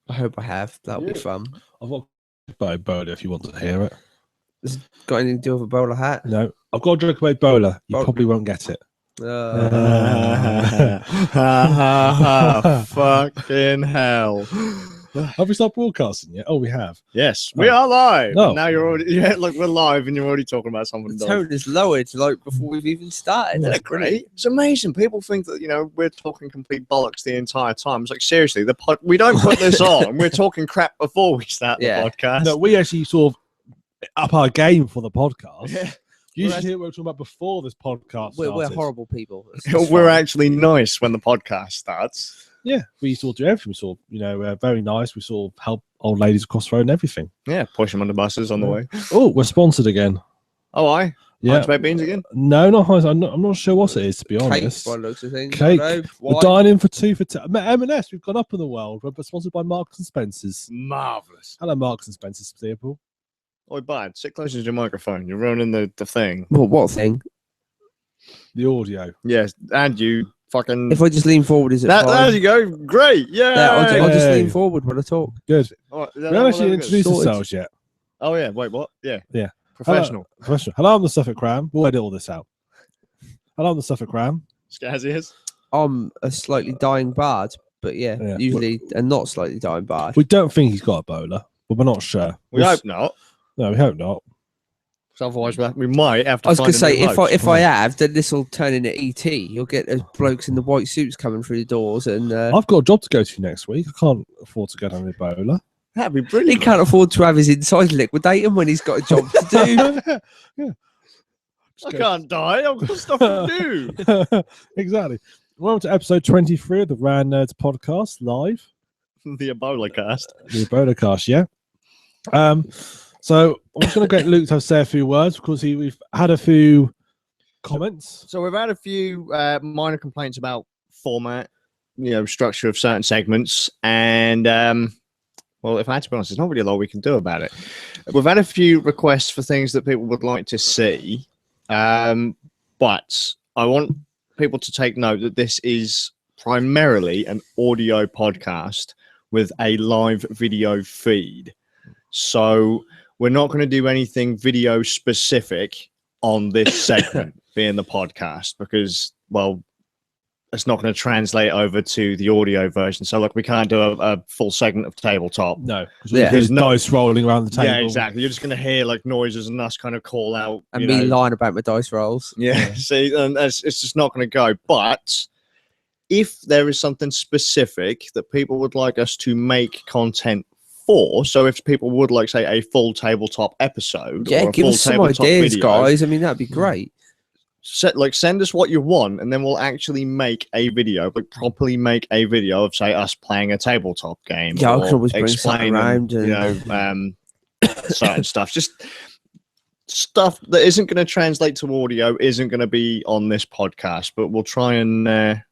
I hope I have. That'll be fun. I've got about Ebola if you want to hear it. Has it got anything to do with a bowler hat? No, I've got a joke about Ebola. You probably won't get it. Fucking hell. Have we stopped broadcasting yet? Oh, we have. Yes, we are live. No. Now you're already, look, we're live and you're already talking about something. The tone is lowered like before we've even started. That's great. It's amazing. People think that, we're talking complete bollocks the entire time. It's like, seriously, we don't put this on. We're talking crap before we start the podcast. No, we actually sort of up our game for the podcast. Yeah. Usually hear what we're talking about before this podcast We're horrible people. We're actually nice when the podcast starts. Yeah, we sort of do everything. We sort of, very nice. We sort of help old ladies across the road and everything. Yeah, push them on the buses on the way. Oh, we're sponsored again. Oh, yeah. Hunch baked beans again? No, not Heinz. I'm not sure what it is, to be honest. Cake, by looks of things. Cake. We're dining for 2 for 10. M&S, we've gone up in the world. We're sponsored by Marks and Spencer's. Marvellous. Hello, Marks and Spencer's people. Oi, bud, sit closer to your microphone. You're ruining the thing. What thing? The audio. Yes, and you fucking... If I just lean forward, is it fine? There you go. Great. Yeah. I'll just lean forward when I talk. Good. Right, We haven't actually introduced ourselves yet. Oh, yeah. Wait, what? Yeah. Yeah. Professional. Hello, I'm the Suffolk Cram. We'll edit all this out. Hello, I'm the Suffolk Cram. Scazzy is. I'm a slightly dying bard, but usually a not slightly dying bard. We don't think he's got Ebola, but we're not sure. We hope not. No, we hope not. Otherwise, we might have to. I was going to say, if I have, then this will turn into ET. You'll get blokes in the white suits coming through the doors, and I've got a job to go to next week. I can't afford to go down Ebola. That'd be brilliant. He can't afford to have his inside liquidated when he's got a job to do. Yeah. I can't die. I've got stuff to do. Exactly. Welcome to episode 23 of the Rand Nerds podcast live. The Ebola cast. The Ebola cast, yeah. So I'm just going to get Luke to say a few words because we've had a few comments. So we've had a few minor complaints about format, structure of certain segments, and well, if I had to be honest, there's not really a lot we can do about it. We've had a few requests for things that people would like to see, but I want people to take note that this is primarily an audio podcast with a live video feed. So we're not going to do anything video specific on this segment being the podcast because, well, it's not going to translate over to the audio version. So, we can't do a full segment of tabletop. No. There's dice rolling around the table. Yeah, exactly. You're just going to hear, noises and us kind of call out. And me lying about my dice rolls. Yeah, see, and it's just not going to go. But if there is something specific that people would like us to make content for, so if people would like, say, a full tabletop episode, yeah, or a give full us some tabletop ideas, video, guys. I mean, that'd be great. Send us what you want, and then we'll actually make a video, properly make a video of, say, us playing a tabletop game. Yeah, or I can always bring something around, and... certain stuff. Just stuff that isn't going to translate to audio, isn't going to be on this podcast, but we'll try and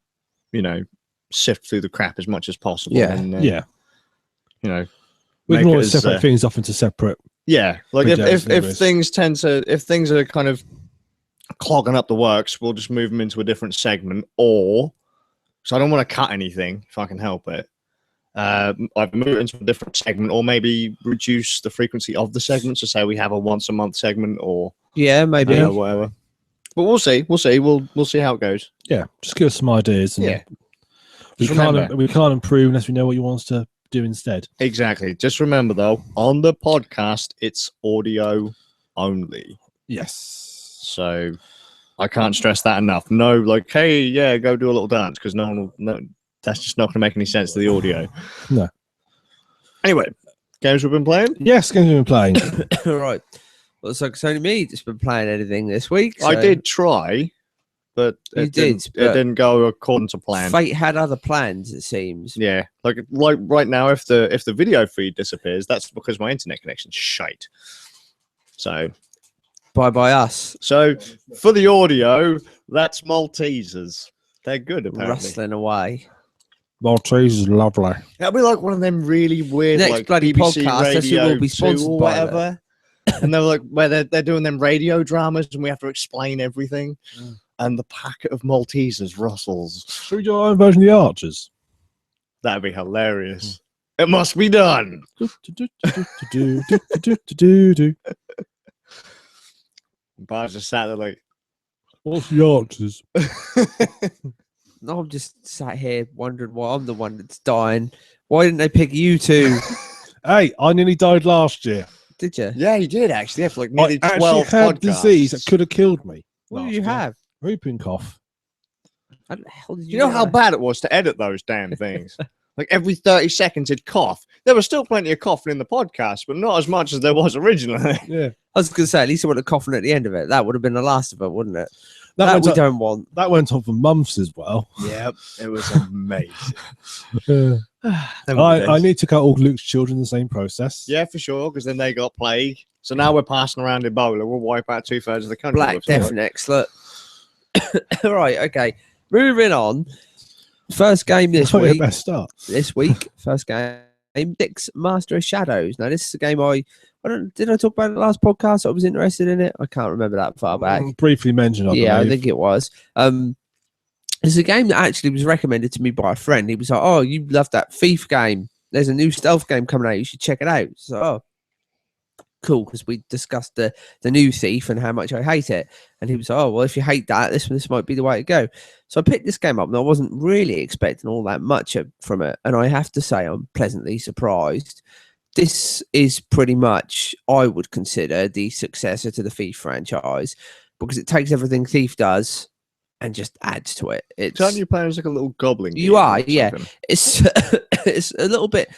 sift through the crap as much as possible. Yeah, and, we can always separate things off into separate. Yeah, if things are kind of clogging up the works, we'll just move them into a different segment, so I don't want to cut anything if I can help it. I've moved it into a different segment, or maybe reduce the frequency of the segments to say we have a once a month segment, or maybe whatever. But we'll see. We'll see how it goes. Yeah, just give us some ideas. And we can't improve unless we know what you want us to do instead. Exactly. Just remember, though, on the podcast, it's audio only. Yes. So I can't stress that enough. No, hey, yeah, go do a little dance, because no one will. No, that's just not going to make any sense to the audio. No. Anyway, games we've been playing? Yes, games we've been playing. Right. Well, so it's only me that's been playing anything this week. So I did try, but it didn't go according to plan. Fate had other plans, it seems. Yeah, right now, if the video feed disappears, that's because my internet connection's shite. So bye us. So for the audio, that's Maltesers. They're good, apparently. Rustling away. Maltese is lovely. That'll be like one of them really weird, next bloody BBC podcast. Radio Will be sponsored or by whatever. And they're where they're doing them radio dramas, and we have to explain everything. And the packet of Maltesers rustles. Should we do our own version of the Archers? That'd be hilarious. It must be done. Bars just sat there like, what's the answers? No, I'm just sat here wondering why I'm the one that's dying. Why didn't they pick you two? Hey, I nearly died last year. Did you? yeah, he did actually. Yeah, for like nearly I 12 actually had podcasts. disease that could have killed me. What did last you year. have? Whooping cough. How the hell did You know how get bad it was to edit those damn things? Like every 30 seconds it'd cough. There was still plenty of coughing in the podcast, but not as much as there was originally. Yeah. I was going to say, at least I would have coughing at the end of it. That would have been the last of it, wouldn't it? That That went we on, don't want. that went on for months as well. Yep, it was amazing. I need to cut all Luke's children the same process. Yeah, for sure, because then they got plague. So now we're passing around Ebola. We'll wipe out 2/3 of the country. Black Death next. Look. Right, okay. Moving on. First game this Oh, yeah, week. best start. This week, first game, Styx Master of Shadows. Now, this is a game did I talk about it in the last podcast? I was interested in it. I can't remember that far back. Briefly mentioned, I believe. think it was. It's a game that actually was recommended to me by a friend. He was like, "Oh, you love that Thief game. There's a new stealth game coming out. You should check it out." So, oh, cool, because we discussed the new Thief and how much I hate it. And he was like, "Oh, well, if you hate that, this might be the way to go." So I picked this game up, and I wasn't really expecting all that much from it. And I have to say, I'm pleasantly surprised. This is pretty much, I would consider, the successor to the Thief franchise, because it takes everything Thief does and just adds to it. It's Aren't you playing as like a little goblin? You are, yeah. It's it's a little bit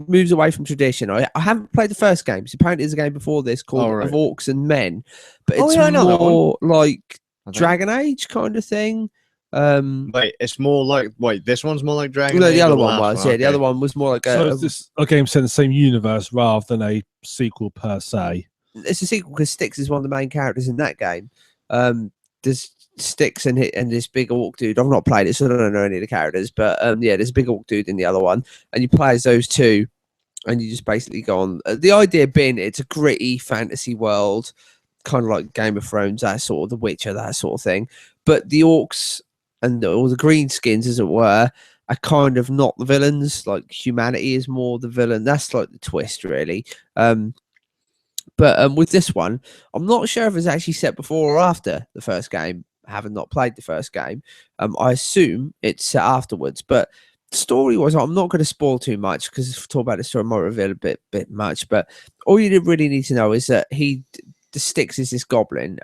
moves away from tradition. I haven't played the first game. So apparently there's a game before this called Of Orcs and Men, but it's more like Dragon Age kind of thing. Wait, it's more like this one's more like Dragon Age. No, the other one was, yeah. The other one was more like a game set in the same universe rather than a sequel per se. It's a sequel because Styx is one of the main characters in that game. There's Styx and this big orc dude. I've not played it, so I don't know any of the characters. But yeah, there's a big orc dude in the other one, and you play as those two, and you just basically go on. The idea being, it's a gritty fantasy world, kind of like Game of Thrones, that sort of The Witcher, that sort of thing. But the orcs and all the greenskins, as it were, are kind of not the villains. Like humanity is more the villain. That's like the twist, really. But with this one, I'm not sure if it's actually set before or after the first game. Having not played the first game, I assume it's set afterwards. But story-wise, I'm not going to spoil too much because if I talk about the story, I might reveal a bit much. But all you really need to know is that the Styx is this goblin.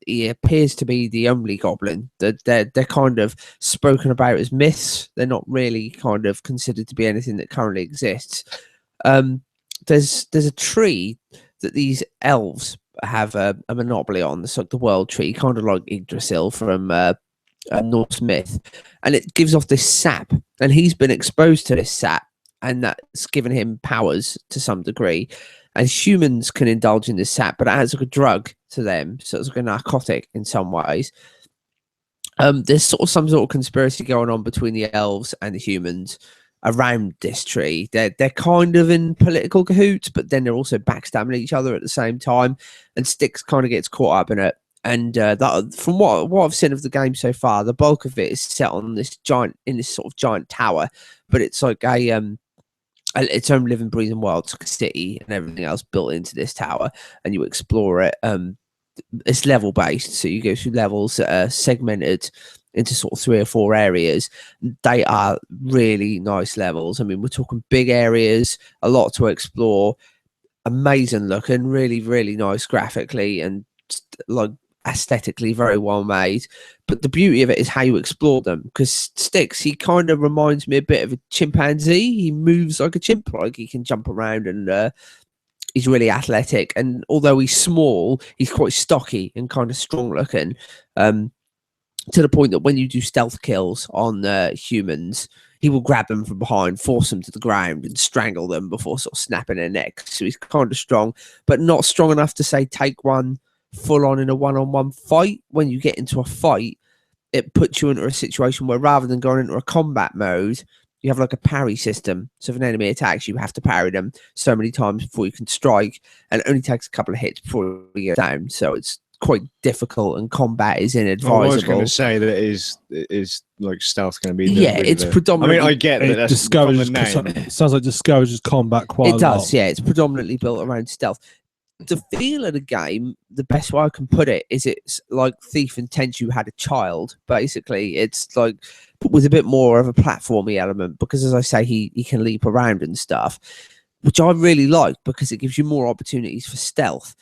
He appears to be the only goblin. They're kind of spoken about as myths. They're not really kind of considered to be anything that currently exists. There's a tree that these elves have a monopoly on. It's like the world tree, kind of like Yggdrasil from Norse myth, and it gives off this sap, and he's been exposed to this sap, and that's given him powers to some degree. And humans can indulge in this sap, but it adds like a drug to them, so it's like a narcotic in some ways. There's some sort of conspiracy going on between the elves and the humans around this tree. They're kind of in political cahoots, but then they're also backstabbing each other at the same time. And Styx kind of gets caught up in it. And from what I've seen of the game so far, the bulk of it is set on this sort of giant tower, but it's like its own living, breathing world. It's like a city and everything else built into this tower, and you explore it. It's level based, so you go through levels that are segmented into sort of 3 or 4 areas. They are really nice levels. I mean, we're talking big areas, a lot to explore, amazing looking, really, really nice graphically and like aesthetically very well made. But the beauty of it is how you explore them, because Styx, he kind of reminds me a bit of a chimpanzee. He moves like a chimp, like he can jump around, and he's really athletic. And although he's small, he's quite stocky and kind of strong looking, to the point that when you do stealth kills on humans, he will grab them from behind, force them to the ground, and strangle them before sort of snapping their necks. So he's kind of strong, but not strong enough to say take one full on in a one-on-one fight. When you get into a fight, it puts you into a situation where rather than going into a combat mode, you have like a parry system. So if an enemy attacks, you have to parry them so many times before you can strike, and it only takes a couple of hits before you get down. So it's quite difficult and combat is inadvisable. I was going to say that it is like stealth going to be. It's predominantly. I mean, I get that. That's discourages. It sounds like discourages combat quite a lot. It does, yeah. It's predominantly built around stealth. The feel of the game, the best way I can put it is it's like Thief and Tenchu had a child. Basically, it's like with a bit more of a platformy element because, as I say, he can leap around and stuff, which I really like because it gives you more opportunities for stealth.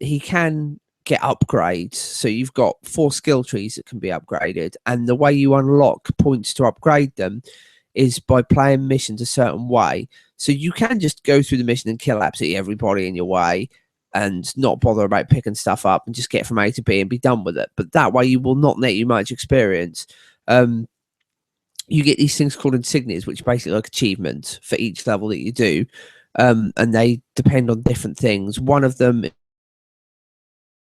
He can get upgrades, so you've got 4 skill trees that can be upgraded, and the way you unlock points to upgrade them is by playing missions a certain way. So you can just go through the mission and kill absolutely everybody in your way and not bother about picking stuff up and just get from A to B and be done with it. But that way you will not net you much experience. You get these things called insignias, which are basically like achievements for each level that you do. And they depend on different things. One of them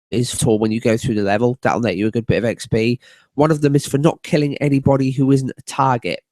is for when you go through the level. That'll net you a good bit of XP. One of them is for not killing anybody who isn't a target.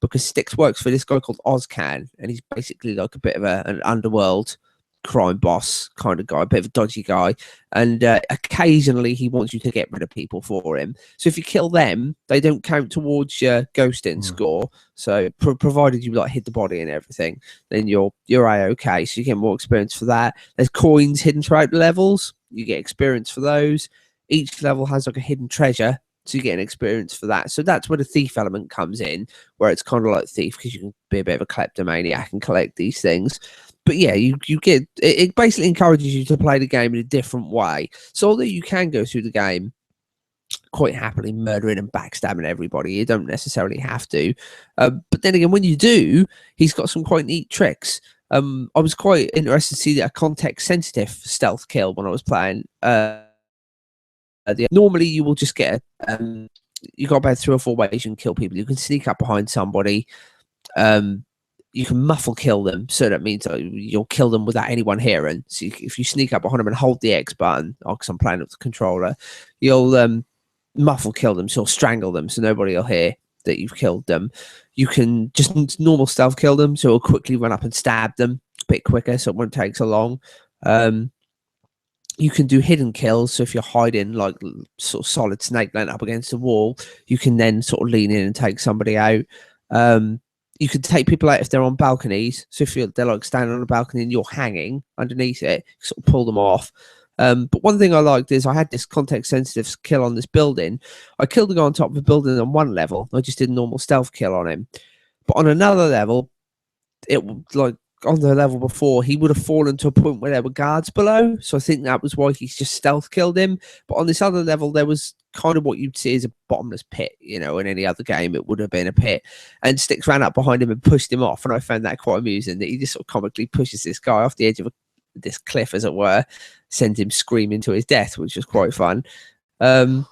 Because Styx works for this guy called Ozcan, and he's basically like a bit of an underworld crime boss kind of guy, a bit of a dodgy guy, and occasionally he wants you to get rid of people for him. So if you kill them, they don't count towards your ghosting score. So provided you like hit the body and everything, then you're A-okay. So you get more experience for that. There's coins hidden throughout the levels. You get experience for those. Each level has like a hidden treasure. So you get an experience for that. So that's where the thief element comes in, where it's kind of like Thief because you can be a bit of a kleptomaniac and collect these things. But yeah, you get it basically encourages you to play the game in a different way. So although you can go through the game quite happily murdering and backstabbing everybody, you don't necessarily have to. But then again, when you do, he's got some quite neat tricks. I was quite interested to see that a context-sensitive stealth kill when I was playing. Normally you will just get you got about 3 or 4 ways you can kill people. You can sneak up behind somebody, you can muffle kill them, so that means you'll kill them without anyone hearing. So if you sneak up behind them and hold the X button, because I'm playing with the controller, you'll muffle kill them, so you'll strangle them so nobody will hear that you've killed them. You can just normal stealth kill them, so it'll quickly run up and stab them a bit quicker, so it won't take so long. You can do hidden kills, so if you're hiding like sort of solid snake length up against the wall, you can then sort of lean in and take somebody out. You can take people out if they're on balconies, so if they're like standing on a balcony and you're hanging underneath it, you sort of pull them off. But one thing I liked is I had this context sensitive kill on this building. I killed the guy on top of the building on one level. I just did a normal stealth kill on him. But on another level, it like on the level before, he would have fallen to a point where there were guards below. So I think that was why he's just stealth killed him. But on this other level, there was kind of what you'd see as a bottomless pit. You know, in any other game, it would have been a pit. And Styx ran up behind him and pushed him off. And I found that quite amusing, that he just sort of comically pushes this guy off the edge of this cliff, as it were, sends him screaming to his death, which was quite fun. Yeah,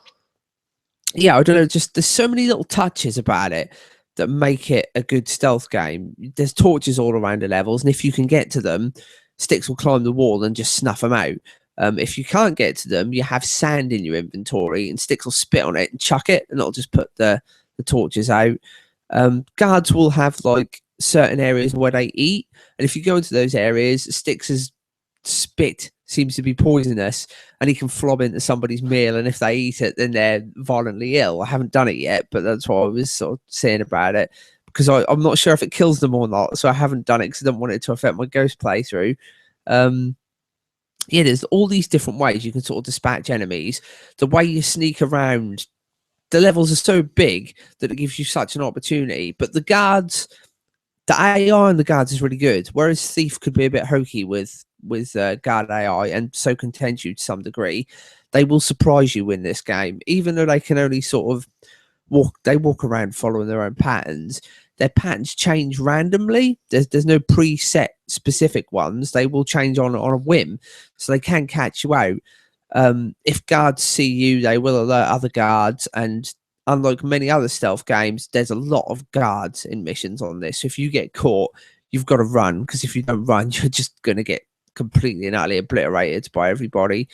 I don't know, just there's so many little touches about it that make it a good stealth game. There's torches all around the levels, and if you can get to them, Styx will climb the wall and just snuff them out. If you can't get to them, you have sand in your inventory, and Styx will spit on it and chuck it, and it'll just put the torches out. Guards will have like certain areas where they eat, and if you go into those areas, Styx's spit seems to be poisonous, and he can flob into somebody's meal, and if they eat it, then they're violently ill. I haven't done it yet, but that's what I was sort of saying about it, because I'm not sure if it kills them or not, so I haven't done it because I don't want it to affect my ghost playthrough. Yeah, there's all these different ways you can sort of dispatch enemies. The way you sneak around, the levels are so big that it gives you such an opportunity, but the guards, the AI on the guards is really good, whereas Thief could be a bit hokey with guard AI, and so can Tenchu to some degree. They will surprise you in this game, even though they can only sort of walk around following their own patterns. Their patterns change randomly. There's no preset specific ones. They will change on a whim, so they can catch you out. If guards see you, they will alert other guards, and unlike many other stealth games, there's a lot of guards in missions on this. So if you get caught, you've got to run, because if you don't run, you're just going to get completely and utterly obliterated by everybody.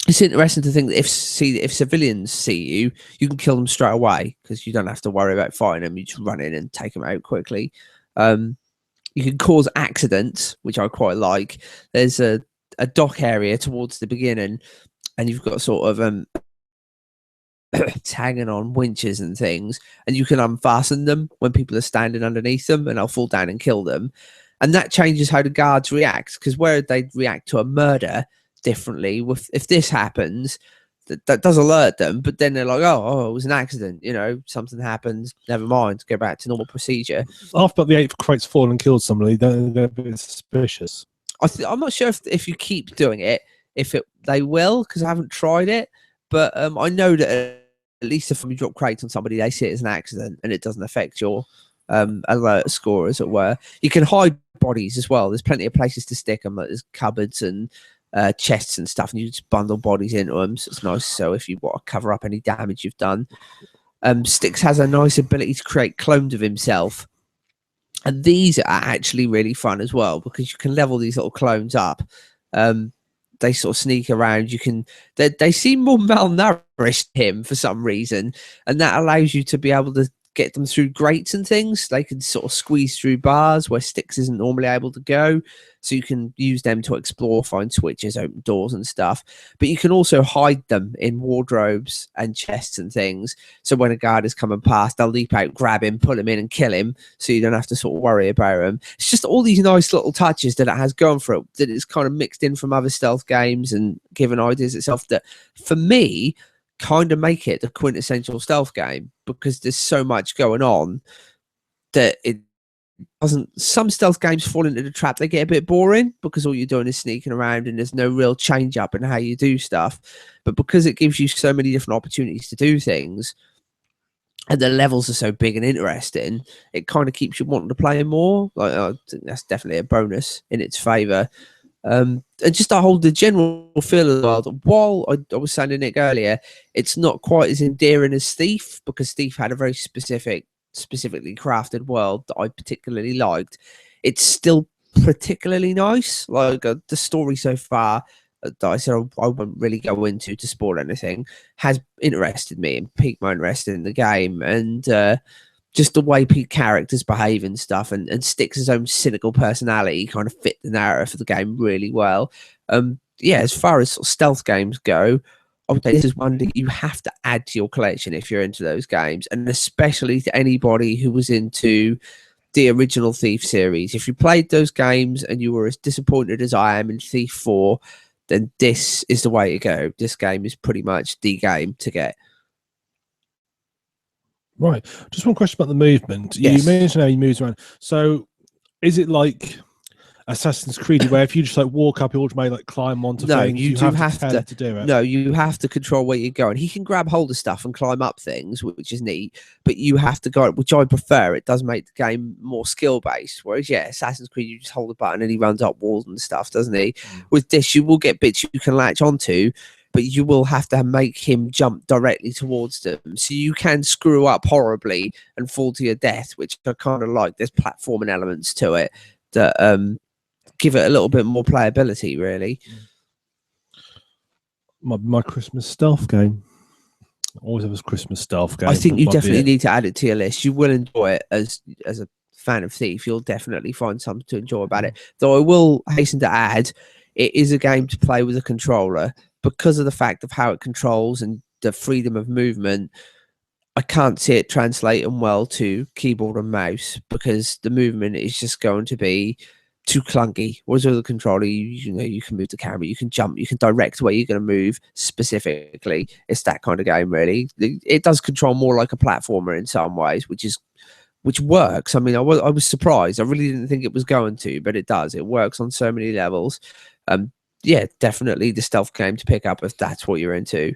It's interesting to think that if civilians see you, you can kill them straight away, because you don't have to worry about fighting them. You just run in and take them out quickly. You can cause accidents, which I quite like. There's a a dock area towards the beginning, and you've got sort of hanging on winches and things, and you can unfasten them when people are standing underneath them, and they'll fall down and kill them. And that changes how the guards react, because where they react to a murder differently, if this happens, that does alert them, but then they're like, oh, it was an accident, you know, something happens, never mind, go back to normal procedure. After the 8th crate's fallen and killed somebody, they're a bit suspicious. I'm not sure if you keep doing it, they will, because I haven't tried it, but I know that at least if you drop crates on somebody, they see it as an accident and it doesn't affect your alert score, as it were. You can hide bodies as well. There's plenty of places to stick them, like there's cupboards and chests and stuff, and you just bundle bodies into them, so it's nice. So if you want to cover up any damage you've done, Styx has a nice ability to create clones of himself, and these are actually really fun as well, because you can level these little clones up. They sort of sneak around. They seem more malnourished him for some reason, and that allows you to be able to get them through grates and things. They can sort of squeeze through bars where Styx isn't normally able to go, so you can use them to explore, find switches, open doors and stuff. But you can also hide them in wardrobes and chests and things, so when a guard is coming past, they'll leap out, grab him, pull him in and kill him, so you don't have to sort of worry about him. It's just all these nice little touches that it has going for it, that it's kind of mixed in from other stealth games and given ideas itself, that for me kind of make it the quintessential stealth game, because there's so much going on that it doesn't. Some stealth games fall into the trap, they get a bit boring because all you're doing is sneaking around and there's no real change up in how you do stuff. But because it gives you so many different opportunities to do things, and the levels are so big and interesting, it kind of keeps you wanting to play more. Like, I think that's definitely a bonus in its favor. And just the general feel of the world. While I was saying to Nick earlier, it's not quite as endearing as Thief, because Thief had a very specifically crafted world that I particularly liked. It's still particularly nice. Like the story so far that I said I won't really go into to spoil anything, has interested me and piqued my interest in the game, and just the way characters behave and stuff, and Styx's own cynical personality kind of fit the narrative of the game really well. Yeah, as far as sort of stealth games go, I would say this is one that you have to add to your collection if you're into those games, and especially to anybody who was into the original Thief series. If you played those games and you were as disappointed as I am in Thief 4, then this is the way to go. This game is pretty much the game to get. Right. Just one question about the movement. Yes. You mentioned how he moves around. So is it like Assassin's Creed, where if you just like walk up, you automatically like climb onto things? You do have to do it. No, you have to control where you're going. He can grab hold of stuff and climb up things, which is neat, but you have to go, which I prefer. It does make the game more skill based. Whereas, yeah, Assassin's Creed, you just hold the button and he runs up walls and stuff, doesn't he? With this, you will get bits you can latch onto, but you will have to make him jump directly towards them. So you can screw up horribly and fall to your death, which I kind of like. There's platforming elements to it that give it a little bit more playability, really. My Christmas stealth game. Always have a Christmas stealth game. I think you definitely need to add it to your list. You will enjoy it as a fan of Thief. You'll definitely find something to enjoy about it. Though I will hasten to add, it is a game to play with a controller, because of the fact of how it controls and the freedom of movement. I can't see it translating well to keyboard and mouse, because the movement is just going to be too clunky. Whereas with the controller, you know, you can move the camera, you can jump, you can direct where you're going to move specifically. It's that kind of game, really. It does control more like a platformer in some ways, which works. I mean, I was surprised. I really didn't think it was going to, but it does. It works on so many levels. Yeah, definitely the stealth game to pick up if that's what you're into.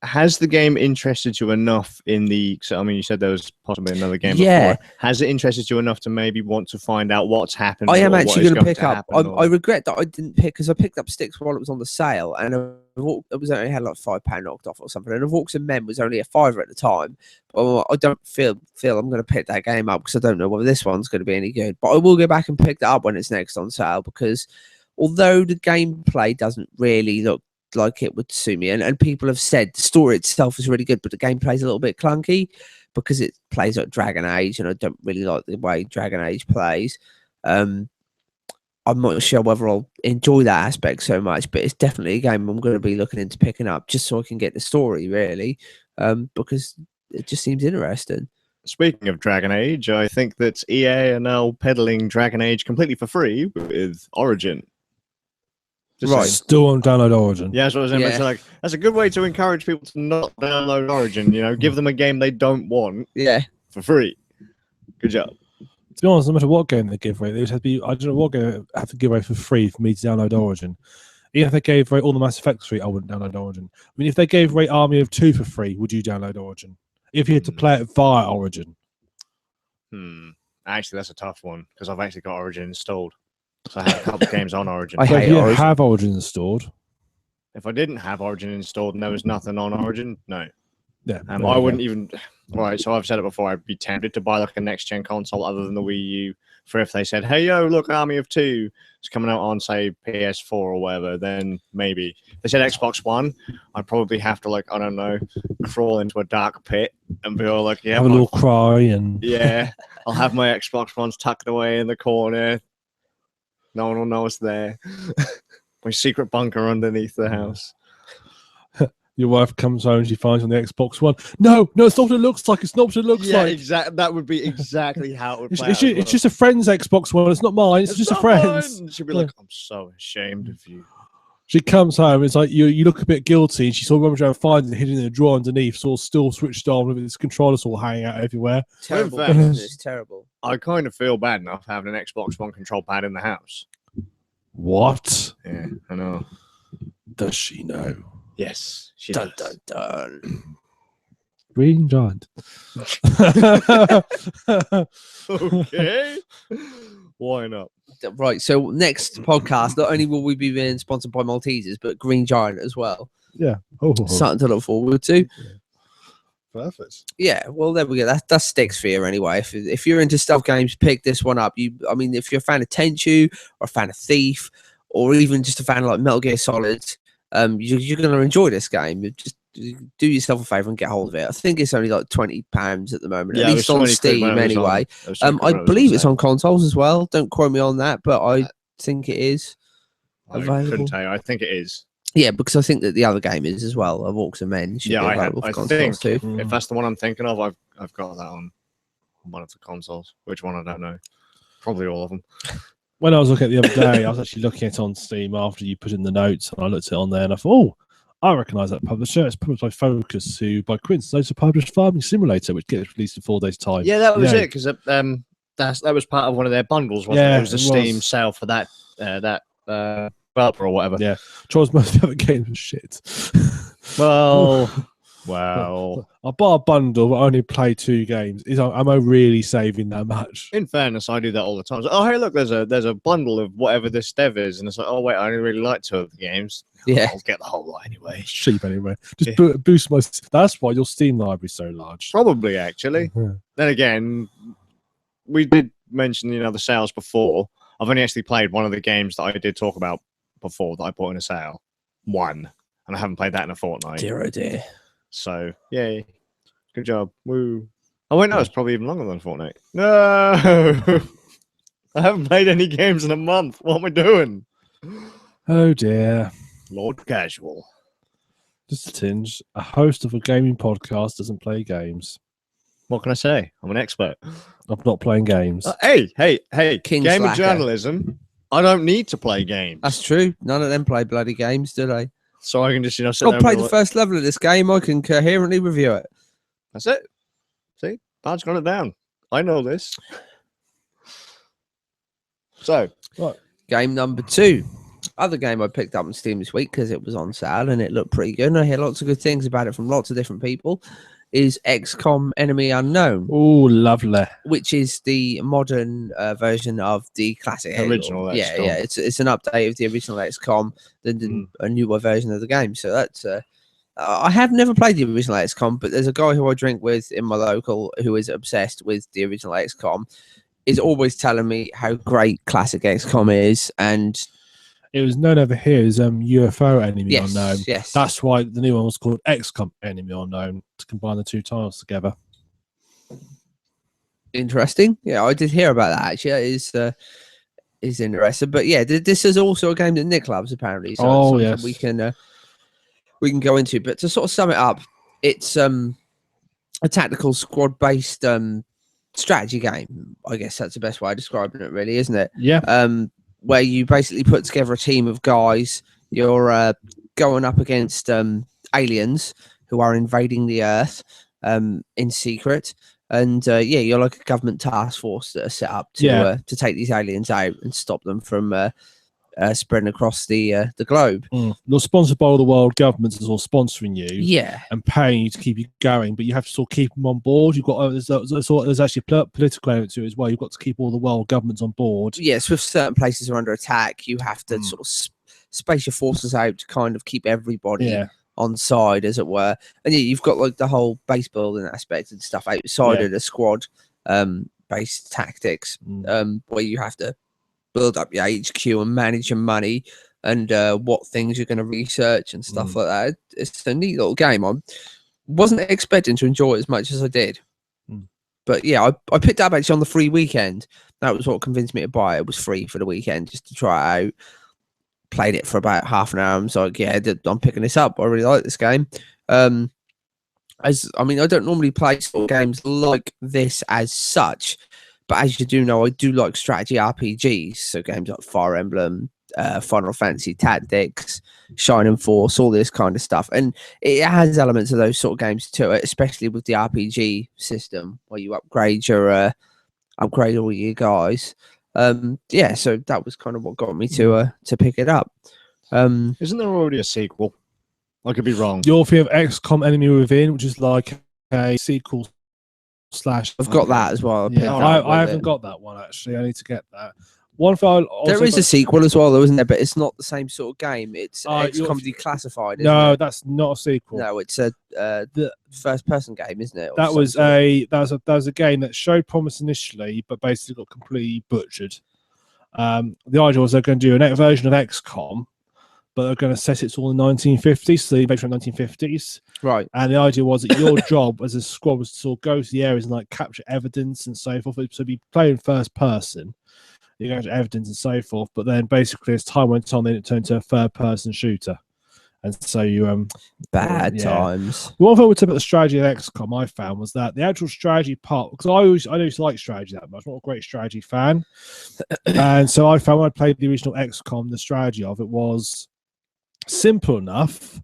Has the game interested you enough in the... So, I mean, you said there was possibly another game before. Has it interested you enough to maybe want to find out what's happened? I am actually going to pick up... I regret that I didn't pick, because I picked up Styx while it was on the sale, and it was only had like £5 knocked off or something, and Orcs and Men was only a £5 at the time. I don't feel I'm going to pick that game up, because I don't know whether this one's going to be any good. But I will go back and pick that up when it's next on sale, because although the gameplay doesn't really look like it would suit me, and people have said the story itself is really good, but the gameplay is a little bit clunky because it plays like Dragon Age, and I don't really like the way Dragon Age plays. I'm not sure whether I'll enjoy that aspect so much, but it's definitely a game I'm going to be looking into picking up just so I can get the story, really, because it just seems interesting. Speaking of Dragon Age, I think that EA are now peddling Dragon Age completely for free with Origin. Just Right. saying. Still on download Origin. Yeah, that's what I was saying. Yeah. It's like, that's a good way to encourage people to not download Origin. You know, give them a game they don't want Yeah. for free. Good job. To be honest, no matter what game they give away, they would have to be. I don't know what game they have to give away for free for me to download Origin. Even if they gave away all the Mass Effect free, I wouldn't download Origin. I mean, if they gave away Army of Two for free, would you download Origin? If you had to play it via Origin. Actually, that's a tough one because I've actually got Origin installed. So I have a couple of games on Origin. I So hate if you Origin. have Origin installed, If I didn't have Origin installed and there was nothing on Origin, no. yeah, I wouldn't even. Right, so I've said it before. I'd be tempted to buy like a next gen console other than the Wii U. For if they said, "Hey, yo, look, Army of Two is coming out on say PS4 or whatever," then maybe. If they said Xbox One, I'd probably have to like I don't know, crawl into a dark pit and be all like, "Yeah, have a little cry and yeah, I'll have my Xbox Ones tucked away in the corner. No one will know it's there. My secret bunker underneath the house." your wife comes home and she finds on the Xbox One. No, it's not what it looks like. It's not what it looks Yeah, like. exactly. That would be exactly how it would play. It's just a friend's Xbox One. It's not mine. It's just a not friend's. mine. She'd be Yeah. like, "I'm so ashamed of you." She comes home. It's like you look a bit guilty, and she sort of rummaged around, finds it hidden in a drawer underneath, sort of still switched on with its controllers all hanging out everywhere. Terrible. fact- It's terrible. I kind of feel bad enough having an Xbox One control pad in the house. What Yeah, I know. does she know? Yes, she Dun, does. dun, dun. Green Giant. Okay. Why not? Right, so next podcast, not only will we be being sponsored by Maltesers, but Green Giant as well. Yeah. Oh, Something to look forward to. perfect. Yeah, well, there we go. That's Styx for you anyway. If you're into stealth games, pick this one up. I mean, if you're a fan of Tenchu or a fan of Thief, or even just a fan of like Metal Gear Solid, you're going to enjoy this game. Just do yourself a favor and get hold of it. I think it's only like £20 at the moment, Yeah, at it least was on 20 quid Steam when it was on- anyway. it was 20 quid when I it was believe it's sale. on consoles as well. Don't quote me on that, but I think it is. I available. couldn't tell you. I think it is. Yeah, because I think that the other game is as well. Orcs and Men should Yeah, be I available for I consoles think too. if that's the one I'm thinking of, I've got that on one of the consoles. Which one I don't know. Probably all of them. When I was looking at it the other day, I was actually looking at it on Steam after you put in the notes, and I looked at it on there, and I thought, oh, I recognise that publisher. It's published by Focus, who, by coincidence, also published Farming Simulator, which gets released in 4 days' time. Yeah, that was Yeah. it because that was part of one of their bundles. Wasn't Yeah, it? It was a it Steam was. sale for that developer or whatever. Yeah. Troy's most of the other games was shit. Well, I bought a bundle, but I only play 2 games. Am I really saving that much? in fairness, I do that all the time. It's like, oh, hey, look, there's a bundle of whatever this dev is, and it's like, oh wait, I only really like 2 of the games. Yeah. I'll get the whole lot anyway. It's cheap anyway. Just Yeah. boost my. That's why your Steam library's so large. Probably, actually. Yeah. Then again, we did mention the sales before. I've only actually played one of the games that I did talk about before that I bought in a sale. One, and I haven't played that in a fortnight. Dear, oh dear. So, yay. Good job. Woo. Oh, wait, no, it's probably even longer than a fortnight. No! I haven't played any games in a month. What am I doing? Oh dear. Lord Casual. Just a tinge. A host of a gaming podcast doesn't play games. What can I say? I'm an expert. I'm not playing games. Hey, King game of Slacker. journalism. I don't need to play games. That's true. None of them play bloody games, do they? So I can just, sit I'll there and play be the like, first level of this game. I can coherently review it. That's it. See? Bard's got it down. I know this. So, Game number 2. Other game I picked up on Steam this week because it was on sale and it looked pretty good. And I hear lots of good things about it from lots of different people. Is XCOM Enemy Unknown, Oh, lovely. which is the modern version of the classic Halo. Original Yeah, XCOM. yeah. It's an update of the original XCOM, a newer version of the game. So that's. I have never played the original XCOM, but there's a guy who I drink with in my local who is obsessed with the original XCOM. Is always telling me how great classic XCOM is, and It was known over here as UFO Enemy yes, Unknown. yes, That's why the new one was called XCOM Enemy Unknown, to combine the 2 titles together. interesting. Yeah, I did hear about that actually. is interesting. But yeah, this is also a game that Nick loves apparently. So Oh, it's yes. something we can go into. But to sort of sum it up, it's a tactical squad based strategy game. I guess that's the best way of describing it, really, isn't it? Yeah. Where you basically put together a team of guys. You're going up against aliens who are invading the Earth in secret, and you're like a government task force that are set up to take these aliens out and stop them from spreading across the globe. You're sponsored by all the world governments as well, sponsoring you, Yeah, and paying you to keep you going, but you have to sort of keep them on board. You've got there's actually a political element to it as well. You've got to keep all the world governments on board. Yes, with certain places are under attack, you have to sort of space your forces out to kind of keep everybody on side, as it were. And you've got like the whole base building aspect and stuff outside of the squad based tactics, where you have to build up your HQ and manage your money and what things you're going to research and stuff like that. It's a neat little game. I wasn't expecting to enjoy it as much as I did. But yeah, I picked it up actually on the free weekend. That was what convinced me to buy it. It was free for the weekend just to try it out. Played it for about half an hour. I'm like, yeah, I'm picking this up. I really like this game. I don't normally play sort of games like this as such, but as you do know, I do like strategy RPGs. So games like Fire Emblem, Final Fantasy Tactics, Shining Force, all this kind of stuff. And it has elements of those sort of games to it, especially with the RPG system where you upgrade all your guys. So that was kind of what got me to pick it up. Isn't there already a sequel? I could be wrong. You're thinking of XCOM Enemy Within, which is like a sequel / I've got that as well. I haven't got that one actually. I need to get that. One thing there is a sequel as well, though, isn't there? But it's not the same sort of game. It's XCOM Declassified. No, that's not a sequel. No, it's a the first-person game, isn't it? That was a game that showed promise initially, but basically got completely butchered. The idea was they're going to do a version of XCOM, but they're going to set it all in the 1950s, so the based on 1950s. Right. And the idea was that your job as a squad was to sort of go to the areas and like capture evidence and so forth. So be playing first person. You go to evidence and so forth, but then basically as time went on, then it turned to a third-person shooter, and so you bad times. One thing I would say about the strategy of XCOM I found was that the actual strategy part, because I used to like strategy that much. I'm not a great strategy fan, and so I found when I played the original XCOM, the strategy of it was simple enough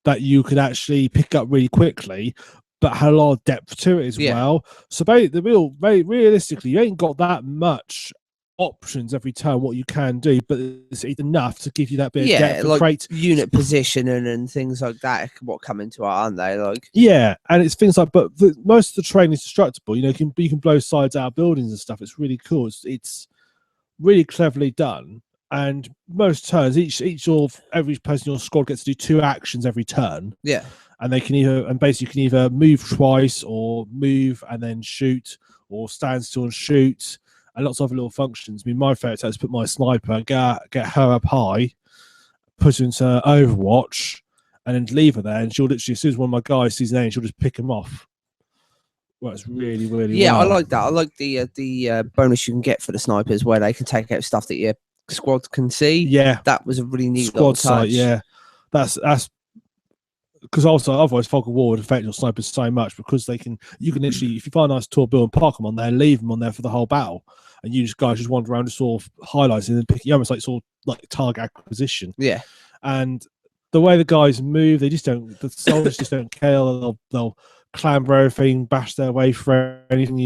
that you could actually pick up really quickly, but had a lot of depth to it as well. So realistically, you ain't got that much options every turn what you can do, but it's enough to give you that bit of depth, like unit positioning and things like that what come into it, aren't they? Like and it's things like, but most of the terrain is destructible. You can blow sides out of buildings and stuff. It's really cool. It's really cleverly done, and most turns every person in your squad gets to do 2 actions every turn, and they can either move twice or move and then shoot, or stand still and shoot, and lots of other little functions. I mean, my favourite is put my sniper, get her up high, put her into Overwatch, and then leave her there. And she'll literally, as soon as one of my guys sees an enemy, she'll just pick him off. Well, it's really, really well. I like that. I like the bonus you can get for the snipers where they can take out stuff that your squad can see. Yeah, that was a really neat squad sight. Yeah, that's because also otherwise fog of war would affect your snipers so much, because you can literally, if you find a nice tall building, park them on there, leave them on there for the whole battle, and you guys just wander around, just sort of highlighting and picking almost like sort of like target acquisition. Yeah, and the way the guys move, the soldiers just don't care. They'll clamber everything, bash their way through anything.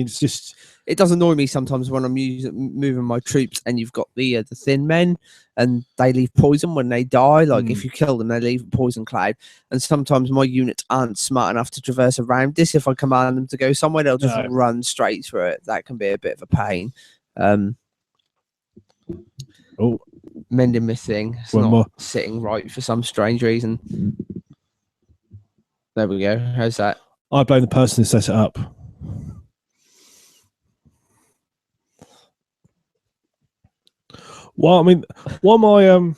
It does annoy me sometimes when I'm moving my troops and you've got the thin men and they leave poison when they die. Like if you kill them, they leave a poison cloud. And sometimes my units aren't smart enough to traverse around this. If I command them to go somewhere, they'll just run straight through it. That can be a bit of a pain. Mending my thing. It's not sitting right for some strange reason. There we go. How's that? I blame the person who set it up. Well, I mean, one of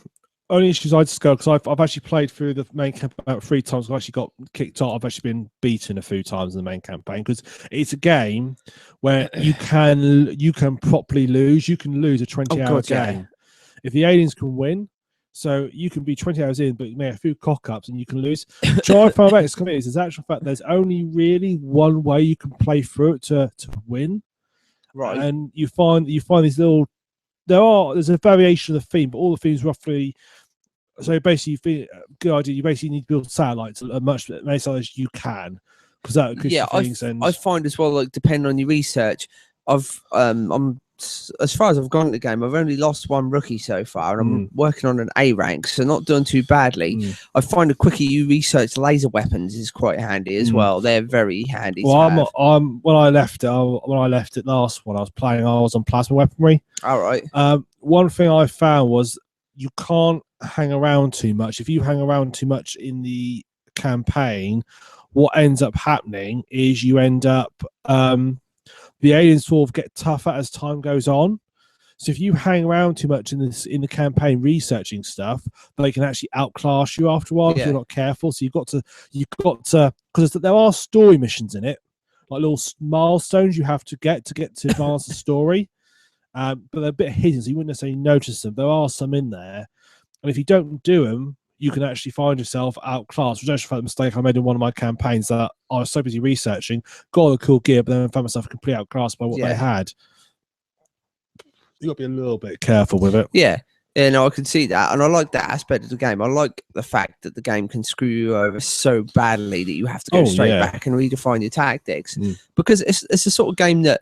only issues I discovered, because I've actually played through the main campaign about 3 times. I've actually got kicked off. I've actually been beaten a few times in the main campaign, because it's a game where you can properly lose. You can lose a 20-hour game if the aliens can win. So you can be 20 hours in, but you may have a few cock-ups and you can lose. Try find out is actual fact there's only really one way you can play through it to win. Right. And you find these little. There's a variation of the theme, but all the themes roughly. So basically, good idea. You basically need to build satellites as much as you can, because that increases things. I find as well, like depending on your research, I'm as far as I've gone in the game, I've only lost 1 rookie so far, and I'm working on an A rank, so not doing too badly. I find the quicker you research laser weapons is quite handy as well. They're very handy. Well, when I left it last one, I was on plasma weaponry. All right. One thing I found was you can't hang around too much. If you hang around too much in the campaign, what ends up happening is you end up the aliens sort of get tougher as time goes on. So if you hang around too much in the campaign researching stuff, they can actually outclass you after a while if you're not careful. So you've got to because there are story missions in it, like little milestones you have to get to advance the story. But they're a bit hidden, so you wouldn't necessarily notice them. There are some in there, and if you don't do them, you can actually find yourself outclassed, which is actually a mistake I made in one of my campaigns, that I was so busy researching, got all the cool gear, but then found myself completely outclassed by what they had. You got to be a little bit careful with it. Yeah, no, I can see that, and I like that aspect of the game. I like the fact that the game can screw you over so badly that you have to go straight back and redefine your tactics, because it's the sort of game that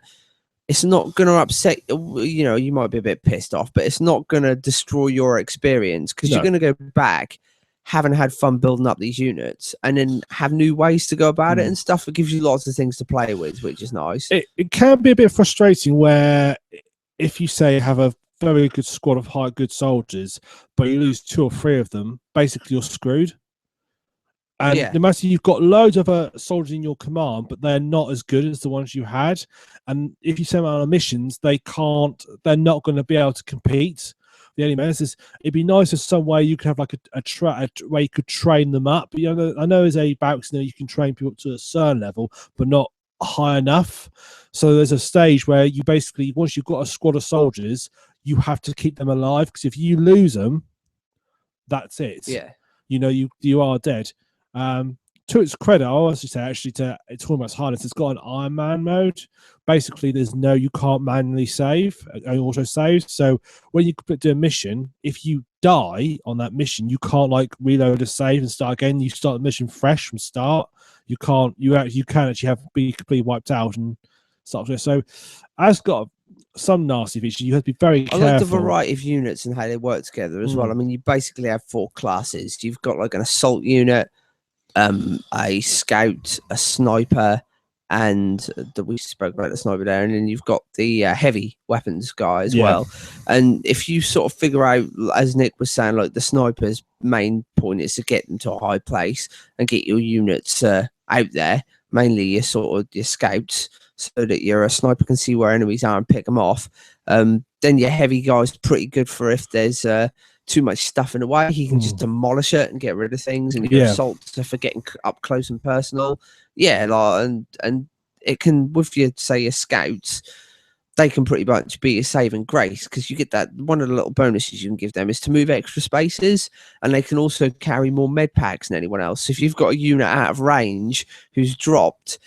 it's not going to upset, you might be a bit pissed off, but it's not going to destroy your experience, because you're going to go back, having had fun building up these units, and then have new ways to go about it and stuff. It gives you lots of things to play with, which is nice. It can be a bit frustrating where if you say have a very good squad of good soldiers, but you lose 2 or 3 of them, basically you're screwed. And no matter, you've got loads of soldiers in your command, but they're not as good as the ones you had. And if you send them out on missions, they're not going to be able to compete. The only menace it'd be nice if some way you could have like a way you could train them up. I know as a barracks, you can train people up to a certain level, but not high enough. So there's a stage where you basically, once you've got a squad of soldiers, you have to keep them alive, because if you lose them, that's it. Yeah. You are dead. To its credit, I always say it's almost hardness. It's got an Iron Man mode. Basically, you can't manually save, auto save. So when you do a mission, if you die on that mission, you can't reload a save and start again. You start the mission fresh from start. You can't. You can actually be completely wiped out and start. So, it's got some nasty features. You have to be very careful. I like the variety of units and how they work together as well. I mean, you basically have 4 classes. You've got like an assault unit, a scout, a sniper, and we spoke about the sniper there, and then you've got the heavy weapons guy as well. And if you sort of figure out, as Nick was saying, like the sniper's main point is to get them to a high place and get your units out there, mainly your scouts, so that your sniper can see where enemies are and pick them off. Then your heavy guy's pretty good for if there's too much stuff in the way, he can just demolish it and get rid of things, and your assaults for getting up close and personal. And it can, with your scouts, they can pretty much be a saving grace, because you get that one of the little bonuses you can give them is to move extra spaces, and they can also carry more med packs than anyone else. So if you've got a unit out of range who's dropped,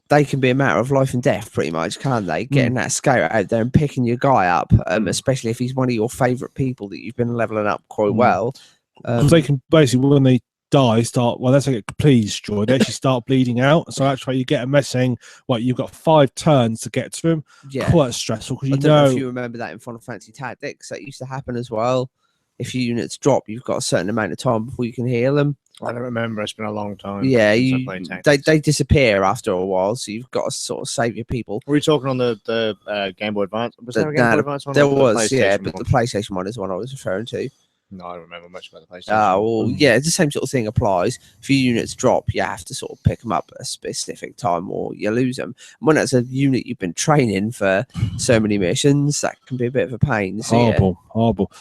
they can be a matter of life and death, pretty much, can't they? Getting that scout out there and picking your guy up, especially if he's one of your favourite people that you've been levelling up quite well. Because they can basically, when they die, let's say get completely destroyed, they actually start bleeding out. So that's why you get a mess saying, you've got 5 turns to get to him. Quite stressful, because I don't know if you remember that in Final Fantasy Tactics. That used to happen as well. If your units drop, you've got a certain amount of time before you can heal them. I don't remember. It's been a long time. Yeah, they disappear after a while, so you've got to sort of save your people. Were you talking on the Game Boy Advance? Was there a Game Boy Advance one? There was, but the PlayStation one is the one I was referring to. No, I don't remember much about the PlayStation. It's the same sort of thing applies. If your units drop, you have to sort of pick them up at a specific time, or you lose them. And when that's a unit you've been training for so many missions, that can be a bit of a pain. So, horrible.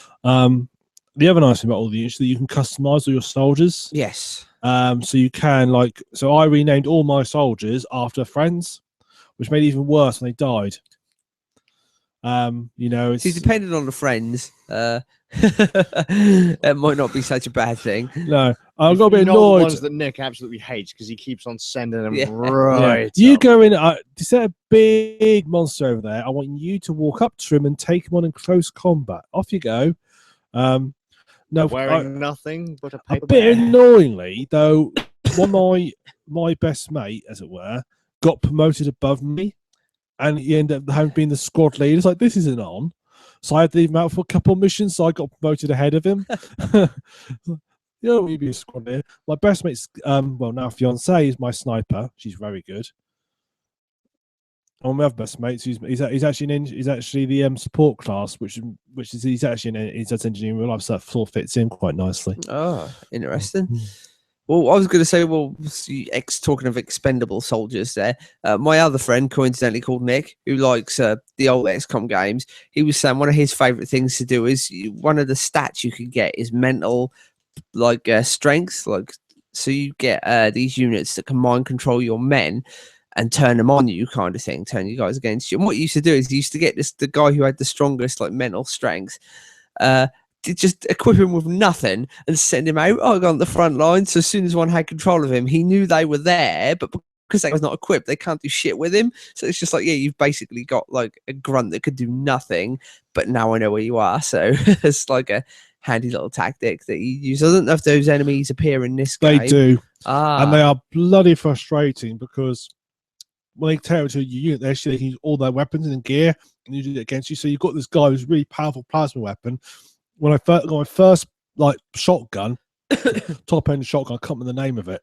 the other nice thing about all the units is that you can customize all your soldiers. Yes. So you can so I renamed all my soldiers after friends, which made it even worse when they died. It's See, depending on the friends, it might not be such a bad thing. no, I've got a bit the annoyed. ones that Nick absolutely hates because he keeps on sending them Yeah. right. You up. go in. To set a big monster over there, I want you to walk up to him and take him on in close combat. Off you go. No, wearing nothing but a a paper bit bag. annoyingly though. One of my best mate, as it were, got promoted above me, and he ended up having been the squad leader. It's like, this isn't on. So I had to leave him out for a couple of missions, so I got promoted ahead of him. You don't want to be a squad leader. My best mate's, now fiance is my sniper. She's very good. And my other best mate, he's actually the support class, which is he's actually he's engineering real life, so that sort of fits in quite nicely. Oh, interesting. Well, I was going to say, talking of expendable soldiers there, my other friend, coincidentally called Nick, who likes the old XCOM games, he was saying one of his favourite things to do is one of the stats you can get is mental, strength. So you get these units that can mind control your men and turn them on you, kind of thing, turn you guys against you. And what you used to do is you used to get the guy who had the strongest mental strength, to just equip him with nothing and send him out on the front line. So as soon as one had control of him, he knew they were there, but because they was not equipped, they can't do shit with him. So it's just you've basically got a grunt that could do nothing, but now I know where you are. So it's a handy little tactic that you use. I don't know if those enemies appear in this game. They do. Ah. And they are bloody frustrating because when they tear into your unit, they can use all their weapons and gear and use it against you. So you've got this guy who's a really powerful plasma weapon. When I got my first shotgun, top end shotgun, I can't remember the name of it.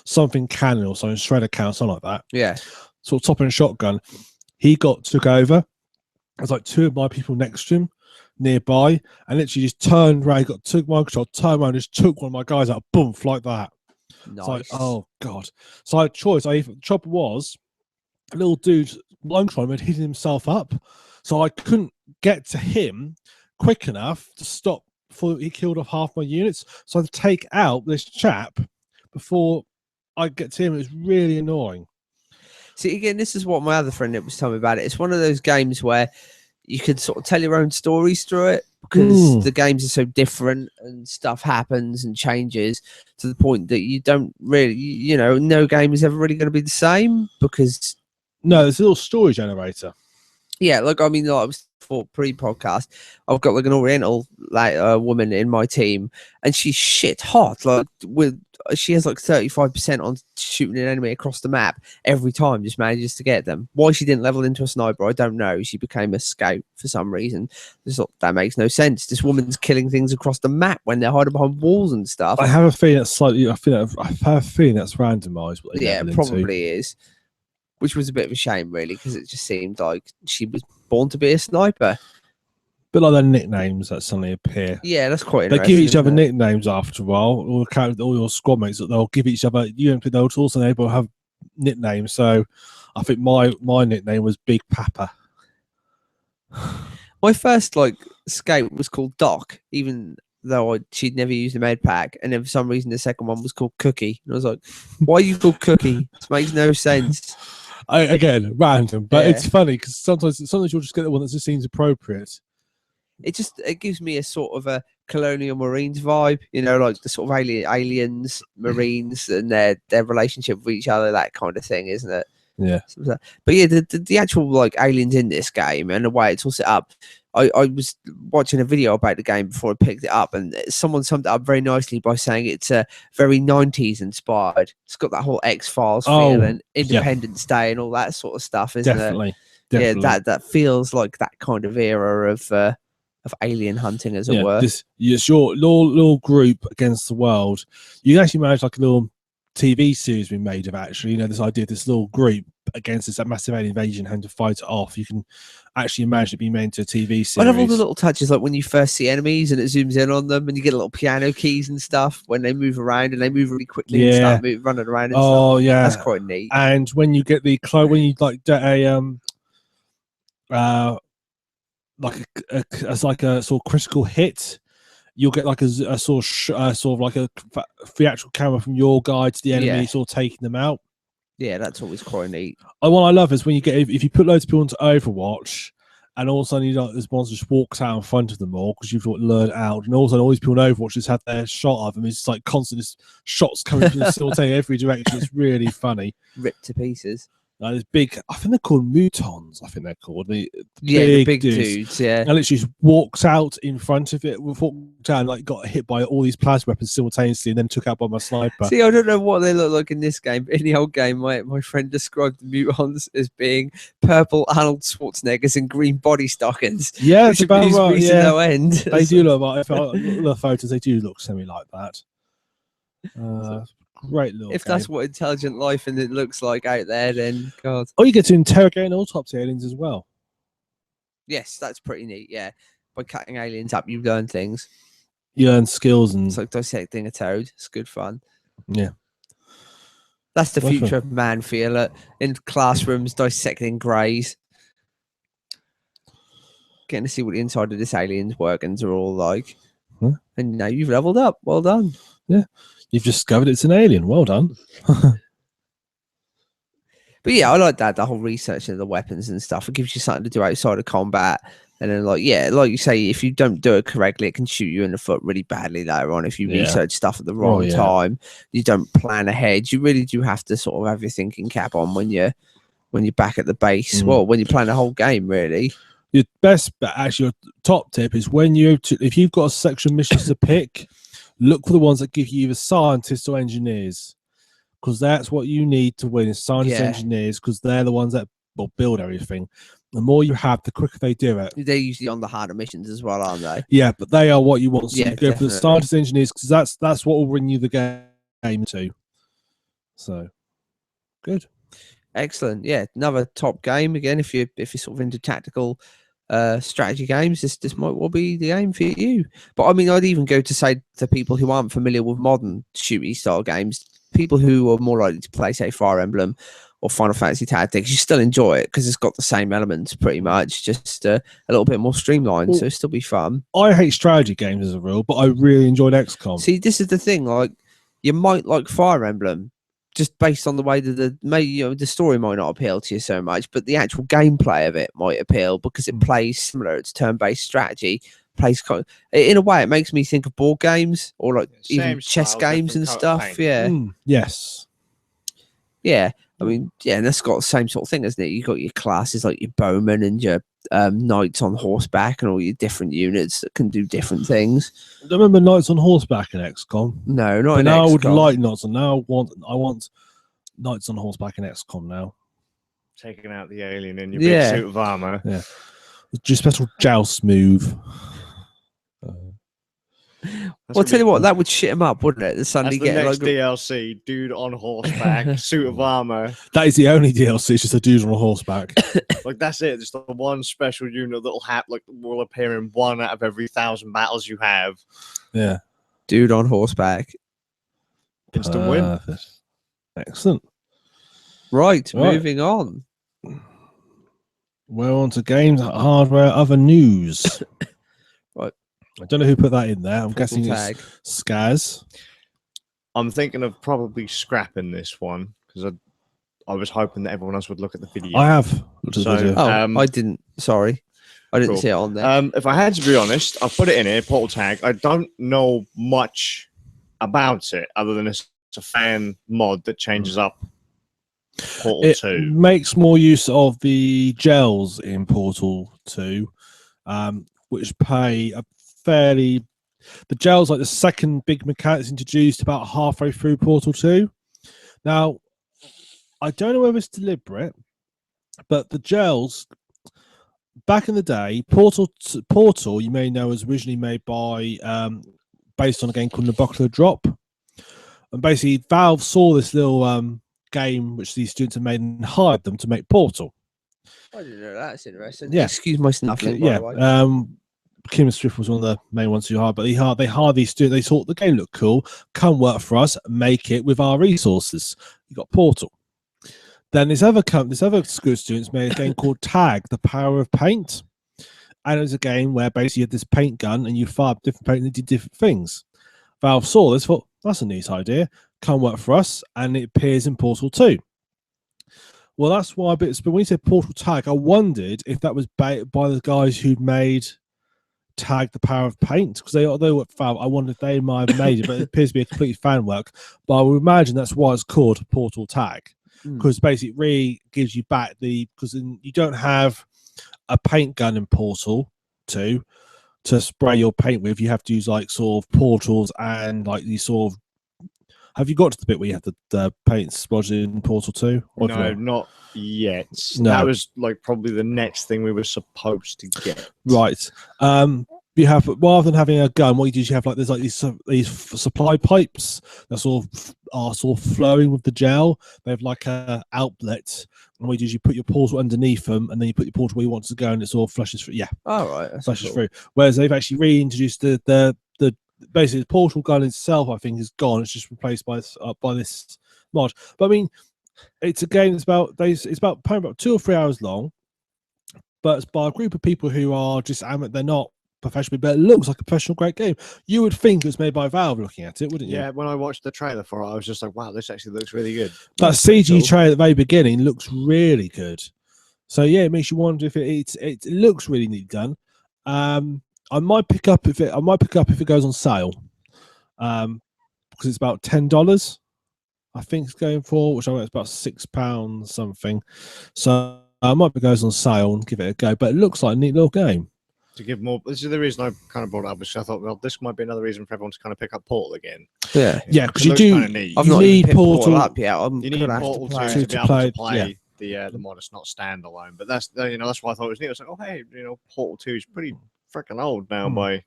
Something cannon or something, shredder count, something like that. Yeah. So top end shotgun, he took over. There's two of my people next to him nearby, and literally just turned around, took my control, turned around, just took one of my guys out, boom, like that. Nice. It's oh god. So I had a choice. The trouble was a little dude long time had hidden himself up, so I couldn't get to him quick enough to stop before he killed off half my units. So I had to take out this chap before I get to him. It was really annoying. See, again, this is what my other friend was telling me about it. It's one of those games where you can sort of tell your own stories through it because the games are so different and stuff happens and changes to the point that you don't really, no game is ever really going to be the same because... No, there's a little story generator. Yeah, I was for pre-podcast, I've got an Oriental woman in my team, and she's shit hot. She has 35% on shooting an enemy across the map every time. Just manages to get them. Why she didn't level into a sniper, I don't know. She became a scout for some reason. That makes no sense. This woman's killing things across the map when they're hiding behind walls and stuff. I have a feeling that's slightly. I have a feeling that's randomized. Yeah, it probably is. Which was a bit of a shame, really, because it just seemed like she was born to be a sniper. But their nicknames that suddenly appear. Yeah, that's quite They interesting. give each other nicknames after a while. All your squad mates, they'll give each other. They'll also able to have nicknames. So I think my nickname was Big Papa. My first scout was called Doc, even though she'd never used a med pack, and then for some reason the second one was called Cookie. And I was like, why are you called Cookie? This makes no sense. Again, random, but Yeah. it's funny because sometimes you'll just get the one that just seems appropriate. It gives me a sort of a Colonial Marines vibe, the sort of aliens, Marines, and their relationship with each other, that kind of thing, isn't it? Yeah. But yeah, the actual aliens in this game and the way it's all set up. I was watching a video about the game before I picked it up, and someone summed it up very nicely by saying it's very 90s inspired. It's got that whole X-Files feel and Independence Day and all that sort of stuff, isn't it? Definitely. Yeah, that feels like that kind of era of alien hunting, as it were. It's your little group against the world. You can actually manage a little TV series we made of actually, this idea of this little group against this massive alien invasion having to fight it off. You can actually imagine it being made into a TV series. I love all the little touches, like when you first see enemies and it zooms in on them and you get little piano keys and stuff when they move around and they move really quickly and start running around and stuff. Yeah. That's quite neat. And when you get when you get a as a sort of critical hit, you'll get like a sort of like a theatrical camera from your guy to the enemy, Yeah. sort of taking them out. Yeah, that's always quite neat. And what I love is when you get if you put loads of people into Overwatch, and all of a sudden this monster just walks out in front of them all because you've lured out, and all of a sudden all these people in Overwatch just have their shot of them. It's like constant shots coming from simultaneously every direction. It's really funny. Ripped to pieces. There's big, I think they're called mutons. I think they're called the big dudes. Yeah, and literally just walks out in front of it, walked out and like got hit by all these plasma weapons simultaneously, and then took out by my sniper. See, I don't know what they look like in this game, but in the old game, my friend described the mutons as being purple Arnold Schwarzeneggers and green body stockings. Yeah, it's about right. Yeah, no end. They do look like. If I look at the photos, they do look semi like that. Great little. If that's what intelligent life and it looks like out there, then God. Oh, you get to interrogate autopsy aliens as well. Yes, that's pretty neat. Yeah, by cutting aliens up, you learn things. You learn skills, and it's like dissecting a toad. It's good fun. Yeah, that's the future of man feel in classrooms dissecting greys, getting to see what the inside of this alien's workings are all like. Huh? And now you've leveled up. Well done. Yeah. You've discovered it's an alien. Well done. But yeah, I like that. The whole research of the weapons and stuff. It gives you something to do outside of combat. And then, like you say, if you don't do it correctly, it can shoot you in the foot really badly later on. If you research stuff at the wrong time, you don't plan ahead. You really do have to sort of have your thinking cap on when you're back at the base. Well, when you're playing the whole game, really. Your best, but actually, your top tip is if you've got a section missions to pick. Look for the ones that give you either scientists or engineers, because that's what you need to win. Is scientists, engineers, because they're the ones that will build everything. The more you have, the quicker they do it. They're usually on the harder missions as well, aren't they? Yeah, but they are what you want. So you go definitely. for the scientists, engineers, because that's what will bring you the game too. So good, excellent. Yeah, another top game again. If you're sort of into tactical. Strategy games, this might well be the game for you. But I mean, I'd even go to say to people who aren't familiar with modern shooty style games, people who are more likely to play, say, Fire Emblem or Final Fantasy Tactics, you still enjoy it because it's got the same elements pretty much, just a little bit more streamlined, so it'll still be fun. I hate strategy games as a rule, but I really enjoyed XCOM. See, this is the thing, like, you might like Fire Emblem just based on the way that the story might not appeal to you so much, but the actual gameplay of it might appeal because it plays similar. It's turn-based strategy. Plays in a way, it makes me think of board games or like even chess games and stuff. Yeah. Yes. Yeah. I mean, yeah, and that's got the same sort of thing, isn't it? You've got your classes like your bowmen and your knights on horseback and all your different units that can do different things. I don't remember knights on horseback in XCOM. No, not in now XCOM. I would like knights on. Now I want knights on horseback in XCOM now. Taking out the alien in your big suit of armor. Yeah. Just special joust move. Well, I'll tell you what, that would shit him up, wouldn't it? The suddenly get the next DLC, dude on horseback, suit of armor. That is the only DLC. It's just a dude on a horseback. Like that's it. Just the one special unit that'll have will appear in 1 out of every 1,000 battles you have. Yeah, dude on horseback. Instant win. Excellent. Right, moving on. We're on to games, hardware, other news. Right. I don't know who put that in there. I'm guessing it's Skaz. I'm thinking of probably scrapping this one because I was hoping that everyone else would look at the video. I have looked at the video. Oh, I didn't. Sorry. I didn't see it on there. If I had to be honest, I'll put it in here, Portal Tag. I don't know much about it other than it's a fan mod that changes up Portal 2. It makes more use of the gels in Portal 2, which pay a fairly... The gels, like the second big mechanics introduced about halfway through Portal 2. Now, I don't know whether it's deliberate, but the gels... Back in the day, Portal, you may know, was originally made by, based on a game called Nabucco Drop. And basically, Valve saw this little game which these students had made and hired them to make Portal. I didn't know that. That's interesting. Yeah. Excuse my snuffling, by yeah. the way. Kim Striff was one of the main ones who hired, but they hired these students. They thought the game looked cool. Come work for us, make it with our resources. You got Portal. Then this other school of students made a game called Tag: The Power of Paint, and it was a game where basically you had this paint gun and you fired different paint and did different things. Valve saw this, thought, that's a neat idea, can't work for us, and it appears in Portal 2. Well, that's why but when you said Portal Tag, I wondered if that was by the guys who'd made Tag the Power of Paint, because they were Valve. I wondered if they might have made it, but it appears to be a complete fan work. But I would imagine that's why it's called Portal Tag, because basically it really gives you back because you don't have a paint gun in Portal 2 to spray your paint with. You have to use like sort of portals and like these sort of. Have you got to the bit where you have the paint splodged in Portal 2? No, not yet. No. That was like probably the next thing we were supposed to get. Right. You have, rather than having a gun, what you do is you have like there's like these supply pipes that are flowing with the gel. They have like a outlet, and what you do is you put your portal underneath them, and then you put your portal where you want to go, and it all flushes through. Yeah. Oh, right. Flushes through. Whereas they've actually reintroduced the basically the portal gun itself, I think, is gone. It's just replaced by this mod. But I mean, it's a game that's about 2 or 3 hours long, but it's by a group of people who are just they're not professional, but it looks like a professional great game. You would think it was made by Valve looking at it, wouldn't you? Yeah, when I watched the trailer for it, I was just like, wow, this actually looks really good. That CG trailer at the very beginning looks really good. So yeah, it makes you wonder if it looks really neatly done. I might pick up if it goes on sale, because it's about $10. I think it's going for, which I know it's about £6 something. So I might be goes on sale and give it a go. But it looks like a neat little game. To give more, this is the reason I kind of brought it up. Because I thought, well, this might be another reason for everyone to kind of pick up Portal again. Yeah, because you do. I've not need even Portal up yet. You need Portal to be able to play the mod. It's not standalone, but that's that's why I thought it was neat. I was like, oh hey, Portal 2 is pretty freaking old now by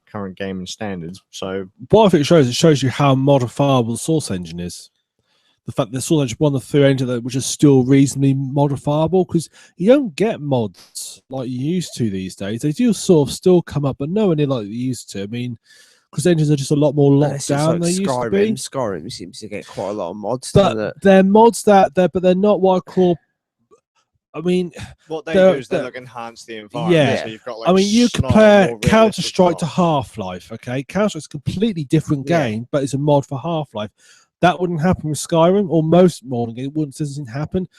current gaming standards. So what I think it shows you how modifiable the source engine is. The fact that the source engine one of the three engines which is still reasonably modifiable, because you don't get mods like you used to these days. They do sort of still come up, but nowhere near like you used to. I mean, because engines are just a lot more locked down than they used to be. Skyrim seems to get quite a lot of mods. But they're mods but they're not what I call. I mean, what they do is they like enhance the environment. Yeah, so you've got, like, I mean, you compare Counter-Strike to Half-Life. Okay, Counter-Strike's a completely different game, but it's a mod for Half-Life. That wouldn't happen with Skyrim, or most modern games. It doesn't happen.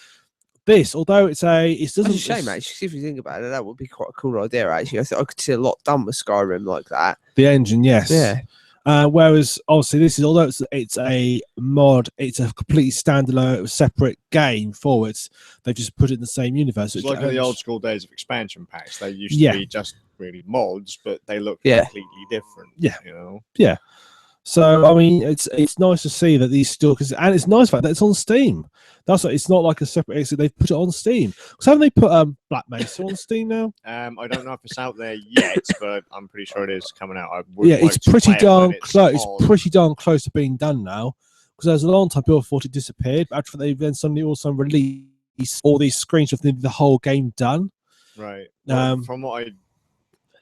This, although it's a shame actually. If you think about it, that would be quite a cool idea. Actually, I could see a lot done with Skyrim like that. The engine, yes, yeah. Whereas obviously this is, although it's a mod, it's a completely standalone, separate game for it. They've just put it in the same universe. It's like in the old school days of expansion packs. They used to be just really mods, but they look completely different. Yeah, Yeah. So I mean, it's nice to see that these still, and it's nice fact that it's on Steam. That's what, it's not like a separate exit. They've put it on Steam. Because haven't they put Black Mesa on Steam now? I don't know if it's out there yet, but I'm pretty sure it is coming out. It's pretty darn close. It's pretty darn close to being done now. Because there's a long time people thought it disappeared, but after they then suddenly also released all these screenshots of the whole game done. Right. Well, from what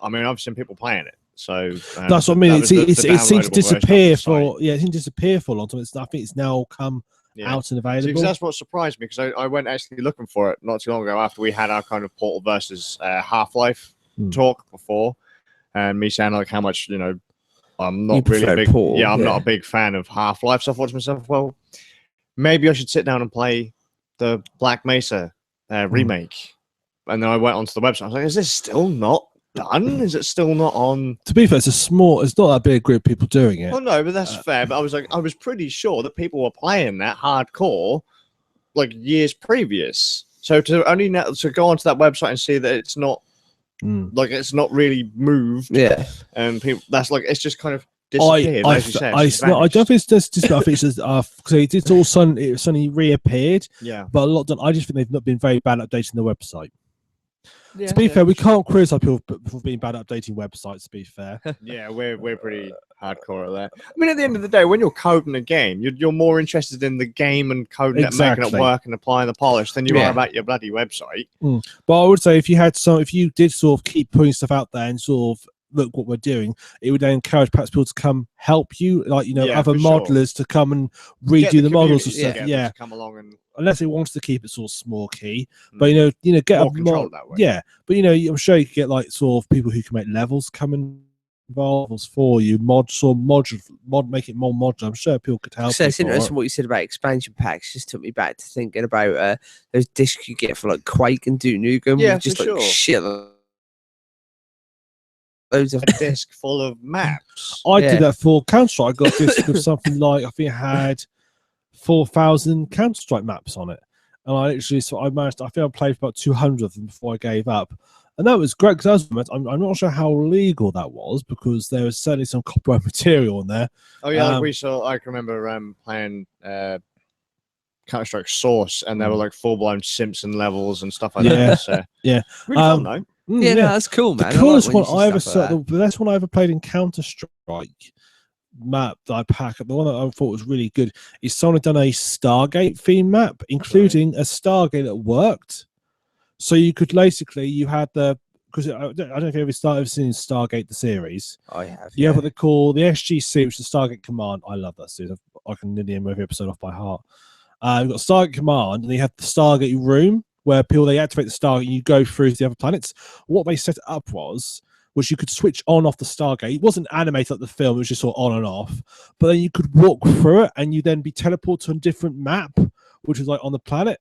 I mean, I've seen people playing it. So that's what I mean. It seems to disappear for it seems to disappear for a long time. I think it's now come out and available. That's what surprised me, because I went actually looking for it not too long ago after we had our kind of Portal versus Half-Life talk before, and me saying like how much I'm not really a big Portal, I'm not a big fan of Half-Life. So I thought to myself, well, maybe I should sit down and play the Black Mesa remake. And then I went onto the website. I was like, is this still not done? Is it still not on? To be fair, it's not that big a group of people doing it. Well, no, but that's fair. But I was pretty sure that people were playing that hardcore like years previous. So to only now to go onto that website and see that it's not like it's not really moved. Yeah, and people that's like it's just kind of disappeared. As you said, I don't think it's just. I think it's just because it's all suddenly reappeared. Yeah, but a lot done. I just think they've not been very bad at updating the website. Yeah, to be fair, we can't criticize people for being bad at updating websites, to be fair. Yeah, we're pretty hardcore at that. I mean, at the end of the day, when you're coding a game, you're more interested in the game and coding it, making it work and applying the polish than you are about your bloody website. But I would say if you did sort of keep putting stuff out there and sort of look what we're doing, it would then encourage perhaps people to come help you, like other for sure. modelers to come and Get redo the models and community stuff. together Yeah, to come along and unless it wants to keep it sort of small key, but get more a control that way. Yeah, but I'm sure you could get like sort of people who can make levels come involved for you, mod make it more modular. I'm sure people could help. So it's you for it. interesting what you said about expansion packs. Just took me back to thinking about those discs you get for like Quake and Duke Nukem. Yeah, with just for like sure. shit. Loads of A disc full of maps. I Yeah. did that for Counter-Strike. I got this with something like, I think it had 4,000 Counter-Strike maps on it. And I literally, I think I played about 200 of them before I gave up. And that was great because I'm not sure how legal that was, because there was certainly some copyright material in there. Oh yeah, like we saw. I can remember playing Counter-Strike Source, and there were like full-blown Simpson levels and stuff like that. So, yeah, really fun though. yeah, no, that's cool, man. The coolest when you one see I ever stuff like saw, that. the best one I ever played in Counter-Strike map that I pack up, the one that I thought was really good, is someone had done a Stargate theme map, including a Stargate that worked. So you could basically, you had because I don't know if you ever seen Stargate the series. I have. You have what they call the SGC, which is the Stargate Command. I love that series. I can nearly remember every episode off by heart. You've got Stargate Command, and you have the Stargate Room, where they activate the Stargate and you go through to the other planets. What they set up was you could switch on off the Stargate. It wasn't animated like the film, it was just sort of on and off. But then you could walk through it and you then be teleported to a different map, which was like on the planet.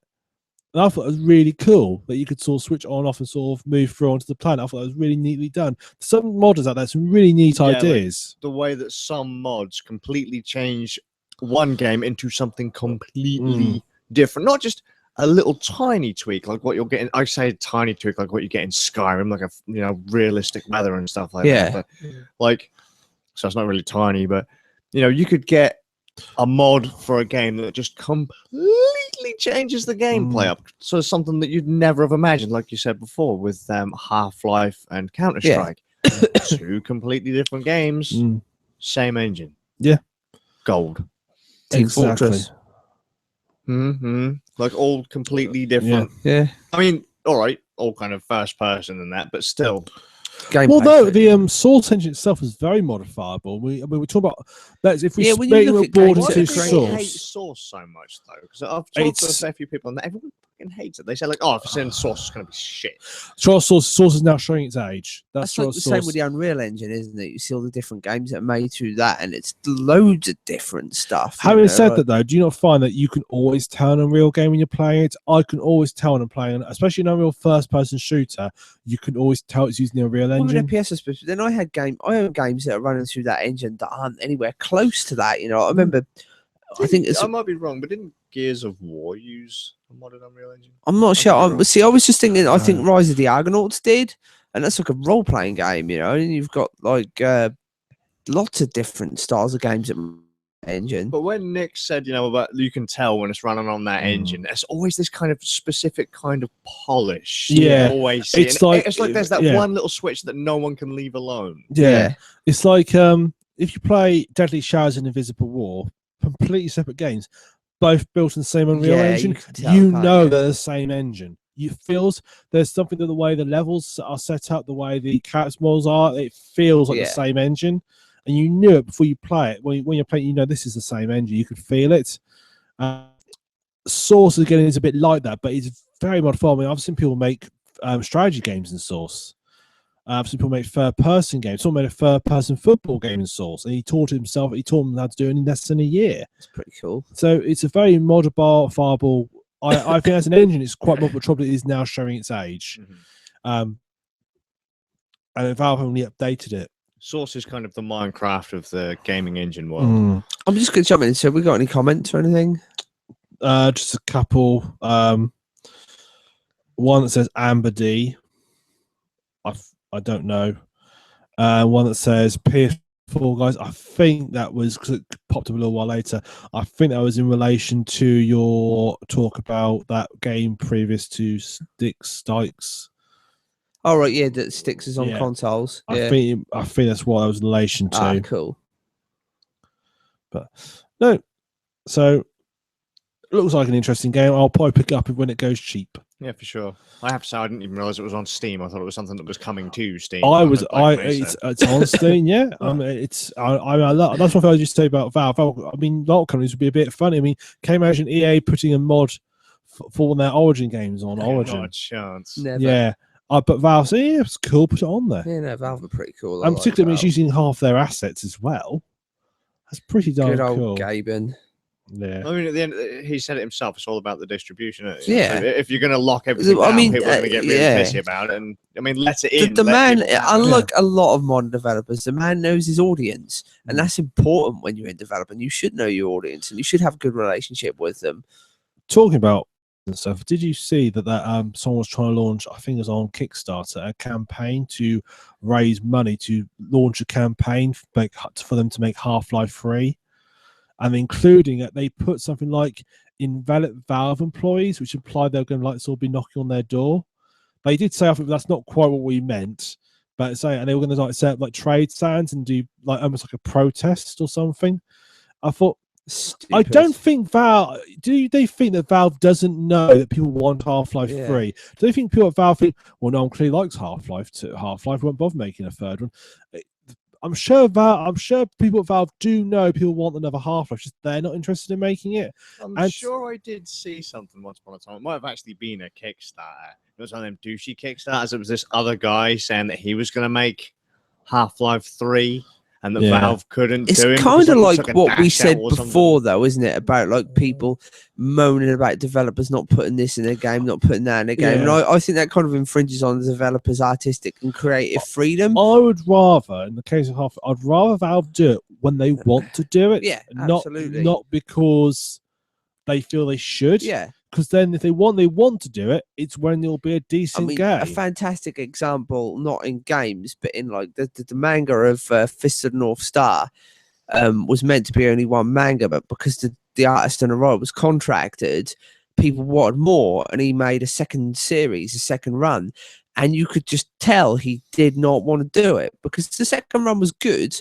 And I thought it was really cool that you could sort of switch on and off and sort of move through onto the planet. I thought it was really neatly done. Some modders out there, some really neat ideas. Like the way that some mods completely change one game into something completely different. Not just a little tiny tweak like what you're getting. I say tiny tweak like what you get in Skyrim, like a realistic weather and stuff like that. But like, so it's not really tiny, but you could get a mod for a game that just completely changes the gameplay up. So it's something that you'd never have imagined, like you said before, with Half-Life and Counter-Strike. Two completely different games, same engine. Yeah. Gold. Team Exactly. Fortress. Like all completely different. Yeah. I mean, all right, all kind of first person and that, but still. Although the Source engine itself is very modifiable, we talk about that. If we when you look at board games into that are People hate Source, Source so much though, because I've talked to a fair few people, and everyone fucking hates it. They say like, "Oh, if it's in Source, it's going to be shit." Source is now showing its age. That's like the same with the Unreal Engine, isn't it? You see all the different games that are made through that, and it's loads of different stuff. Having said that, though, do you not find that you can always tell an Unreal game when you're playing it? I can always tell when I'm playing, especially an Unreal first-person shooter. You can always tell it's using the Unreal Engine. Then I own games that are running through that engine that aren't anywhere close to that. I remember. I might be wrong, but didn't Gears of War use a modded Unreal Engine? I'm not sure. I was just thinking. I think Rise of the Argonauts did, and that's like a role-playing game, and you've got like lots of different styles of games that engine. But when Nick said, about you can tell when it's running on that engine, there's always this kind of specific kind of polish. Yeah, always see. it's like there's that one little switch that no one can leave alone. Yeah. It's like if you play Deadly Showers and Invisible War, completely separate games, both built on the same Unreal Engine. They're the same engine. There's something to the way the levels are set up, the way the character models are. It feels like the same engine. And you knew it before you play it. When you're playing, this is the same engine. You could feel it. Source again is a bit like that, but it's very modifiable. I mean, I've seen people make strategy games in Source. I've seen people make third-person games. Someone made a third-person football game in Source, and he taught them how to do it in less than a year. It's pretty cool. So it's a very modifiable. I think as an engine, it's quite modifiable. It is now showing its age, and Valve only updated it. Source is kind of the Minecraft of the gaming engine world. I'm just going to jump in. So, we got any comments or anything? Just a couple. One that says Amber D. I don't know. One that says PS4 guys. I think that was because it popped up a little while later. I think that was in relation to your talk about that game previous to Styx. Oh right, yeah, that Styx is on consoles. I think that's what I was in relation to. Ah, cool. But no, so it looks like an interesting game. I'll probably pick it up when it goes cheap. Yeah, for sure. I have to say, I didn't even realize it was on Steam. I thought it was something that was coming to Steam. It's on Steam, yeah. That's what I just say about Valve. I mean, a lot of companies would be a bit funny. I mean, can you imagine EA putting a mod for one of their Origin games on Origin? Not a chance. Never. Yeah. But Valve said, yeah, it's cool, put it on there. Yeah, no, Valve are pretty cool. And particularly when it's using half their assets as well. That's pretty darn Good old cool. Gaben. Yeah. I mean, at the end, he said it himself. It's all about the distribution. Isn't it? Yeah. So if you're going to lock everything down, people are going to get really pissy about it. And I mean, let it in. The man, unlike a lot of modern developers, the man knows his audience, and that's important when you're in development. You should know your audience, and you should have a good relationship with them. Talking about and stuff, did you see that someone was trying to launch? I think it was on Kickstarter, a campaign to raise money to launch a campaign for them to make Half-Life 3. And including it, they put something like invalid Valve employees, which implied they were going to like sort of be knocking on their door. They did say, I think that's not quite what we meant, but say, and they were going to like set up like trade stands and do like almost like a protest or something. I thought, stupid. I don't think Valve. Do they think that Valve doesn't know that people want Half-Life 3? Do they think people at Valve think, well, no one clearly likes Half-Life 2. Half-Life won't bother making a third one. I'm sure people at Valve do know people want another Half-Life, just they're not interested in making it. I'm sure I did see something once upon a time. It might have actually been a Kickstarter. It was one of them douchey Kickstarters. It was this other guy saying that he was going to make Half-Life 3 and that Valve couldn't do it. It's kind of like what we said before, though, isn't it? About like people moaning about developers not putting this in their game, not putting that in their game. And I think that kind of infringes on the developers' artistic and creative freedom. I would rather, in the case of Half, I'd rather Valve do it when they want to do it. Yeah, absolutely. Not because they feel they should. Yeah. Because then if they want to do it, it's when there'll be a decent game. A fantastic example, not in games, but in like the manga of Fist of the North Star was meant to be only one manga, but because the artist on the road was contracted, people wanted more, and he made a second series, a second run. And you could just tell he did not want to do it because the second run was good,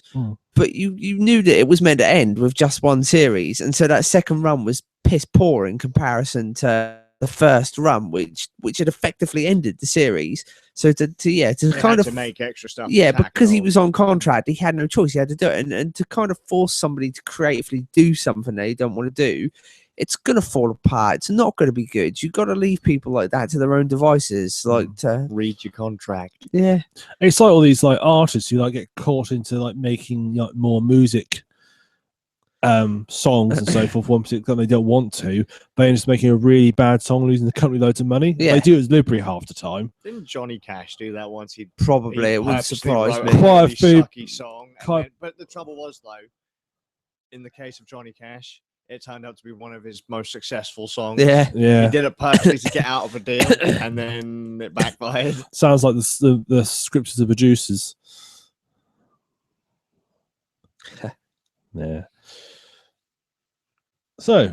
but you knew that it was meant to end with just one series. And so that second run was piss poor in comparison to the first run, which had effectively ended the series. So to kind of make extra stuff. Yeah, because he was on contract, he had no choice. He had to do it. And to kind of force somebody to creatively do something they don't want to do, it's going to fall apart. It's not going to be good. You've got to leave people like that to their own devices. Like to read your contract. Yeah. It's like all these like artists who like get caught into like making like more music songs and so forth one particular they don't want to, but end up making a really bad song, losing the company loads of money. They do it as deliberately half the time. Didn't Johnny Cash do that once? It wouldn't surprise me. Quite a sucky song. But the trouble was though, in the case of Johnny Cash, it turned out to be one of his most successful songs. Yeah. He did it purposely to get out of a deal, and then it backfired. Sounds like the scriptures of producers. Yeah. So,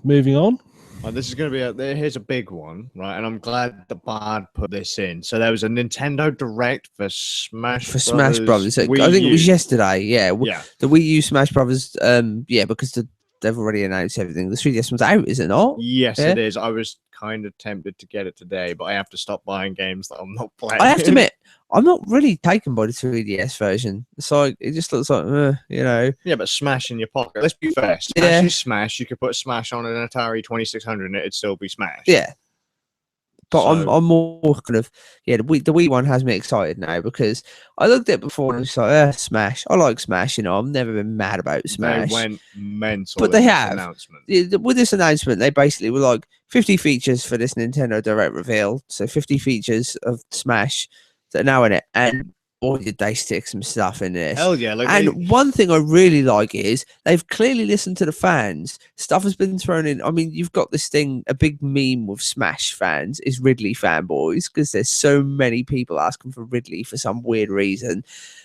moving on. Well, this is going to be here's a big one, right? And I'm glad the Bard put this in. So there was a Nintendo Direct for Smash Brothers. I think it was yesterday. Yeah. The Wii U Smash Brothers. Because they've already announced everything. The 3DS one's out, is it not? Yes, it is. I was kind of tempted to get it today, but I have to stop buying games that I'm not playing. I have to admit, I'm not really taken by the 3DS version. It's like it just looks like, Yeah, but Smash in your pocket. Let's be fair. Smash is Smash. You could put Smash on an Atari 2600 and it'd still be Smash. Yeah. But I'm more kind of the Wii one has me excited now because I looked at it before and it's like Smash. I like Smash, I've never been mad about Smash. They went mental, but they have. With this announcement, they basically were like 50 features for this Nintendo Direct reveal. So 50 features of Smash that are now in it, and boy, did they stick some stuff in this. Hell yeah. One thing I really like is they've clearly listened to the fans. Stuff has been thrown in. I mean, you've got this thing, a big meme with Smash fans is Ridley fanboys, because there's so many people asking for Ridley for some weird reason.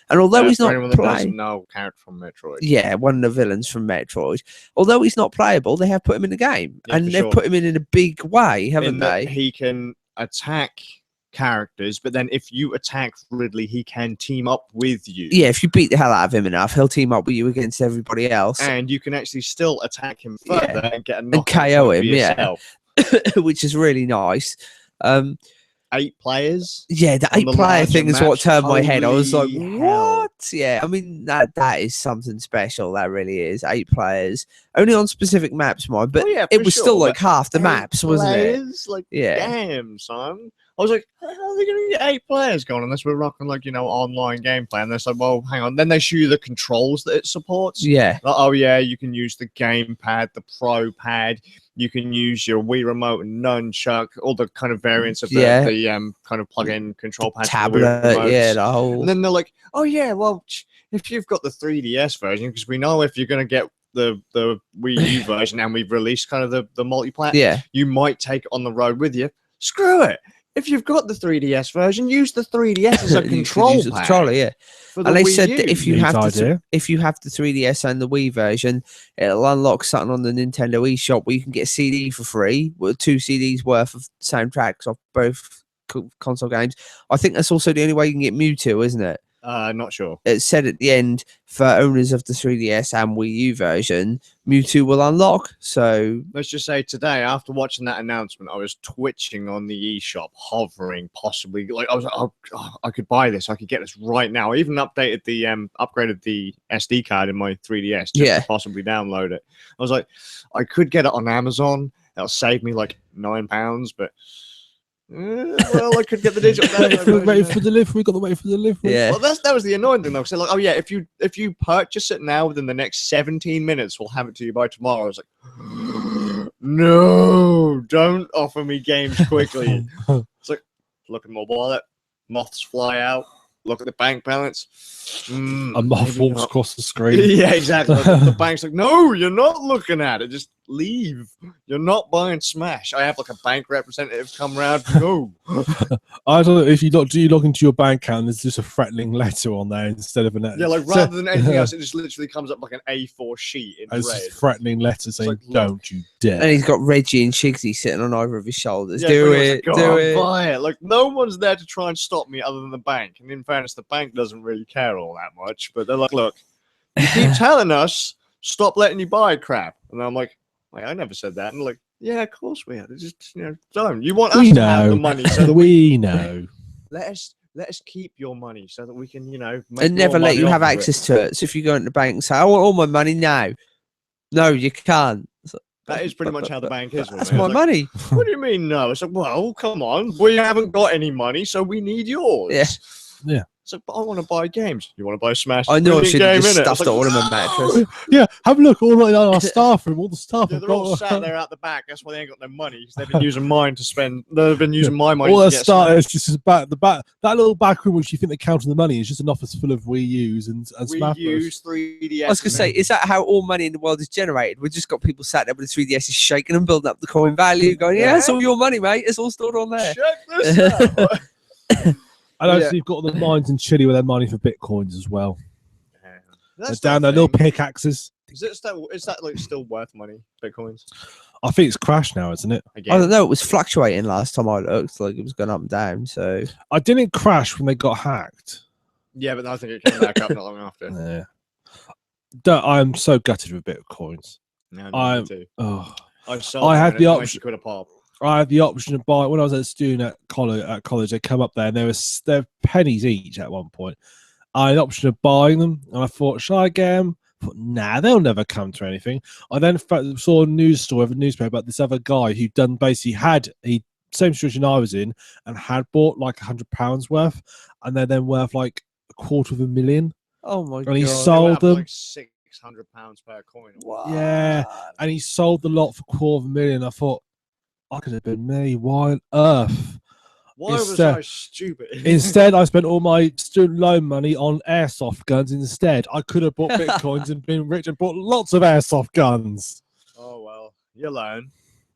And although he's not playable, no character from Metroid. Yeah, one of the villains from Metroid. Although he's not playable, they have put him in the game, and they've put him in a big way, haven't they? He can attack characters, but then if you attack Ridley, he can team up with you. Yeah, if you beat the hell out of him enough, he'll team up with you against everybody else, and you can actually still attack him further and get a and KO him. Yeah, which is really nice. 8 players. Yeah, the On the 8-player larger thing is what maps, turned my head. I was like, holy hell. what? Yeah, I mean, that is something special. That really is. 8 players. Only on specific maps, mind, but Oh, yeah, it for was sure, still like but half the 8 maps, wasn't it? players? Like, Yeah. damn, son. I was like, how are they going to get 8 players going unless we're rocking, like, online gameplay? And they're like, well, hang on. Then they show you the controls that it supports. Yeah. Like, oh, yeah, you can use the gamepad, the Pro Pad. You can use your Wii Remote and Nunchuck, all the kind of variants of the kind of plug-in control pads. Tablet, yeah, the whole. And then they're like, oh, yeah, well, if you've got the 3DS version, because we know if you're going to get the Wii U version and we've released kind of the multiplayer, Yeah. you might take it on the road with you. Screw it. If you've got the 3DS version, use the 3DS as a control pad. Controller, yeah. And And they said that if you Neat have idea. if you have the 3DS and the Wii version, it'll unlock something on the Nintendo eShop where you can get a CD for free, with 2 CDs worth of soundtracks of both console games. I think that's also the only way you can get Mewtwo, isn't it? Not sure. It said at the end, for owners of the 3DS and Wii U version, Mewtwo will unlock. So Let's just say today, after watching that announcement, I was twitching on the eShop, hovering, possibly. Like, I was like, oh, I could buy this. I could get this right now. I even updated the upgraded the SD card in my 3DS just to possibly download it. I was like, I could get it on Amazon. That'll save me like £9, but well, I could get the digital download. Waiting for delivery. Got to wait for delivery. yeah, Well, that was the annoying thing though. So like, oh yeah, if you purchase it now within the next 17 minutes, we'll have it to you by tomorrow. I was like, no, don't offer me games quickly. It's like, look at my wallet, moths fly out. Look at the bank balance. A moth walks across the screen. Yeah, exactly. The bank's like, no, you're not looking at it. Just leave. You're not buying Smash. I have like a bank representative come around. No. I don't know if you log into your bank account and there's just a threatening letter on there instead of an. Yeah, like rather than anything else, it just literally comes up like an A4 sheet in it's red. just threatening letter saying, like, "Don't you dare!" and he's got Reggie and Shigsy sitting on either of his shoulders. Yeah, do pretty it, much like, do "Go on, it. buy it." Like no one's there to try and stop me other than the bank. And in fairness, the bank doesn't really care all that much. But they're like, "Look, you keep telling us stop letting you buy crap," and I'm like, I never said that. And like, yeah, of course we had. It's just don't. You want us We to have the know. money, so that We know. let us keep your money so that we can, make And never more let money you have off of it. access to it. So if you go into the bank and say, "I want all my money now," no, you can't. That is pretty much how the bank is. That's It's my like, money. What do you mean no? It's like, well, come on, we haven't got any money, so we need yours. Yeah. Yeah. It's like, but I want to buy games. You want to buy Smash? I know I Brilliant should have game, just innit? stuffed It's it all in my "No!" mattress. Yeah, have a look all in our staff room, all the stuff. Yeah, I've they're all got. sat there out the back. That's why they ain't got no money because they've been using mine to spend. They've been using my money. All to that get start Smash. is just the back that little back room which you think they're counting the money is just an office full of Wii U's and We Smash Bros. use 3DS. I was going to say, is that how all money in the world is generated? We've just got people sat there with the 3DSs shaking and building up the coin value, going, yeah, it's all your money, mate. It's all stored on there. Check this out. I know Yeah. so you've got the mines in Chile with their money for bitcoins as well. That's They're down the there, little thing. pickaxes. Is that like still worth money? Bitcoins I think it's crashed now, isn't it? I again. don't know. It was fluctuating last time I looked. Like it was going up and down. So I didn't crash when they got hacked. Yeah, but I think it came back up not long after. Yeah. I'm so gutted with bitcoins. No, I'm- me too. Oh, I sold I mine had at the 90 option- quid a pop. I had the option to buy when I was a student at college. They come up there and they're pennies each at one point. I had the option of buying them, and I thought, should I get them? I thought, nah, they'll never come to anything. I then saw a news story of a newspaper about this other guy who same situation I was in and had bought like £100 worth, and they're then worth like £250,000. oh my And he god, sold They went up them. like £600 per coin. What? Yeah. And he sold the lot for £250,000. I thought, I could have been me. Why on earth? Why was Instead- I stupid? Instead, I spent all my student loan money on airsoft guns instead. I could have bought bitcoins and been rich and bought lots of airsoft guns. Oh well, you learn.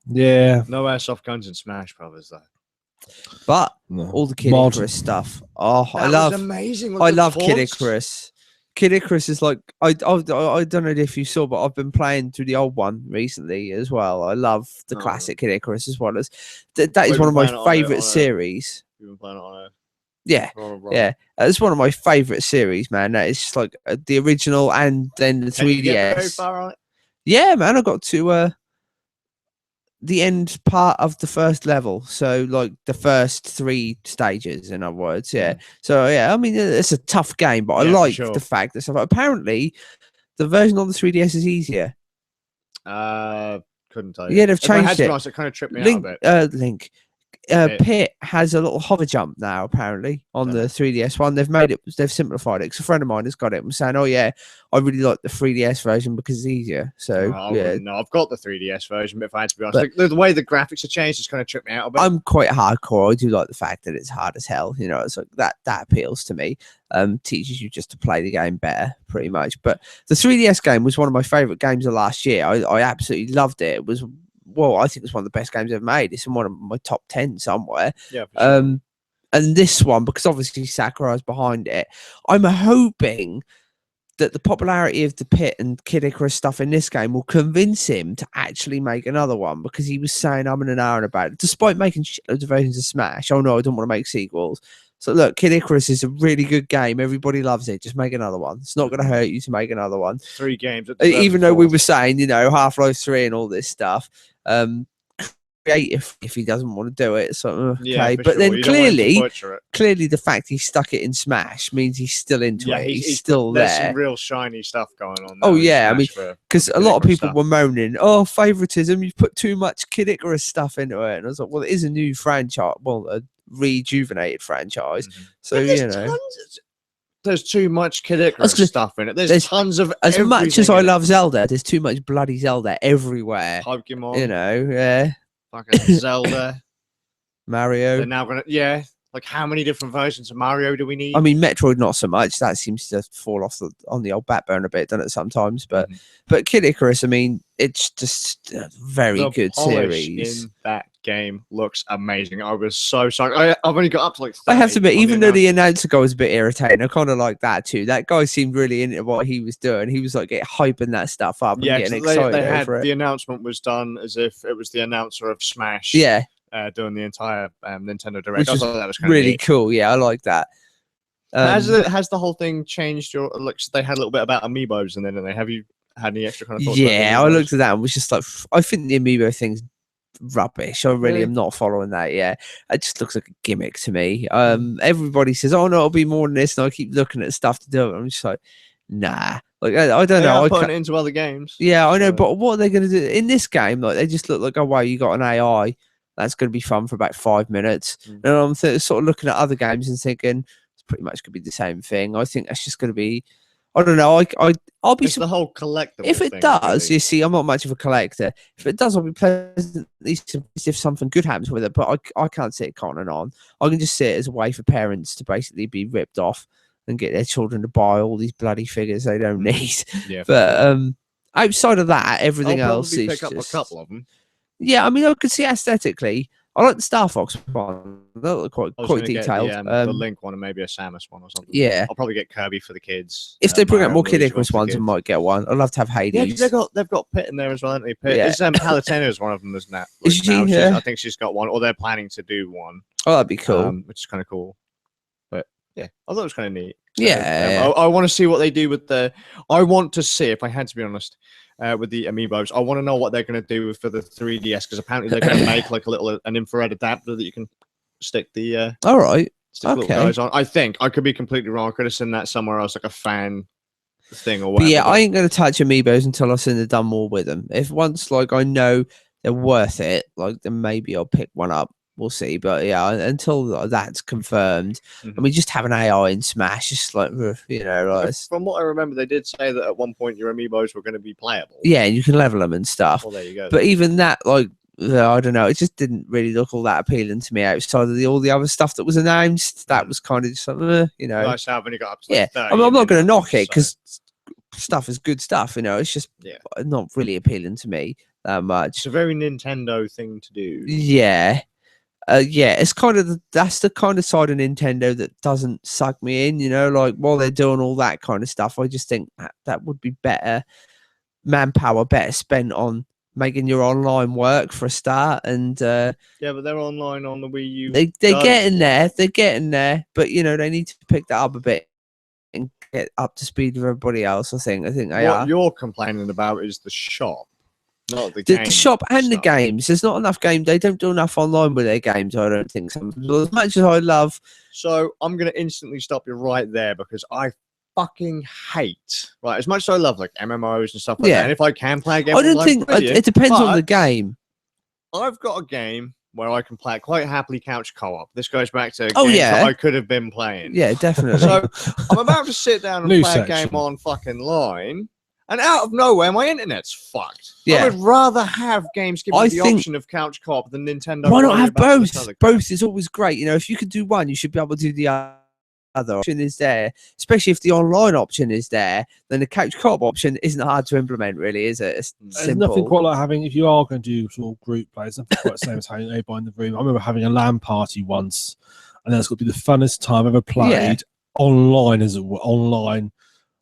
Yeah. No airsoft guns in Smash Brothers though. But No. all the Kid Mod- Icarus stuff. Oh, That I was love. amazing. with I the love Kid taunts. Icarus. Kid Icarus is like I don't know if you saw, but I've been playing through the old one recently as well. I love the Oh. classic Kid Icarus as well as that is We've one of been my playing it on a- favorite on a- series. You've been playing it on Yeah, a yeah, it's one of my favorite series, man. That is just like the original and then the Can you get very 3DS. far on it? Yeah, man, I got to the end part of the first level, so like the first 3 stages, in other words. Yeah. So yeah, I mean, it's a tough game, but I Yeah, for like sure. the fact that apparently the version on the 3DS is easier. Couldn't tell you. Yeah, they've If I had changed to be it. honest, it kind of tripped me out a bit. Pit has a little hover jump now, apparently, on the 3DS one. They've simplified it. Because a friend of mine has got it and was saying, oh yeah, I really like the 3DS version because it's easier. So I yeah, wouldn't know. I've got the 3DS version, but if I had to be honest, the way the graphics have changed has kind of tripped me out a bit. I'm quite hardcore. I do like the fact that it's hard as hell. You know, it's like that appeals to me. Teaches you just to play the game better, pretty much. But the 3DS game was one of my favorite games of last year. I absolutely loved it. It was, well, I think it's one of the best games ever made. It's in one of my top 10 somewhere. Yeah, for sure. And this one, because obviously Sakurai's behind it, I'm hoping that the popularity of the Pit and Kid Icarus stuff in this game will convince him to actually make another one, because he was saying I'm in an hour about it, despite making shitloads of versions of Smash. Oh no, I don't want to make sequels. So look, Kid Icarus is a really good game. Everybody loves it. Just make another one. It's not going to hurt you to make another one. 3 games. Even though we were saying, you know, Half-Life 3 and all this stuff. If he doesn't want to do it, so okay. Yeah, but sure. then clearly the fact he stuck it in Smash means he's still into it. He's still there. There's some real shiny stuff going on. Oh yeah, I mean, because a lot of people were moaning, "Oh, favoritism! You've put too much Kid Icarus stuff into it." And I was like, "Well, it is a new franchise, well, a rejuvenated franchise." So you know, there's too much Kid Icarus stuff in it. There's tons of as much as I love Zelda. There's too much bloody Zelda everywhere. Pokemon, you know, yeah. Fucking Zelda, Mario. They're now gonna, like how many different versions of Mario do we need? I mean, Metroid not so much. That seems to fall off on the old backbone a bit, doesn't it? Sometimes, but Kid Icarus, I mean, it's just a very good series. In that game looks amazing. I was so sorry. I've only got up to like 30 I have to admit, even though the announcer guy was a bit irritating, I kind of like that too. That guy seemed really into what he was doing. He was like hyping that stuff up and getting excited over it. The announcement was done as if it was the announcer of Smash. Yeah. Doing the entire Nintendo Direct. Which I was thought that was kind really of cool. Yeah, I like that. Has the whole thing changed your looks? They had a little bit about amiibos, and then have you had any extra kind of thoughts? Yeah, I looked at that and was just like, I think the amiibo thing's rubbish. I really am not following that. Yeah, it just looks like a gimmick to me. Everybody says, "Oh no, it'll be more than this," and I keep looking at stuff to do. I'm just like, nah. Like I don't know. Putting it into other games. Yeah, I know, but what are they going to do in this game? Like they just look like, oh wow, you got an AI. That's going to be fun for about 5 minutes. And I'm sort of looking at other games and thinking it's pretty much going to be the same thing. I think that's just going to be, I don't know. I'll be the whole collectible. If it does, really. You see, I'm not much of a collector. If it does, I'll be pleasantly surprised if something good happens with it. But I can't see it on and on. I can just see it as a way for parents to basically be ripped off and get their children to buy all these bloody figures they don't need. Yeah. But outside of that, everything else is pick up a couple of them. Yeah, I mean, I could see aesthetically. I like the Star Fox one. They look quite detailed. The Link one and maybe a Samus one or something. Yeah, I'll probably get Kirby for the kids. If they bring out more Kid Icarus ones, I might get one. I'd love to have Hades. Yeah, they've got Pit in there as well, haven't they? Pit. Yeah. Palutena is one of them, isn't that? Is she? Yeah. I think she's got one, or they're planning to do one. Oh, that'd be cool. Which is kind of cool. But yeah, I thought it was kind of neat. Yeah. I want to see what they do with the. I want to see, if I had to be honest. With the amiibos, I want to know what they're going to do for the 3DS, because apparently they're going to make like an infrared adapter that you can stick the all right, little guys on. I think I could be completely wrong. I could have seen that somewhere else, like a fan thing or whatever. But yeah, I ain't going to touch amiibos until I've seen the done more with them. If once like I know they're worth it, like then maybe I'll pick one up. We'll see, but yeah, until that's confirmed, I mean, just have an AI in Smash, just like like. From what I remember, they did say that at one point your amiibos were going to be playable. Yeah, you can level them and stuff. Well, there you go. But even that, like, I don't know, it just didn't really look all that appealing to me outside of all the other stuff that was announced. That was kind of just like, Nice, I've only got up to like 30 I'm not going to knock it because stuff is good stuff. It's just not really appealing to me that much. It's a very Nintendo thing to do. Yeah. It's kind of that's the kind of side of Nintendo that doesn't suck me in, like while they're doing all that kind of stuff. I just think that would be better manpower, better spent on making your online work for a start. And but they're online on the Wii U. They're getting there, but they need to pick that up a bit and get up to speed with everybody else. I think they are. What you're complaining about is the shop. not the The game shop and the stuff. games. There's not enough game. They don't do enough online with their games. I don't think. As much as I love, So I'm gonna instantly stop you right there because I fucking hate as much as I love like MMOs and stuff like Yeah. that. And if I can play a game, I don't online, think brilliant, it depends on the but game. I've got a game where I can play it quite happily couch co-op. This goes back to Oh, games yeah. that I could have been playing. Yeah, definitely. So I'm about to sit down and New play a section. game on fucking line, and out of nowhere, my internet's fucked. Yeah. I would rather have games give me I the think- option of couch co-op than Nintendo. Why not worry have about this both? other crap. Both is always great. You know, if you could do one, you should be able to do the other option is there. Especially if the online option is there, then the couch co-op option isn't hard to implement, really, is it? It's There's simple. nothing quite like having, if you are going to do sort of group play, it's nothing quite the same as having everybody in the room. I remember having a LAN party once, and that's got to be the funnest time I've ever played online, as it were, online.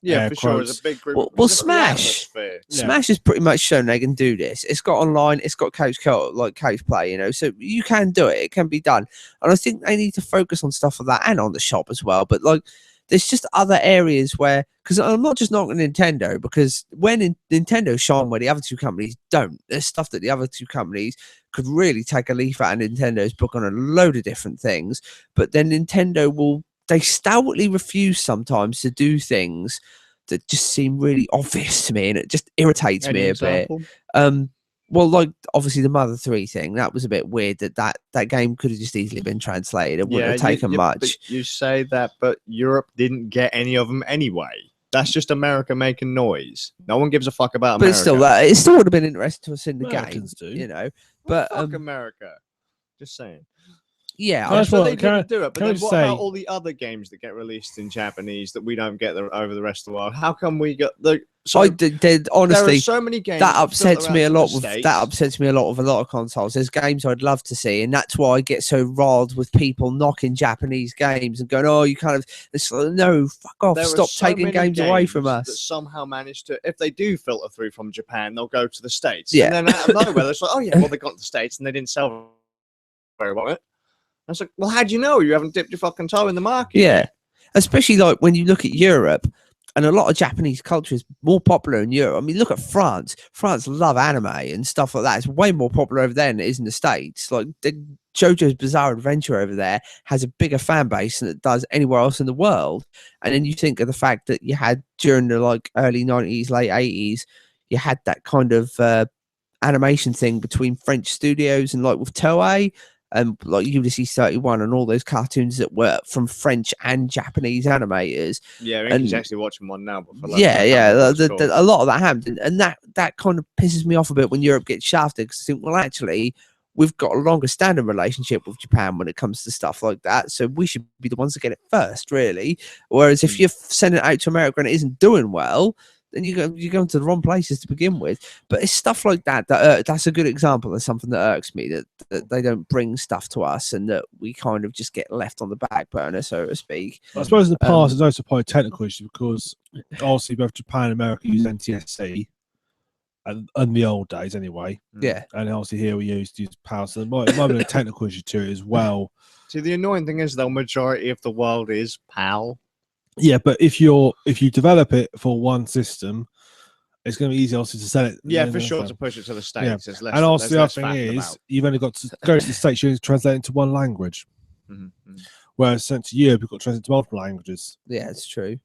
Yeah, for sure. quotes. It's a big group. Well, because of the Smash. atmosphere. Yeah. Smash has pretty much shown they can do this. It's got online, it's got couch co-op, like couch play, you know, so you can do it. It can be done. And I think they need to focus on stuff like that and on the shop as well. But like, there's just other areas where, because I'm not just knocking Nintendo, because when Nintendo shine where the other two companies don't, there's stuff that the other two companies could really take a leaf out of Nintendo's book on a load of different things. But then Nintendo they stoutly refuse sometimes to do things that just seem really obvious to me, and it just irritates Any me a example? bit. Well, like obviously the Mother 3 thing, that was a bit weird. That game could have just easily been translated. It wouldn't have taken but much. you say that, but Europe didn't get any of them anyway. That's just America making noise. No one gives a fuck about But America. it's still, it still would have been interesting to us in the Americans game, do. you know. Well, But fuck America. Just saying. yeah, Can I I, just So want- they can I- didn't do it. But can I then just what say- about all the other games that get released in Japanese that we don't get over the rest of the world? How come we got the? So did there honestly. are so many games That filter upsets out me a to the lot with States. that upsets me a lot with a lot of consoles. There's games I'd love to see, and that's why I get so riled with people knocking Japanese games and going, "Oh, you kind of it's like, no, fuck off, There are stop so taking many games away from games that us." somehow manage to, if they do filter through from Japan, they'll go to the States. Yeah. And then out of nowhere, it's like, oh yeah, well they got to the States and they didn't sell very well. I was like, well, how do you know? You haven't dipped your fucking toe in the market. Yeah, especially like when you look at Europe, and a lot of Japanese culture is more popular in Europe. I mean, look at France. France love anime and stuff like that. It's way more popular over there than it is in the States. Like the JoJo's Bizarre Adventure over there has a bigger fan base than it does anywhere else in the world. And then you think of the fact that you had during the like early 90s, late 80s, you had that kind of animation thing between French studios and like with Toei. And like Ulysses 31 and all those cartoons that were from French and Japanese animators. Yeah, And- Rinky's actually watching one now. But for Yeah, yeah. that's cool. A lot of that happened. And that kind of pisses me off a bit when Europe gets shafted, because I think, well, actually, we've got a longer standing relationship with Japan when it comes to stuff like that. So we should be the ones that get it first, really. Whereas if you're sending it out to America and it isn't doing well, then you're going to the wrong places to begin with. But it's stuff like that that's a good example of something that irks me, that they don't bring stuff to us and that we kind of just get left on the back burner, so to speak. I suppose in the past, there's also probably a technical issue because obviously both Japan and America use NTSC, and in the old days anyway. Yeah. And obviously here we use PAL, so there might be a technical issue to it as well. See, the annoying thing is, the majority of the world is PAL. Yeah, but if you develop it for one system, it's going to be easy also to sell it. Yeah, for sure, to push it to the States. There's less, And also there's the other less thing faffing is, about. you've only got to go to the States, you only translate into one language. Mhm, mhm. Whereas sent to Europe, you've got to translate into multiple languages. Yeah, it's true.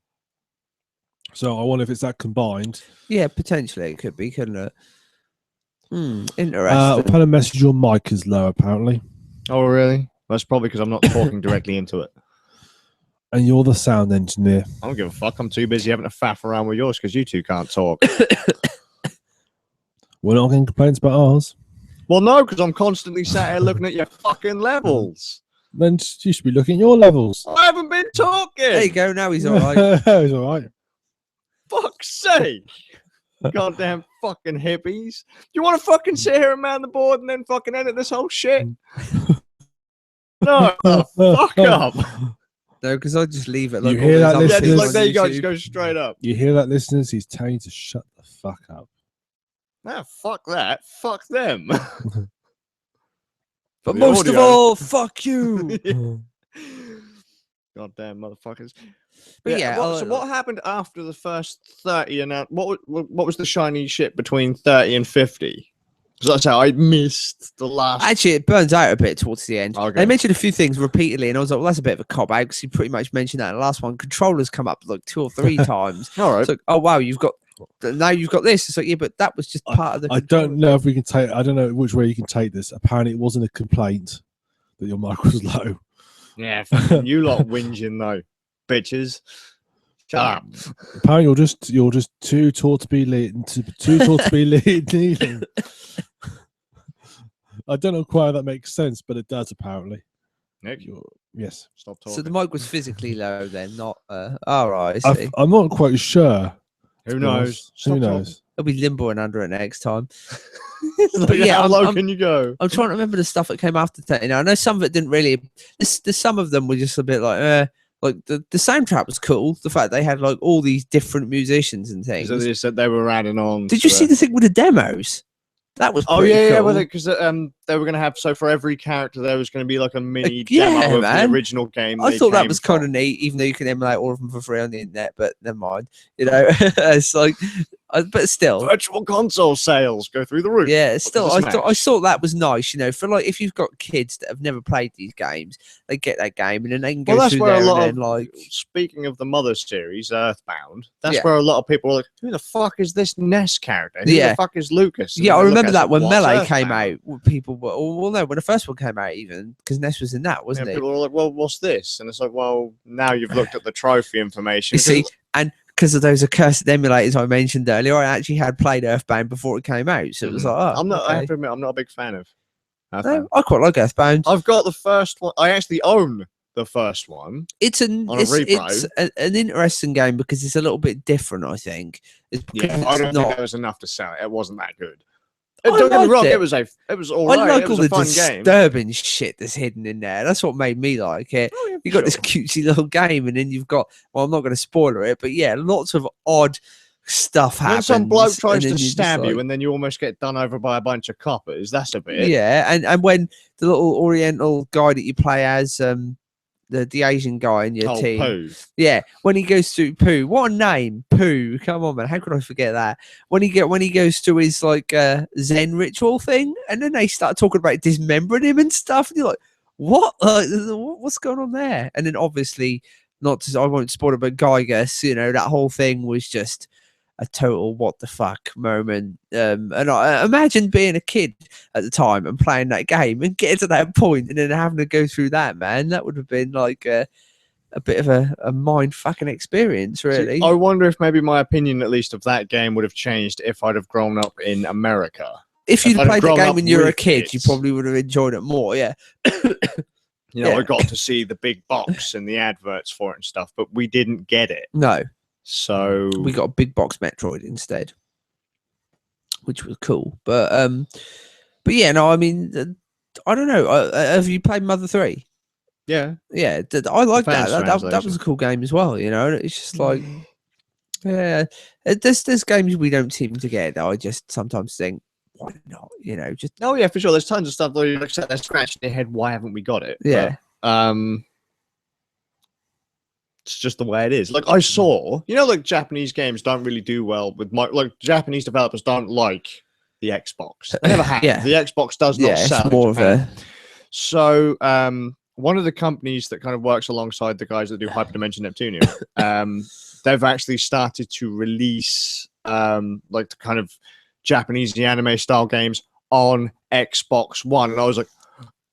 So I wonder if it's that combined. Yeah, potentially it could be, couldn't it? Interesting. Put a message, your mic is low apparently. Oh, really? That's probably because I'm not talking directly into it. And you're the sound engineer. I don't give a fuck. I'm too busy having a faff around with yours because you two can't talk. We're not getting complaints about ours. Well, no, because I'm constantly sat here looking at your fucking levels. Then you should be looking at your levels. I haven't been talking. There you go. Now he's all right. He's all right. Fuck's sake. Goddamn fucking hippies. You want to fucking sit here and man the board and then fucking edit this whole shit? No, fuck up. No, because I just leave it. You Like hear that, all those Yeah, other just listeners? like, things there on you go. YouTube. Just go straight up. You hear that, listeners? He's telling you to shut the fuck up. Ah, fuck that. Fuck them. But The most of audio. all, fuck you. Goddamn motherfuckers. But yeah, so what happened after the first 30 and what was the shiny shit between 30 and 50? Because I missed the last. Actually, it burns out a bit towards the end. Okay. They mentioned a few things repeatedly, and I was like, well, that's a bit of a cop out because you pretty much mentioned that in the last one. Controllers come up like 2 or 3 times. All right. It's like, oh wow, now you've got this. It's like, yeah, but that was just part of the. I don't know if we can take. I don't know which way you can take this. Apparently, it wasn't a complaint that your mic was low. Yeah, fucking you lot whinging though, bitches. Shut up. Apparently, you're just too tall to be leading. Too tall to be kneeling. I don't know quite how that makes sense, but it does apparently. Nick, Yes. stop talking. So the mic was physically low then, not. All right, I see. I'm not quite sure. Who knows? Who knows? I'll be limbering under it next time. But yeah, how low I'm- can you go? I'm trying to remember the stuff that came after 10. I know some of it didn't really. Some of them were just a bit like the soundtrack was cool. The fact they had like all these different musicians and things. So they said they were adding on. Did you see the thing with the demos? That was Oh pretty yeah, cool. because they were going to have, so for every character there was going to be like a mini yeah, demo of man. the original game. I they thought that came was kind of from. neat, even though you can emulate all of them for free on the internet. But never mind, you know. It's like, but still, Virtual console sales go through the roof. yeah. Still, I Smash. thought that was nice, you know. For like, if you've got kids that have never played these games, they get that game and then they can go Well, that's through where there a lot and then of, like. speaking of the Mother series, Earthbound, that's Yeah. where a lot of people are like, who the fuck is this Ness character? Who Yeah. the fuck is Lucas? And Yeah, then I they look remember at it that and when say, "What's Melee came Earthbound?" out. People were, well, no, when the first one came out, even because Ness was in that, wasn't Yeah, it? people were like, well, what's this? And it's like, well, now you've looked at the trophy information. You see, and because of those accursed emulators I mentioned earlier, I actually had played Earthbound before it came out, so it was like, oh, I'm not. I okay. have to admit, I'm not a big fan of No, Earthbound. I quite like Earthbound. I've got the first one. I actually own the first one. It's an on a repro. it's an interesting game because it's a little bit different. I think. It's Yeah, because I it's don't think not. there was enough to sell it. It wasn't that good. I Don't get me liked wrong. it. It was all I right. like It all was a the fun game. disturbing shit that's hidden in there. That's what made me like it. Oh, yeah, You got for this sure. cutesy little game, and then you've got. Well, I'm not going to spoiler it, but yeah, lots of odd stuff When happens. some bloke and tries then to you're just stab you, like- and then you almost get done over by a bunch of coppers. That's a bit. yeah, and when the little Oriental guy that you play as, the Asian guy in your Oh, team, poo. yeah, when he goes to Pooh, what a name, Pooh! Come on, man, how could I forget that? When he goes to his like Zen ritual thing, and then they start talking about dismembering him and stuff, and you're like, what? What's going on there? And then obviously, I won't spoil it, but Gygas, you know, that whole thing was just a total what the fuck moment. And I imagine being a kid at the time and playing that game and getting to that point and then having to go through that, man. That would have been like a bit of a mind fucking experience, really. See, I wonder if maybe my opinion, at least, of that game would have changed if I'd have grown up in America. If you'd I'd have played the grown game up when you were a with kid, you it. probably would have enjoyed it more. Yeah. You know, Yeah. I got to see the big box and the adverts for it and stuff, but we didn't get it. No, So we got a big box Metroid instead, which was cool. But yeah, no, I mean, I don't know. Have you played Mother 3? yeah, Yeah, I like that. Fans That was translation. a cool game as well. You know, it's just like, yeah, there's games we don't seem to get that I just sometimes think, why not? You know, just oh yeah, for sure. There's tons of stuff that you're like sat there scratching your head. Why haven't we got it? yeah, But, it's just the way it is. Like I saw, you know, like Japanese games don't really do well with like Japanese developers don't like the Xbox. They never have. Yeah. The Xbox does not yeah, sell. it's in more of Japan. a So one of the companies that kind of works alongside the guys that do Hyperdimension Neptunium, they've actually started to release like the kind of Japanese anime style games on Xbox One, and I was like,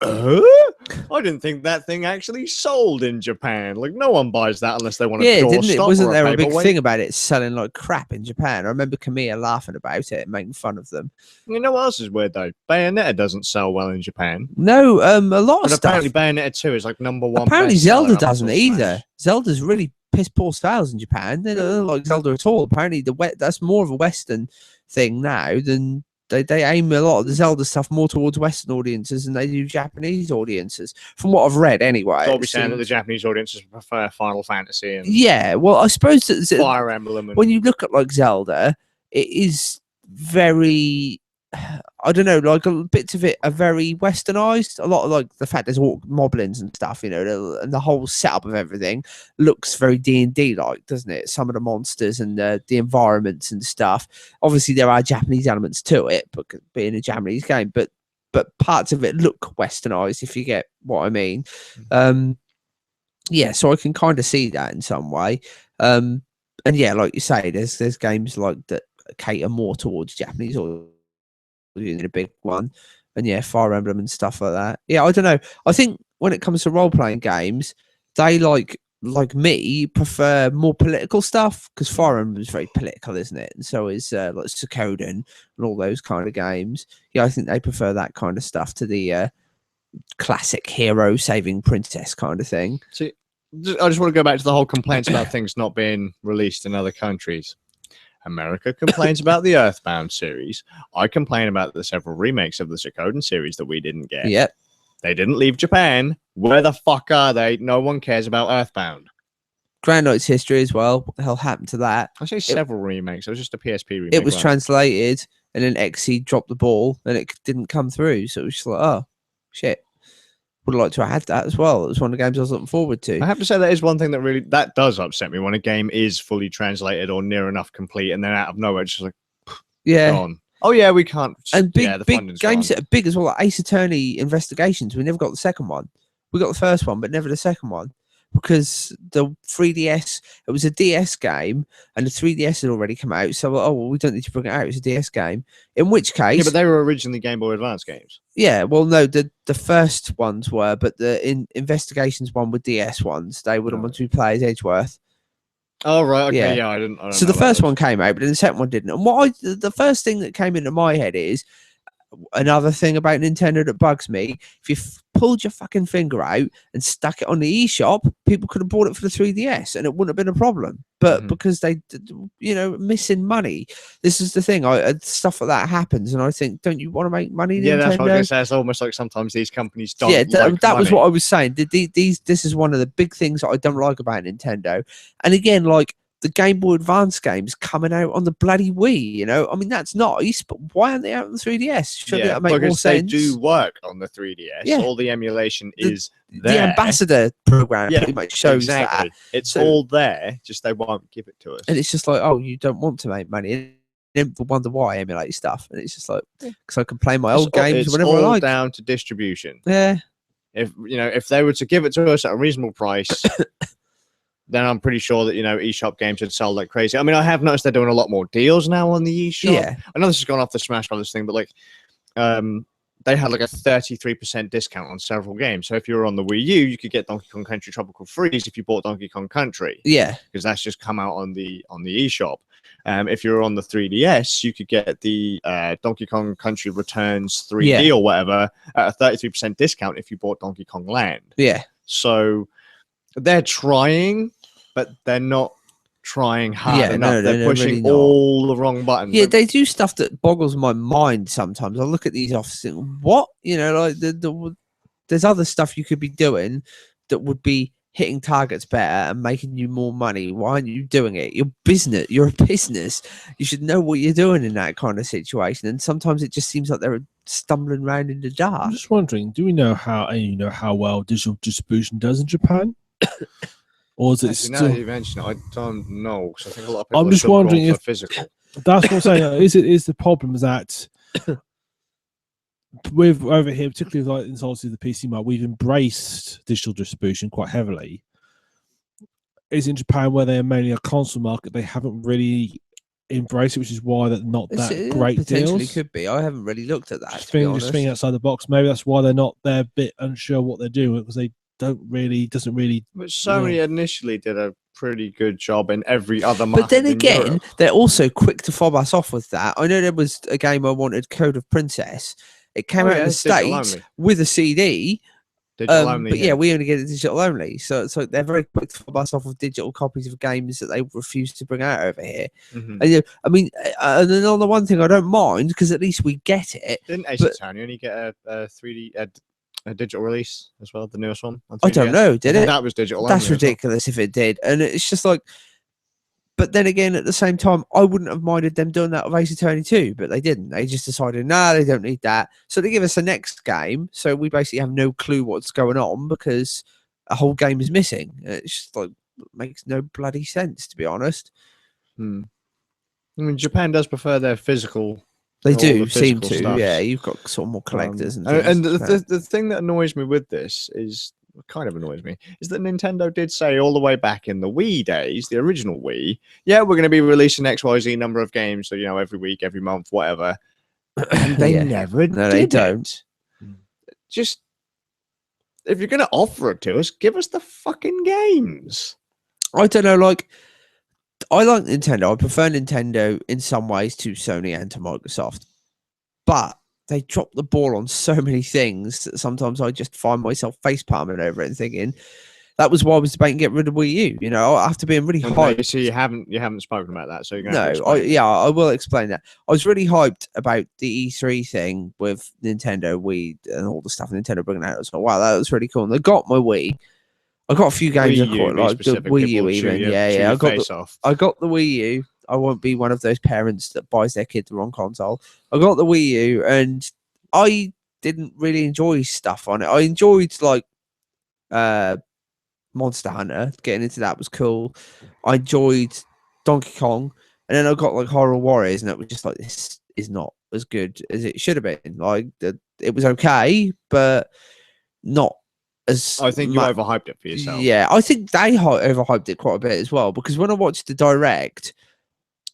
I didn't think that thing actually sold in Japan. Like no one buys that unless they want to yeah, draw didn't it? stop Wasn't or there a big paperweight. thing about it selling like crap in Japan? I remember Kamiya laughing about it and making fun of them. You know what else is weird though? Bayonetta doesn't sell well in Japan. No, a lot But of stuff. apparently Bayonetta 2 is like #1. Apparently bestseller Zelda up doesn't until either. Smash. Zelda's really piss poor sales in Japan. They don't like Zelda at all. Apparently that's more of a Western thing now than they aim a lot of the Zelda stuff more towards Western audiences than they do Japanese audiences. From what I've read, anyway. So I'll it be saying that the seems- Japanese audiences prefer Final Fantasy and yeah, well, I suppose that Fire Emblem. And when you look at like Zelda, it is very I don't know, like bits of it are very westernized. A lot of like the fact there's moblins and stuff, you know, and the whole setup of everything looks very D&D like, doesn't it? Some of the monsters and the environments and stuff. Obviously, there are Japanese elements to it, but being a Japanese game, but parts of it look westernized, if you get what I mean. Yeah, so I can kind of see that in some way. And yeah, like you say, there's games like that cater more towards Japanese or in a big one, and yeah, Fire Emblem and stuff like that. Yeah, I don't know. I think when it comes to role playing games, they like me prefer more political stuff, because Fire Emblem is very political, isn't it? And so is like Suikoden and all those kind of games. Yeah, I think they prefer that kind of stuff to the classic hero saving princess kind of thing. See, I just want to go back to the whole complaints about things not being released in other countries. America complains about the Earthbound series. I complain about the several remakes of the Suikoden series that we didn't get. Yep. They didn't leave Japan. Where the fuck are they? No one cares about Earthbound. Grand Knight's History as well. What the hell happened to that? I say several remakes. It was just a PSP remake. It was translated, and then XC dropped the ball, and it didn't come through. So it was just like, oh, shit. Would have liked to have had that as well. It was one of the games I was looking forward to. I have to say that is one thing that does upset me when a game is fully translated or near enough complete, and then out of nowhere, it's just like, yeah. gone. Oh yeah, we can't. And big funding's games gone. that are big as well, like Ace Attorney Investigations. We never got the second one. We got the first one, but never the second one, because the 3DS, it was a DS game, and the 3DS had already come out. So, oh, well, we don't need to bring it out. It's a DS game. In which case, yeah, but they were originally Game Boy Advance games. Yeah, well, no, the first ones were, but the Investigations one with DS ones, they would have wanted to play as Edgeworth. Oh right, okay, yeah, I didn't. So the first one came out, but then the second one didn't. And the first thing that came into my head is another thing about Nintendo that bugs me. If you pulled your fucking finger out and stuck it on the eShop, people could have bought it for the 3DS, and it wouldn't have been a problem. But because they, you know, missing money, this is the thing. Stuff like that happens, and I think, don't you want to make money? Yeah, Nintendo? that's what I was going to say. It's almost like sometimes these companies don't. Yeah, like that was money. what I was saying. This is one of the big things that I don't like about Nintendo. And again, like the Game Boy Advance games coming out on the bloody Wii, you know, I mean, that's nice, but why aren't they out on the 3DS? Should that make more sense? They do work on the 3DS. Yeah. All the emulation is there. The Ambassador program pretty much shows that. It's all there, just they won't give it to us. And it's just like, oh, you don't want to make money. And then wonder why I emulate stuff. And it's just like, because I can play my old games whenever I like. It's all down to distribution. Yeah. If they were to give it to us at a reasonable price, then I'm pretty sure that, eShop games would sell like crazy. I mean, I have noticed they're doing a lot more deals now on the eShop. Yeah. I know this has gone off the Smash Brothers thing, but like, they had like a 33% discount on several games. So if you were on the Wii U, you could get Donkey Kong Country Tropical Freeze if you bought Donkey Kong Country. Yeah. Because that's just come out on the eShop. If you were on the 3DS, you could get the Donkey Kong Country Returns 3D or whatever at a 33% discount if you bought Donkey Kong Land. Yeah. So they're trying, but they're not trying hard enough. No, they're pushing really all the wrong buttons. Yeah, they do stuff that boggles my mind sometimes. I look at these offices and what? Like there's other stuff you could be doing that would be hitting targets better and making you more money. Why aren't you doing it? You're a business. You should know what you're doing in that kind of situation. And sometimes it just seems like they're stumbling around in the dark. I'm just wondering, do we know how well digital distribution does in Japan? Or is it still... Now that you mention it, I don't know. I think a lot of people I'm just wondering if physical. That's what I'm saying. Is the problem is that with over here, particularly like in the PC market, we've embraced digital distribution quite heavily. Is in Japan where they're mainly a console market, they haven't really embraced it, which is why they're not that great potentially deals. Could be. I haven't really looked at that. Just thinking outside the box. Maybe that's why they're a bit unsure what they're doing, because they doesn't really. But Sony initially did a pretty good job in every other market. But then again, Europe. they're also quick to fob us off with that. I know there was a game I wanted, Code of Princess. It came out in the States with a CD. Digital only, but yeah, we only get it digital only. So they're very quick to fob us off with digital copies of games that they refuse to bring out over here. Mm-hmm. And, I mean, and then on the one thing I don't mind, because at least we get it. Didn't Ace Attorney only get a 3D a digital release as well, the newest one? I don't know, did it? That was digital. That's ridiculous if it did. And it's just like, But then again, at the same time, I wouldn't have minded them doing that with Ace Attorney 2, but they didn't. They just decided, nah, they don't need that. So they give us the next game. So we basically have no clue what's going on because a whole game is missing. It's just like, makes no bloody sense, to be honest. I mean, Japan does prefer their physical. They all do the seem physical to, stuff. yeah. You've got sort of more collectors and the thing that annoys me with this is, kind of annoys me, is that Nintendo did say all the way back in the Wii days, the original Wii, yeah, we're going to be releasing XYZ number of games, so every week, every month, whatever. And they never did. No, they don't. Just, if you're going to offer it to us, give us the fucking games. I don't know, like, I like Nintendo. I prefer Nintendo in some ways to Sony and to Microsoft. But they drop the ball on so many things that sometimes I just find myself face palming over it and thinking, that was why I was debating getting rid of Wii U. After being really hyped. So you haven't spoken about that, so you're going to I will explain that. I was really hyped about the E3 thing with Nintendo Wii and all the stuff Nintendo bringing out. I was like, wow, that was really cool. And they got my Wii. I got a few games I quite like. The Wii U even. I got the Wii U. I won't be one of those parents that buys their kid the wrong console. I got the Wii U and I didn't really enjoy stuff on it. I enjoyed like Monster Hunter. Getting into that was cool. I enjoyed Donkey Kong. And then I got like Horror Warriors and it was just like, this is not as good as it should have been. Like it was okay, but not as I think you overhyped it for yourself. Yeah, I think they overhyped it quite a bit as well, because when I watched the Direct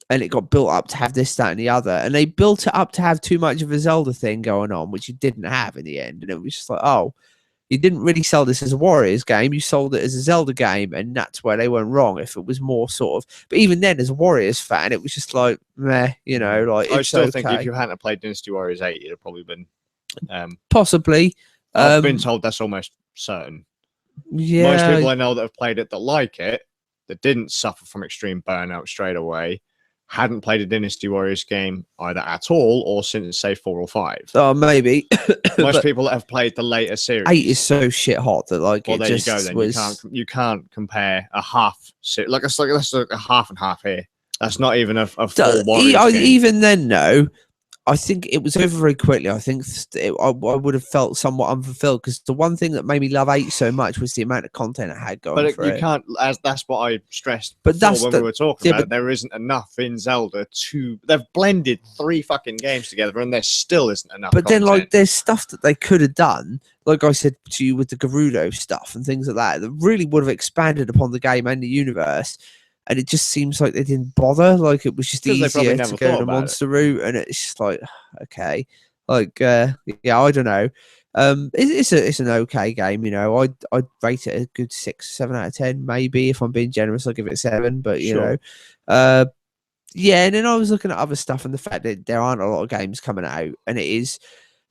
and it got built up to have this, that, and the other, and they built it up to have too much of a Zelda thing going on, which you didn't have in the end. And it was just like, oh, you didn't really sell this as a Warriors game, you sold it as a Zelda game, and that's where they went wrong. If it was more sort of, but even then, as a Warriors fan, it was just like, meh, like I still think if you hadn't played Dynasty Warriors 8, it'd have probably been possibly. I've been told that's almost certain. Yeah, most people I know that have played it that like it, that didn't suffer from extreme burnout straight away, hadn't played a Dynasty Warriors game either at all or since say 4 or 5. Oh, maybe. Most people that have played the later series. 8 is so shit hot that like well, it there just you go. Then was... you can't compare a half. That's like a half and half here. That's not even a full Warriors game. Even then, no. I think it was over very quickly. I think I would have felt somewhat unfulfilled, because the one thing that made me love 8 so much was the amount of content it had going for it. But you can't, that's what I stressed but that's when we were talking about it. There isn't enough in Zelda to... They've blended 3 fucking games together and there still isn't enough content. Then, like, there's stuff that they could have done, like I said to you with the Gerudo stuff and things like that really would have expanded upon the game and the universe. And it just seems like they didn't bother. Like, it was just easier to go the monster route. And it's just like, okay. Like, yeah, I don't know. It's an okay game, I'd rate it a good 6, 7 out of 10, maybe. If I'm being generous, I'll give it a 7. But, you know. Yeah, and then I was looking at other stuff and the fact that there aren't a lot of games coming out. And it is...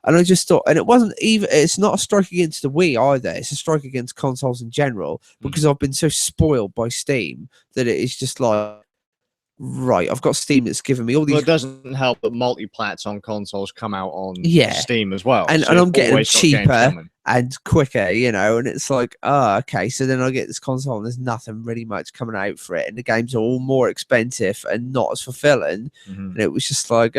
And I just thought, and it wasn't even, it's not a strike against the Wii either. It's a strike against consoles in general, because I've been so spoiled by Steam that it is just like, right, I've got Steam that's given me all these. Well, it doesn't help that multi-plats on consoles come out on Steam as well. And I'm getting them cheaper and quicker, and it's like, oh, okay. So then I get this console and there's nothing really much coming out for it. And the games are all more expensive and not as fulfilling. And it was just like,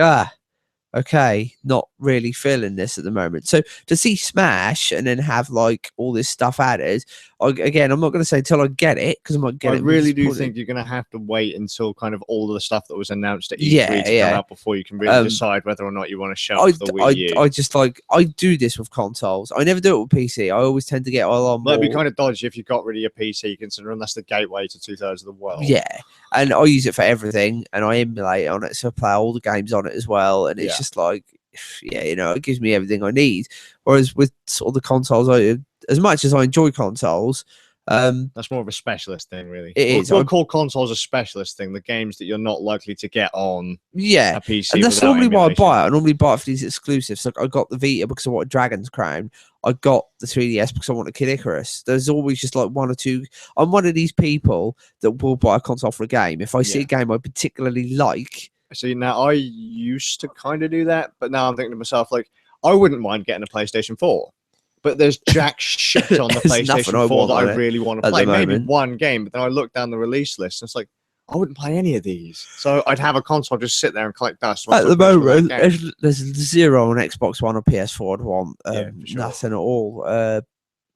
okay, not really feeling this at the moment. So to see Smash and then have like all this stuff added, again, I'm not going to say until I get it, because I might get it. I really do think you're going to have to wait until kind of all the stuff that was announced at E3 to come out before you can really decide whether or not you want to show off the Wii U. I just I do this with consoles. I never do it with PC. I always tend to get all on. Well, it'd be kind of dodgy if you got rid of your PC, considering that's the gateway to 2/3 of the world. Yeah, and I use it for everything, and I emulate on it, so I play all the games on it as well, and it's just like, it gives me everything I need. Whereas with sort of the consoles, as much as I enjoy consoles, that's more of a specialist thing, really. It is. We'll call consoles a specialist thing. The games that you're not likely to get on a PC. And that's normally why I buy it. I normally buy it for these exclusives. Like, I got the Vita because I want Dragon's Crown. I got the 3DS because I want a Kid Icarus. There's always just like 1 or 2. I'm one of these people that will buy a console for a game. If I see a game I particularly like. See, now I used to kind of do that, but now I'm thinking to myself, like, I wouldn't mind getting a PlayStation 4. But there's jack shit on the PlayStation 4 that I really want to play. Maybe one game, but then I look down the release list and it's like, I wouldn't play any of these. So I'd have a console just sit there and collect dust. At the moment, there's 0 on Xbox One or PS4. I'd want sure. nothing at all.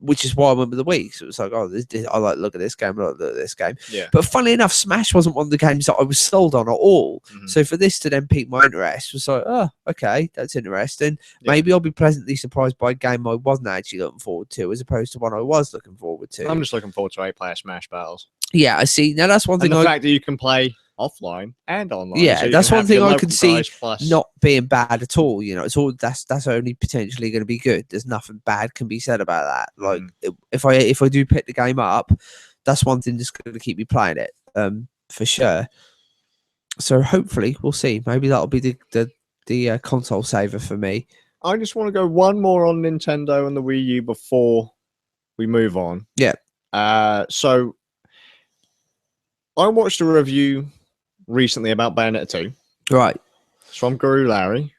Which is why I went with the Wii. So it was like, oh, I like look at this game, I like look at this game. Yeah. But funnily enough, Smash wasn't one of the games that I was sold on at all. So for this to then pique my interest was like, oh, okay, that's interesting. Yeah. Maybe I'll be pleasantly surprised by a game I wasn't actually looking forward to, as opposed to one I was looking forward to. I'm just looking forward to 8-player Smash battles. Yeah, I see. Now that's one thing. And the fact that you can play offline and online. Yeah, so that's one thing I could see plus... not being bad at all. You know, it's all that's only potentially going to be good. There's nothing bad can be said about that. Like if I do pick the game up, that's one thing that's going to keep me playing it. For sure. So hopefully we'll see. Maybe that'll be the console saver for me. I just want to go one more on Nintendo and the Wii U before we move on. Yeah. So I watched a review recently about Bayonetta 2. Right. It's from Guru Larry.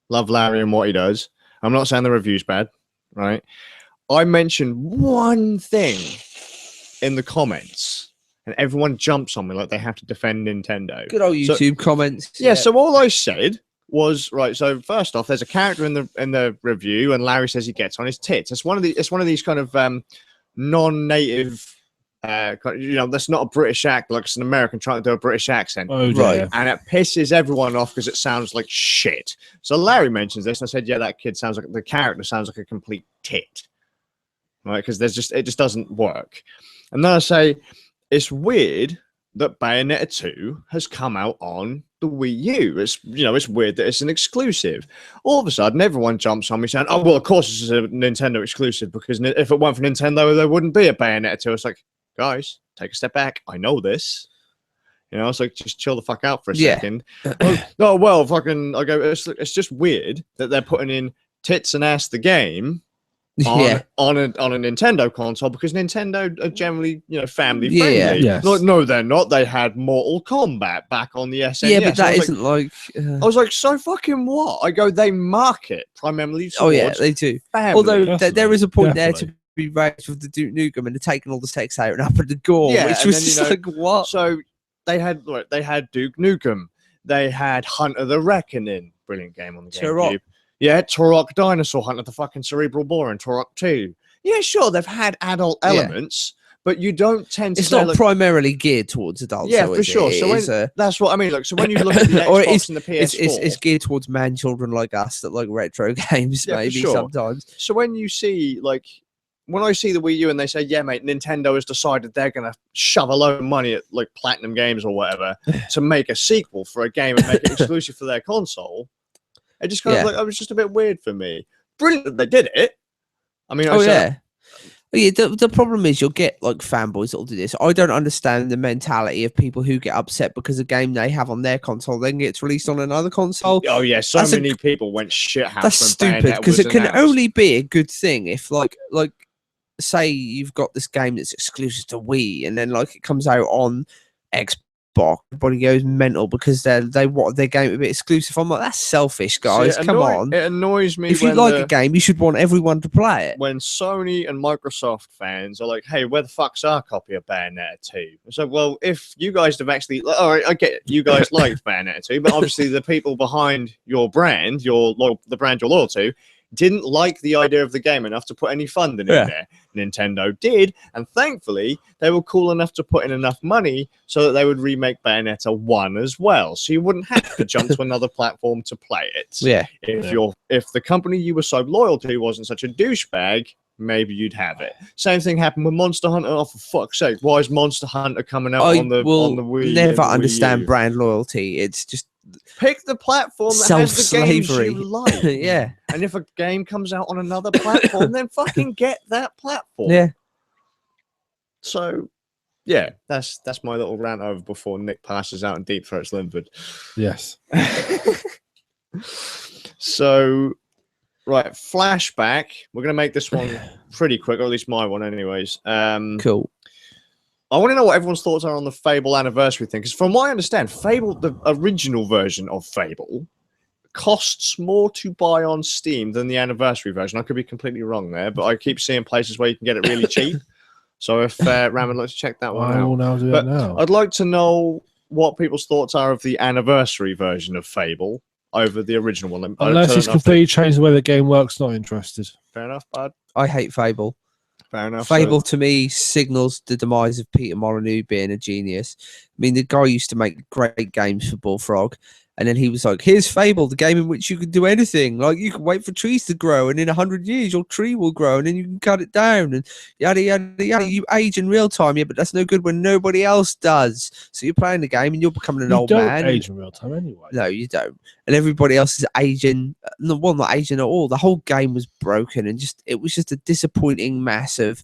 Love Larry and what he does. I'm not saying the review's bad, right? I mentioned one thing in the comments, and everyone jumps on me like they have to defend Nintendo. Good old YouTube comments. Yeah, so all I said was, right, so first off, there's a character in the review, and Larry says he gets on his tits. It's one of these kind of non-native... that's not a British act, like it's an American trying to do a British accent. Oh, right. And it pisses everyone off because it sounds like shit. So Larry mentions this, and I said, yeah, that kid sounds like, the character sounds like a complete tit. Right? Because it just doesn't work. And then I say, it's weird that Bayonetta 2 has come out on the Wii U. It's weird that it's an exclusive. All of a sudden, everyone jumps on me saying, oh, well, of course this is a Nintendo exclusive, because if it weren't for Nintendo, there wouldn't be a Bayonetta 2. It's like, guys, take a step back. I know this. It's like, just chill the fuck out for a second. Oh, well, fucking, I go, it's just weird that they're putting in tits and ass the game on a Nintendo console, because Nintendo are generally, family friendly. Yeah. Yes. No, they're not. They had Mortal Kombat back on the SNES. Yeah, but that isn't like... I was like, so fucking what? I go, they market primarily towards... Oh, yeah, they do. Family. Although there is a point there Definitely. to be raised with the Duke Nukem, and they're taking all the sex out and up at the gore, Yeah, which and was then, just like, what? So they had Duke Nukem. They had Hunter the Reckoning. Brilliant game on the Turok. GameCube. Yeah, Turok Dinosaur Hunter, the fucking Cerebral Bore, and Turok 2. Yeah, sure, they've had adult elements, but you don't tend to... It's not primarily geared towards adults. Yeah, though, for sure. So that's what I mean. Like, so when you look at the Xbox and the PS4... It's geared towards man children like us that like retro games, Yeah, for maybe, sure. sometimes. So when you see, like... When I see the Wii U and they say, yeah, mate, Nintendo has decided they're going to shove a load of money at, like, Platinum Games or whatever to make a sequel for a game and make it exclusive for their console, it just kind of like, it was just a bit weird for me. Brilliant that they did it. I mean, The problem is you'll get like fanboys that'll do this. I don't understand the mentality of people who get upset because a game they have on their console then gets released on another console. Oh yeah, so many people went shit house. That's stupid, because it can only be a good thing if like say you've got this game that's exclusive to Wii, and then like it comes out on Xbox, everybody goes mental because they want their game to be exclusive. I'm like, that's selfish, guys. Come on. It annoys me. If you like a game, you should want everyone to play it. When Sony and Microsoft fans are like, hey, where the fuck's our copy of Bayonetta 2? So, well, if you guys have actually... All right, I get it. You guys liked Bayonetta 2, but obviously the people behind your brand, the brand you're loyal to, didn't like the idea of the game enough to put any funding in there. Nintendo did, and thankfully they were cool enough to put in enough money so that they would remake Bayonetta 1 as well, so you wouldn't have to jump to another platform to play it. If the company you were so loyal to wasn't such a douchebag, maybe you'd have it. Same thing happened with Monster Hunter. Oh, for fuck's sake, why is Monster Hunter coming out on the Wii? Never understand brand loyalty. It's just pick the platform that has the games you like. Yeah. And if a game comes out on another platform, then fucking get that platform. Yeah. So, yeah, that's my little rant over before Nick passes out and deep throats Linford. Yes. So, right, Flashback. We're going to make this one pretty quick, or at least my one anyways. Cool. I want to know what everyone's thoughts are on the Fable Anniversary thing, because from what I understand, Fable, the original version of Fable, costs more to buy on Steam than the Anniversary version. I could be completely wrong there, but I keep seeing places where you can get it really cheap. So if Ramen likes to check that one out. I will now do it now. I'd like to know what people's thoughts are of the anniversary version of Fable over the original one. Unless it's completely changed the way the game works, not interested. Fair enough, bud. I hate Fable. Fair enough. Fable to me signals the demise of Peter Molyneux being a genius. I mean, the guy used to make great games for Bullfrog, and then he was like, "Here's Fable, the game in which you can do anything. Like you can wait for trees to grow, and in 100 years your tree will grow, and then you can cut it down, and yada yada yada. You age in real time, yeah, but that's no good when nobody else does. So you're playing the game, and you're becoming an old man. You don't age in real time anyway. No, you don't. And everybody else is aging. No, well, not aging at all. The whole game was broken, and it was just a disappointing mass of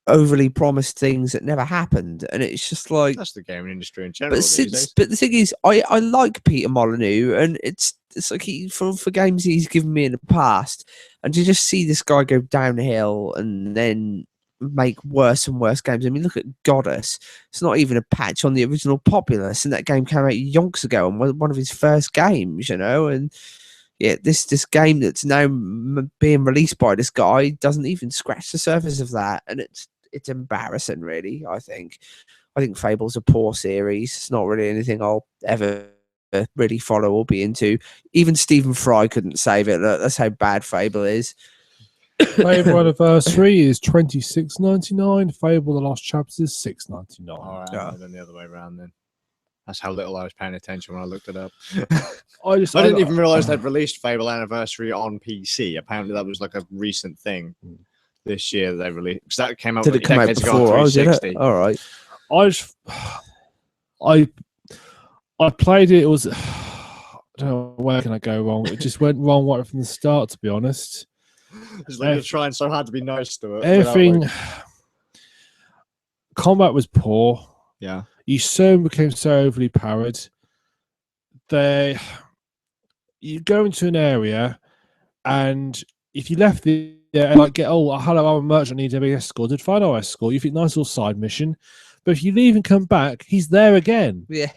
overly promised things that never happened. And it's just like that's the gaming industry in general. But the thing is, I like Peter Molyneux, and it's like for games he's given me in the past, and to just see this guy go downhill and then make worse and worse games. I mean, look at Goddess. It's not even a patch on the original Populous, and that game came out yonks ago and was one of his first games, you know. And yeah, this game that's now being released by this guy doesn't even scratch the surface of that, and it's embarrassing, really. I think Fable's a poor series. It's not really anything I'll ever really follow or be into. Even Stephen Fry couldn't save it. That's how bad Fable is. Fable Anniversary is $26.99. Fable: The Lost Chapter is $6.99. All right, yeah. Then the other way around then. That's how little I was paying attention when I looked it up. I didn't even realize they'd released Fable Anniversary on PC. Apparently that was like a recent thing this year that they released, because that came out. Did it come out before? Oh, did it? All right. I played it. It was I don't know, where can I go wrong? It just went wrong right from the start, to be honest. It's like you're trying so hard to be nice to it. Everything. Combat was poor. Yeah. You soon became so overly powered. You go into an area, and if you left the and like get, oh, hello, I'm a merchant, I need to be escorted. Fine, I'll escort you. Think nice little side mission. But if you leave and come back, he's there again. Yeah.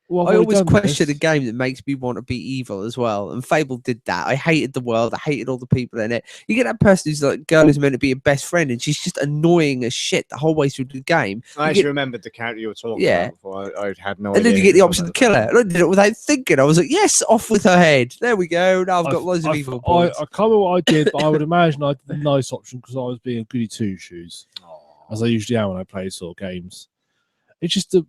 Well, I always question a game that makes me want to be evil as well, and Fable did that. I hated the world. I hated all the people in it. You get that person who's like girl who's meant to be your best friend, and she's just annoying as shit the whole way through the game. I actually remembered the character you were talking about before. I had no idea. And then you get the option to kill her. And I did it without thinking. I was like, yes, off with her head. There we go. Now I've got loads of evil points. I can't remember what I did, but I would imagine I did the nice option because I was being goody two shoes, as I usually am when I play sort of games. It's just the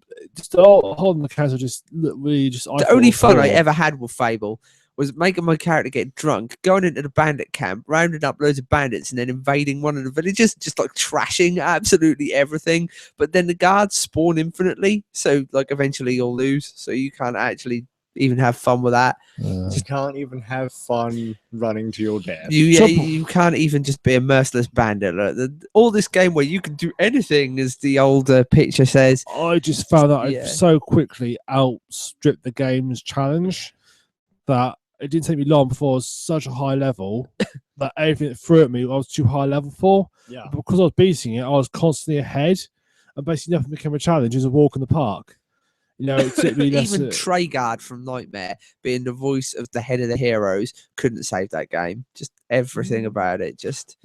whole mechanics are just really just. The only fun I ever had with Fable was making my character get drunk, going into the bandit camp, rounding up loads of bandits, and then invading one of the villages, just like trashing absolutely everything. But then the guards spawn infinitely, so like eventually you'll lose. So you can't actually even have fun with that. You can't even have fun running to your death. You can't even just be a merciless bandit. Like, all this game where you can do anything, as the older picture says. I just found that I so quickly outstripped the game's challenge that it didn't take me long before I was such a high level that everything that threw at me I was too high level for. Yeah. But because I was beating it, I was constantly ahead, and basically nothing became a challenge. It was a walk in the park. You know, it took me even Treguard from Nightmare, being the voice of the head of the heroes, couldn't save that game. Just everything about it. Just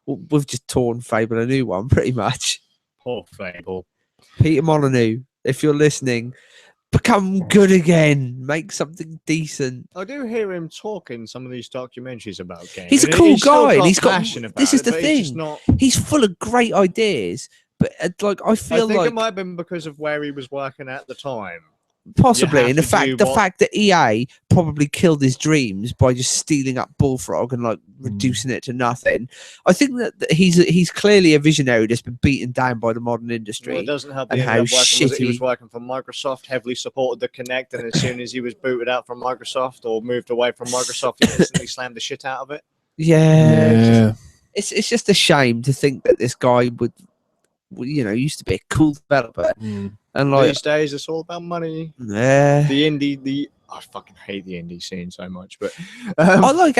we've just torn Fable a new one, pretty much. Poor Fable. Peter Molyneux, if you're listening, become good again. Make something decent. I do hear him talk in some of these documentaries about games. He's a cool guy, and he's got passion about this is it, the thing. He's full of great ideas. But like I think it might have been because of where he was working at the time. Possibly, and the fact that EA probably killed his dreams by just stealing up Bullfrog and like reducing it to nothing. I think that he's clearly a visionary that's been beaten down by the modern industry. Well, it doesn't help and how shitty he was working for Microsoft, heavily supported the Kinect, and as soon as he was booted out from Microsoft or moved away from Microsoft, he instantly slammed the shit out of it. Yeah. It's just a shame to think that this guy would. Used to be a cool developer, and like these days it's all about money. Yeah, I fucking hate the indie scene so much, but I like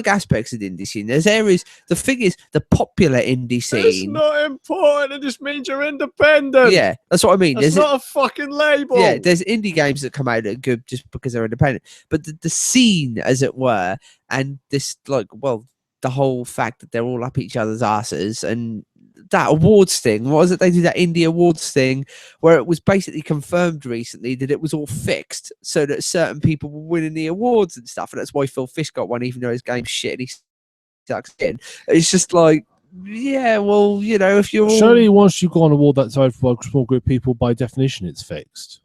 aspects of the indie scene. There's areas. The thing is, the popular indie scene. It's not important. It just means you're independent. Yeah, that's what I mean. It's not a fucking label. Yeah, there's indie games that come out that are good just because they're independent, but the scene, as it were, and this the whole fact that they're all up each other's asses and that awards thing. What was it? They did that indie awards thing where it was basically confirmed recently that it was all fixed so that certain people were winning the awards and stuff. And that's why Phil Fish got one, even though his game's shit and he sucks in. It's just like, yeah, well, you know, if you're surely once you've got an award that's over for a small group of people, by definition, it's fixed.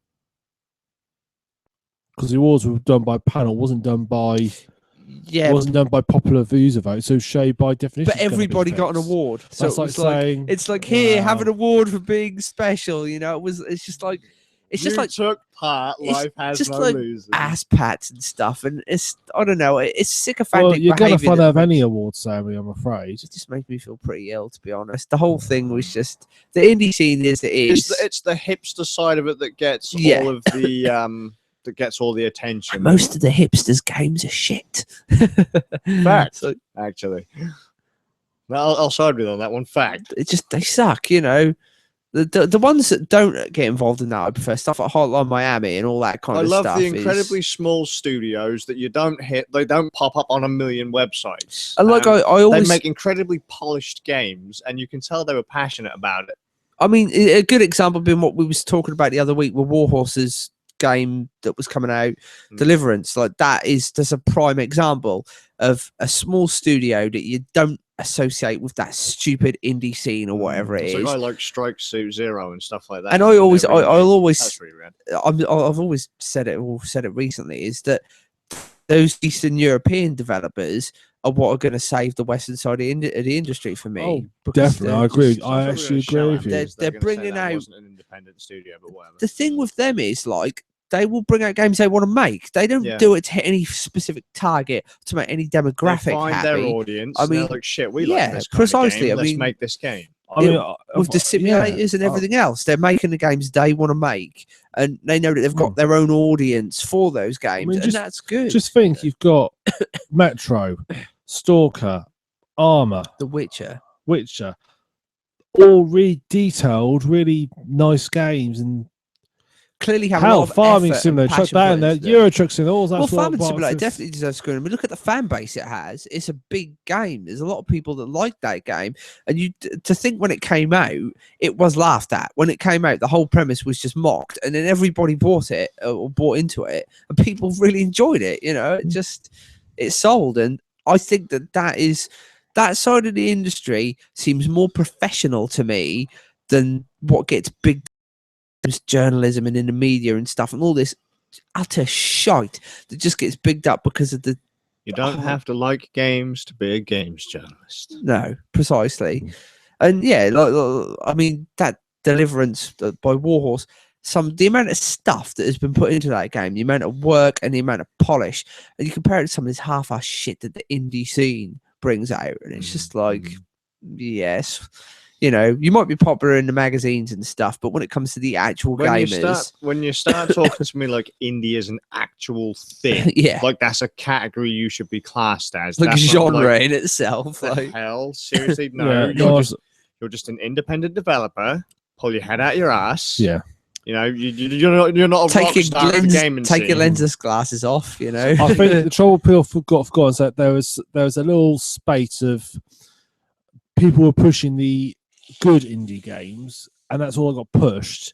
Because the awards were done by panel, wasn't done by popular views vote. So Shay, by definition, but everybody got an award. So that's it like was saying, it's like here, have an award for being special. You know, it's just like took part. Life has just no like losers. ass pats and stuff, and it's I don't know. It's sycophantic. well, you're gonna behaviour find that out of any makes- award ceremony, I'm afraid. It just makes me feel pretty ill, to be honest. The whole thing was just the indie scene is it is. It's the hipster side of it that gets Yeah. all of the that gets all the attention. Most of the hipsters' games are shit. Fact, So actually. I'll side with you on that one. Fact. it just they suck, you know. The ones that don't get involved in that, I prefer stuff like Hotline Miami and all that kind I of love stuff. the incredibly small studios that you don't hit. They don't pop up on a million websites. And like I They always make incredibly polished games, and you can tell they were passionate about it. I mean, a good example being what we was talking about the other week with Warhorse's game that was coming out, Deliverance. Like that's a prime example of a small studio that you don't associate with that stupid indie scene or whatever it So is. I like Strike Suit Zero and stuff like that. And I'll always That's really rad. I've always said it recently is that those Eastern European developers are what are going to save the Western side of the industry for me. Oh, because definitely, they're I agree. just- I actually agree with you. They're gonna say bringing that out- wasn't an independent studio, but whatever. The thing with them is like they will bring out games they want to make. They don't Yeah. do it to hit any specific target to make any They demographic find happy. their audience. I and they're mean, like, shit, we yeah, like this kind precisely. Of game. I Let's mean, make this game. I mean, with the simulators and everything else, they're making the games they want to make, and they know that they've got their own audience for those games, mean, and that's good. Just think, you've got Metro, Stalker, Armor, The Witcher. Witcher, all really detailed, really nice games, and Clearly have a hell, lot of Farming effort and Simulator, chuck passion that put in there, into them. Euro Trucks in all that. Well, Farming Simulator definitely deserves screen. I mean, look at the fan base it has. It's a big game. There's a lot of people that like that game. And to think when it came out, it was laughed at. When it came out, the whole premise was just mocked. And then everybody bought it or bought into it. And people really enjoyed it. You know, it sold. And I think that side of the industry seems more professional to me than what gets big journalism and in the media and stuff and all this utter shite that just gets bigged up because of the You don't have to like games to be a games journalist. no precisely. And yeah, I mean that Deliverance by Warhorse, the amount of stuff that has been put into that game, the amount of work and the amount of polish, and you compare it to some of this half-ass shit that the indie scene brings out, and it's just like, yes, you know, you might be popular in the magazines and stuff, but when it comes to the actual gamers, when you start talking to me like indie is an actual thing, yeah, like that's a category you should be classed as, like a that's not genre like, in itself. the Like, hell, seriously, no. Yeah, You're just an independent developer. Pull your head out your ass. yeah. You know, you're not a take rock your star of the gaming take your scene. lenses glasses off. You know, I think the trouble people forgot is that there was a little spate of people were pushing the good indie games, and that's all that got pushed.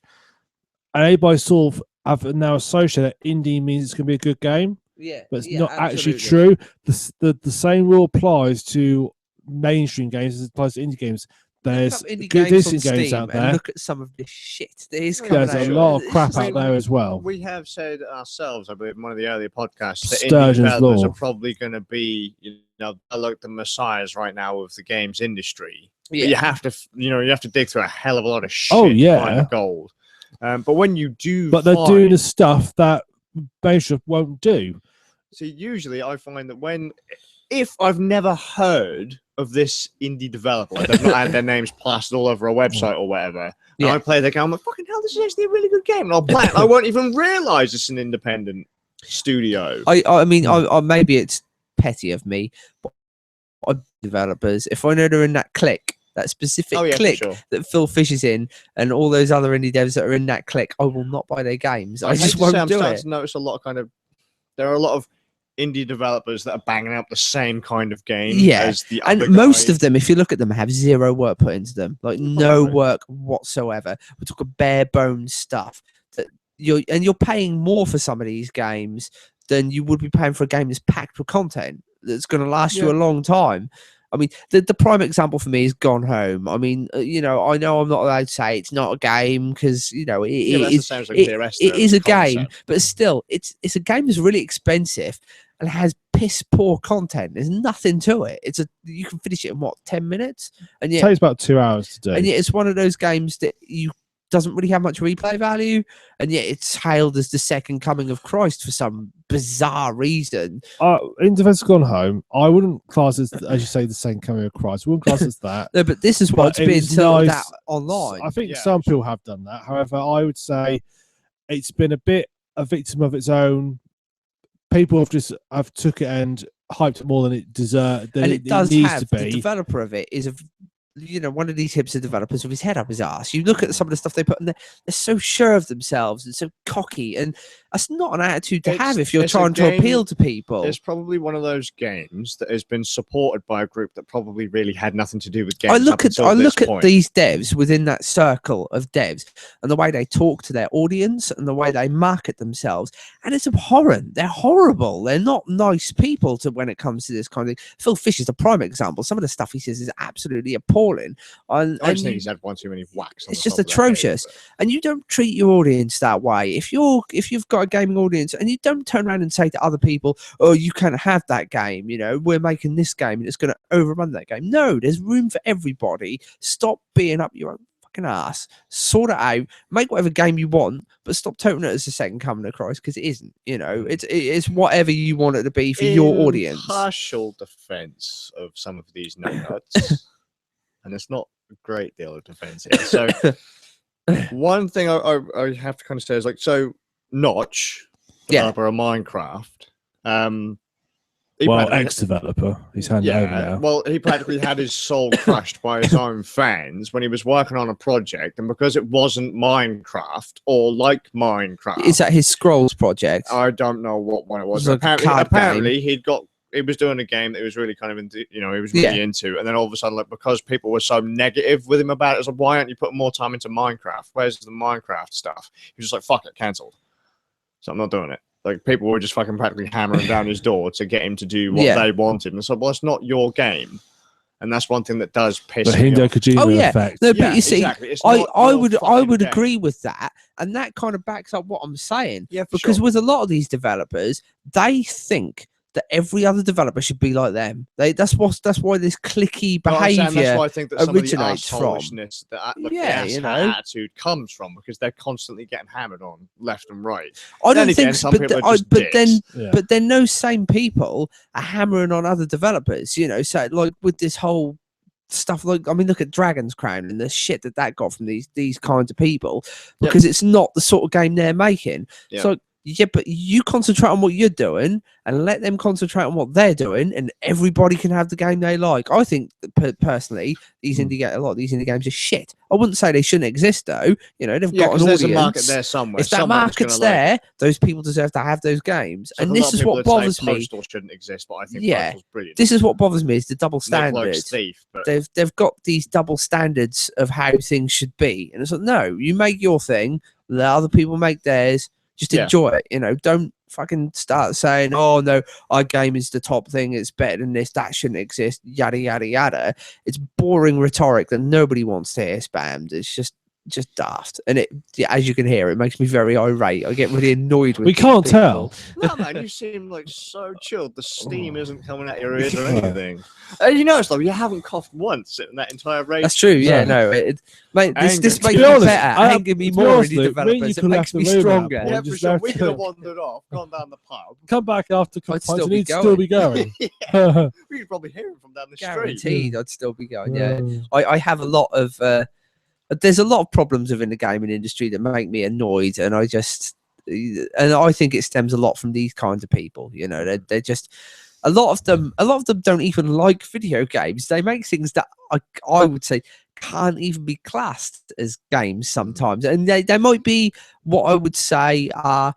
And everybody sort of have now associated that indie means it's going to be a good game, yeah, but it's yeah, not actually absolutely. true. The same rule applies to mainstream games as it applies to indie games. There's Look up indie good games on decent games Steam out and there. look at some of this shit that is Yeah, coming There's out. a lot of It's crap just out there as well. We have said ourselves, I believe, in one of the earlier podcasts, that indie Sturgeon's developers Law. are probably going to be, you know, like the messiahs right now of the games industry. But Yeah. you have to dig through a hell of a lot of shit Oh, to yeah. find the gold. But when you do, But they're doing the stuff that mainstream won't do. See, usually I find that if I've never heard of this indie developer, like they've not had their names plastered all over a website or whatever, and Yeah. I play the game, I'm like, fucking hell, this is actually a really good game, and I'll play it, and I won't even realise it's an independent studio. I mean, I maybe it's petty of me, but developers, if I know they're in that clique, that specific Oh, yeah, for clique sure. that Phil Fish is in, and all those other indie devs that are in that clique, I will not buy their games. I hate just to won't say, I'm do starting it. to notice a lot of there are a lot of indie developers that are banging out the same kind of game Yeah, as the and other most guy. of them, if you look at them, have zero work put into them, like no Probably. work whatsoever. We're talking bare bones stuff that you're paying more for some of these games than you would be paying for a game that's packed with content that's going to last you a long time. I mean, the prime example for me is Gone Home. I mean, I know I'm not allowed to say it's not a game because it is a game, but still, it's a game that's really expensive and has piss poor content. There's nothing to it. You can finish it in what, 10 minutes, and It yet takes about 2 hours to do. and yet it's one of those games that doesn't really have much replay value, and yet it's hailed as the second coming of Christ for some bizarre reason. In Defense of Gone Home, I wouldn't class it as you say, the second coming of Christ. I wouldn't class it as that. No, but this is what's being told out online. I think some people have done that. However, I would say it's been a bit a victim of its own. People have took it and hyped it more than it deserved. And it does needs have to be. the developer of it is one of these hipster developers with his head up his ass. You look at some of the stuff they put in there; they're so sure of themselves and so cocky, and that's not an attitude to have if you're trying to appeal to people. It's probably one of those games that has been supported by a group that probably really had nothing to do with games. I look at these devs within that circle of devs and the way they talk to their audience and the way they market themselves, and it's abhorrent. They're horrible. They're not nice people when it comes to this kind of thing. Phil Fish is a prime example. Some of the stuff he says is absolutely appalling. I just think he's had one too many whacks. It's just atrocious, and you don't treat your audience that way. If you've got a gaming audience and you don't turn around and say to other people, "Oh, you can't have that game," we're making this game and it's going to overrun that game. No, there's room for everybody. Stop being up your own fucking ass. Sort it out. Make whatever game you want, but stop toting it as the second coming of Christ, because it isn't. It's whatever you want it to be for your audience. Partial defense of some of these nuts. And it's not a great deal of defense here. So one thing I have to kind of say is so Notch, developer of Minecraft, ex-developer, he's handed over now. Well, he practically had his soul crushed by his own fans when he was working on a project, and because it wasn't Minecraft or like Minecraft. Is that his Scrolls project? I don't know what one it was. Like apparently he was doing a game that he was really kind of into, he was really into, and then all of a sudden, because people were so negative with him about it, it's like, why aren't you putting more time into Minecraft? Where's the Minecraft stuff? He was just like, fuck it, cancelled. So I'm not doing it. People were just fucking practically hammering down his door to get him to do what they wanted, and it's like, well, it's not your game. And that's one thing that does piss me off. Kojima effect. No, but you see, exactly. I would agree with that, and that kind of backs up what I'm saying. Yeah, because with a lot of these developers, they think that every other developer should be like them. That's why this cliquey behavior that's why I think that some originates of the attitude comes from, because they're constantly getting hammered on left and right. I don't think, but then those same people are hammering on other developers. So like with this whole stuff, look at Dragon's Crown and the shit that got from these kinds of people, because it's not the sort of game they're making. So. Yeah, but you concentrate on what you're doing and let them concentrate on what they're doing, and everybody can have the game they like. I think personally, a lot of these indie games are shit. I wouldn't say they shouldn't exist though. They've got an audience. There's a market there somewhere. If that market's there, those people deserve to have those games. So and this is what bothers me. Postal shouldn't exist, but I think Postal's brilliant. This is what bothers me is the double standards. They've got these double standards of how things should be, and it's like, no, you make your thing, let other people make theirs. Just enjoy it, don't fucking start saying, oh no, our game is the top thing, it's better than this, that shouldn't exist, yada yada yada. It's boring rhetoric that nobody wants to hear spammed. It's just daft, and as you can hear, it makes me very irate. I get really annoyed with. We can't tell. No, man, you seem so chilled. The steam isn't coming out your ears or anything. You notice though, you haven't coughed once in that entire race. That's true. Yeah, no, mate, this makes me better. Angering me more indie developers. It makes me stronger. Yeah, for sure. We could have wandered off, gone down the pub, come back after. I'd still be going. We could probably hear him from down the street. Guaranteed, I'd still be going. Yeah, I have a lot of. There's a lot of problems within the gaming industry that make me annoyed, and I think it stems a lot from these kinds of people. They're just a lot of them don't even like video games. They make things that I would say can't even be classed as games sometimes, and they might be what I would say are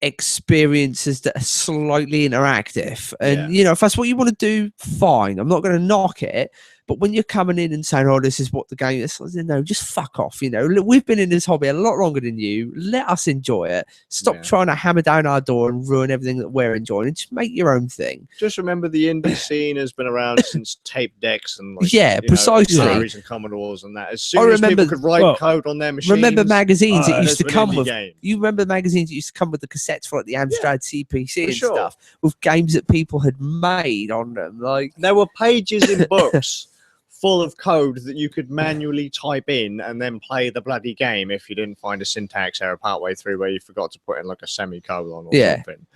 experiences that are slightly interactive. And, Yeah. you know, if that's what you want to do, fine. I'm not going to knock it. But when you're coming in and saying, oh, this is what the game is, no, just fuck off. You know, look, we've been in this hobby a lot longer than you. Let us enjoy it. Stop Yeah. trying to hammer down our door and ruin everything that we're enjoying, and just make your own thing. Just remember, the indie scene has been around since tape decks and like, Yeah, precisely. Ataris and Commodores and that. As soon as people could write code on their machines. Remember magazines that used to there's been come indie with. games. You remember magazines that used to come with the cassettes for like the Amstrad CPC and sure. stuff, with games that people had made on them. Like, There were pages in books full of code that you could manually type in and then play the bloody game if you didn't find a syntax error partway through where you forgot to put in like a semicolon or something.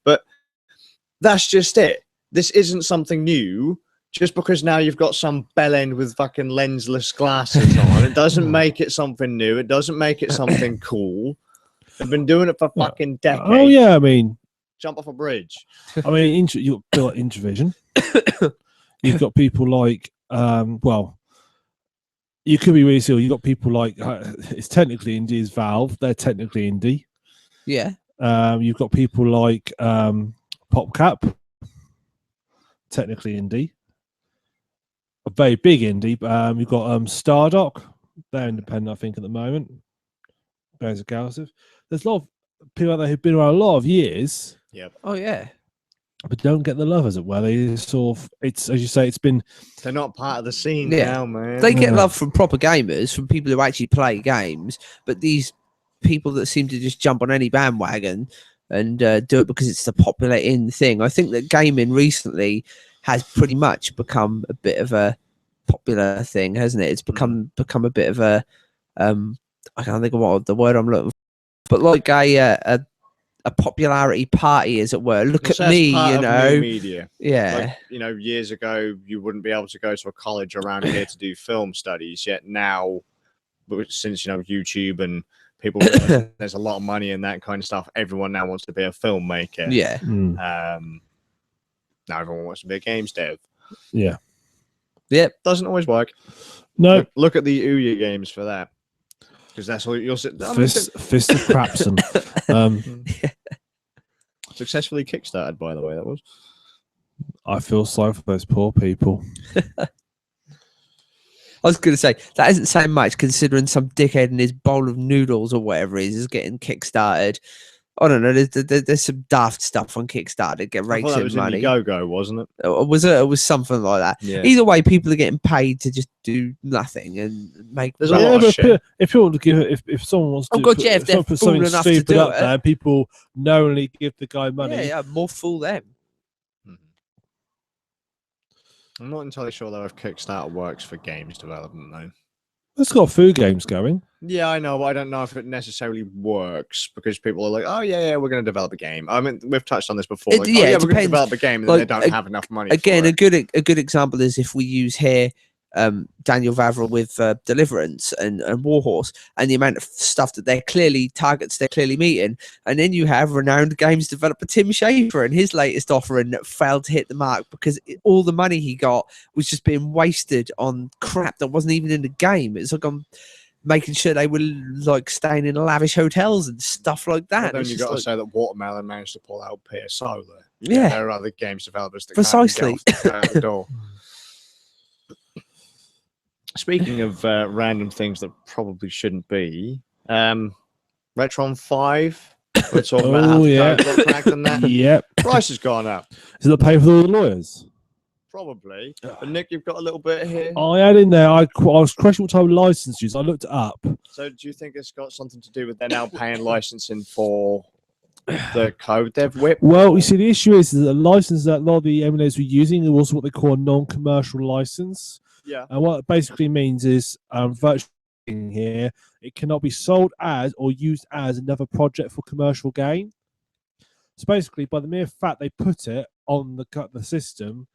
But that's just it. This isn't something new. Just because now you've got some bellend with fucking lensless glasses on, it doesn't make it something new. It doesn't make it something cool. They've been doing it for fucking decades. Oh yeah, I mean, jump off a bridge. I mean, you've got Introvision. You've got people like, well, you could be really silly. You've got people like, it's technically indie is Valve. They're technically indie. yeah. You've got people like PopCap, technically indie. A very big indie. You've got Stardock. They're independent, I think, at the moment. There's a Galaxy. There's a lot of people out there who've been around a lot of years. Yep. Oh yeah. But don't get the love, as it were. They sort of, it's, as you say, it's been. They're not part of the scene Yeah. now, man. They get love from proper gamers, from people who actually play games, but these people that seem to just jump on any bandwagon and do it because it's the popular in thing. I think that gaming recently has pretty much become a bit of a popular thing, hasn't it? It's become a bit of a I can't think of what the word I'm looking for, but like a popularity party, as it were. Look at me, you know. Media. Yeah. Like, you know, years ago, you wouldn't be able to go to a college around here to do film studies. Yet now, since, you know, YouTube and people, there's a lot of money in that kind of stuff. Everyone now wants to be a filmmaker. Yeah. Now everyone wants to be a games dev. Yeah. Yep. Doesn't always work. No. Look at the Ouya games for that. Because that's all you'll sit. Fist of Crapson. Successfully kickstarted, by the way. That was. I feel sorry for those poor people. I was going to say, that isn't saying much considering some dickhead in his bowl of noodles or whatever it is getting kickstarted. I don't know. There's some daft stuff on Kickstarter. Get rates in money. Go, wasn't it? It was something like that. Yeah. Either way, people are getting paid to just do nothing and make. There's a lot of shit. If you want to give it, if someone wants to, if they're put fool something enough to stupid do up it, there, people knowingly give the guy money. Yeah, more fool them. I'm not entirely sure though if Kickstarter works for games development though. It's got food games going. Yeah, I know, but I don't know if it necessarily works because people are like, "Oh yeah, we're going to develop a game." I mean, we've touched on this before. Like, Yeah, we're going to develop a game, and Like, then they don't have enough money. Again, for it. a good example is if we use here Daniel Vavra with Deliverance and Warhorse, and the amount of stuff that they're clearly meeting, and then you have renowned games developer Tim Schafer and his latest offering that failed to hit the mark because all the money he got was just being wasted on crap that wasn't even in the game. It's like on making sure they were like staying in lavish hotels and stuff like that. But then It's you just got to like, say that Watermelon managed to pull out Peer Solar. Yeah. There are other games developers that Precisely. can't get out the door. Speaking of random things that probably shouldn't be, Retron 5. We're talking about how the code got cracked on that. Yep. Price has gone up. Is it the pay for all the lawyers? Probably. But Nick, you've got a little bit here. I had in there. I was questioning what type of license to use. I looked it up. So do you think it's got something to do with they're now paying licensing for the code they've whipped? Well, you see, the issue is that the license that a lot of the emulators were using was what they call a non-commercial license. Yeah. And what it basically means is, virtually here, it cannot be sold as or used as another project for commercial gain. So basically, by the mere fact they put it on the system,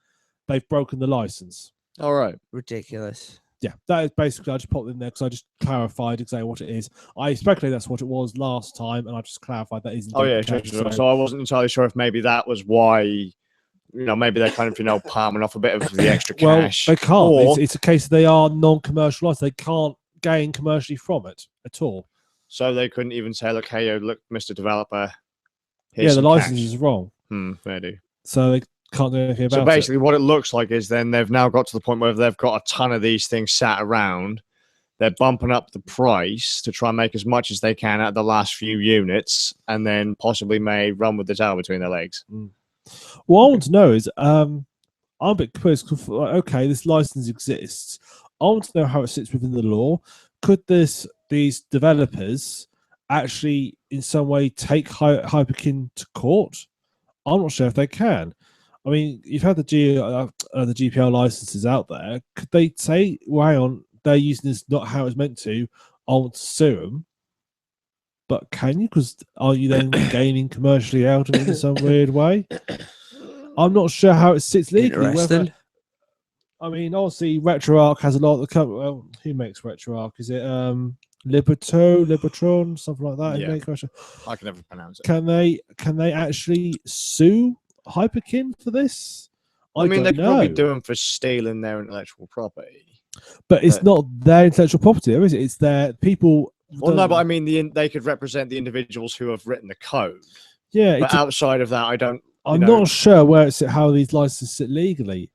they've broken the license. All right. ridiculous. Yeah, that is basically, I just popped in there because I just clarified exactly what it is. I speculate that's what it was last time, and I just clarified that isn't. Oh, yeah. So I wasn't entirely sure if maybe that was why, maybe they're kind of, palming off a bit of the extra cash. Well, they can't. Or, It's a case they are non-commercial. They can't gain commercially from it at all. so they couldn't even say, look, hey, look, Mr. Developer, Here's the some license cash. is wrong, They do. so they can't do anything about So it. basically, what it looks like is then they've now got to the point where they've got a ton of these things sat around. They're bumping up the price to try and make as much as they can out of the last few units, and then possibly may run with the tail between their legs. What I want to know is, I'm a bit curious. Okay, this license exists. I want to know how it sits within the law. Could these developers actually, in some way, take hyperkin to court? I'm not sure if they can. I mean, you've had the GPL licenses out there. Could they say, well, hang on, they're using this not how it's meant to, I want to sue them? But can you? Because are you then gaining commercially out of it in some weird way? I'm not sure how it sits legally. Interesting. I mean, obviously, RetroArch has a lot of the well, who makes RetroArch? Is it Libertron, something like that? Yeah. I can never pronounce it. Can they actually sue Hyperkin for this? I mean, they don't could probably know. do them for stealing their intellectual property. But it's not their intellectual property, though, is it? It's their people. Well, no, but I mean, they could represent the individuals who have written the code. Yeah, But outside of that, I don't. I'm not sure where it's how these licenses sit legally,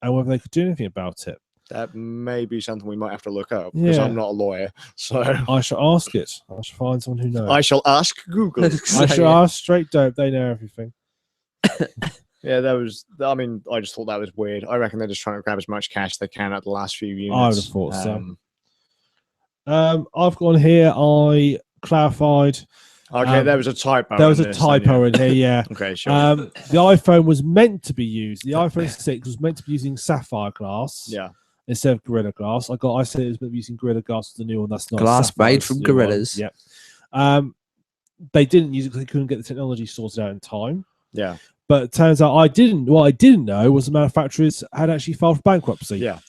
and whether they could do anything about it. That may be something we might have to look up because I'm not a lawyer. So I shall ask it. I shall find someone who knows. I shall ask Google. I shall ask Straight Dope. They know everything. Yeah, that was. I mean, I just thought that was weird. I reckon they're just trying to grab as much cash they can at the last few units. I would have thought so. I've gone here. I clarified. Okay, there was a typo. There was a typo in here. Yeah. Okay, sure. The iPhone was meant to be used. The iPhone 6 was meant to be using sapphire glass. Yeah. Instead of Gorilla Glass. I said it was meant to be using Gorilla Glass as the new one. That's not Glass sapphire, made it's from the new one. gorillas. Yeah. They didn't use it because they couldn't get the technology sorted out in time. Yeah. But it turns out what I didn't know was the manufacturers had actually filed for bankruptcy. Yeah.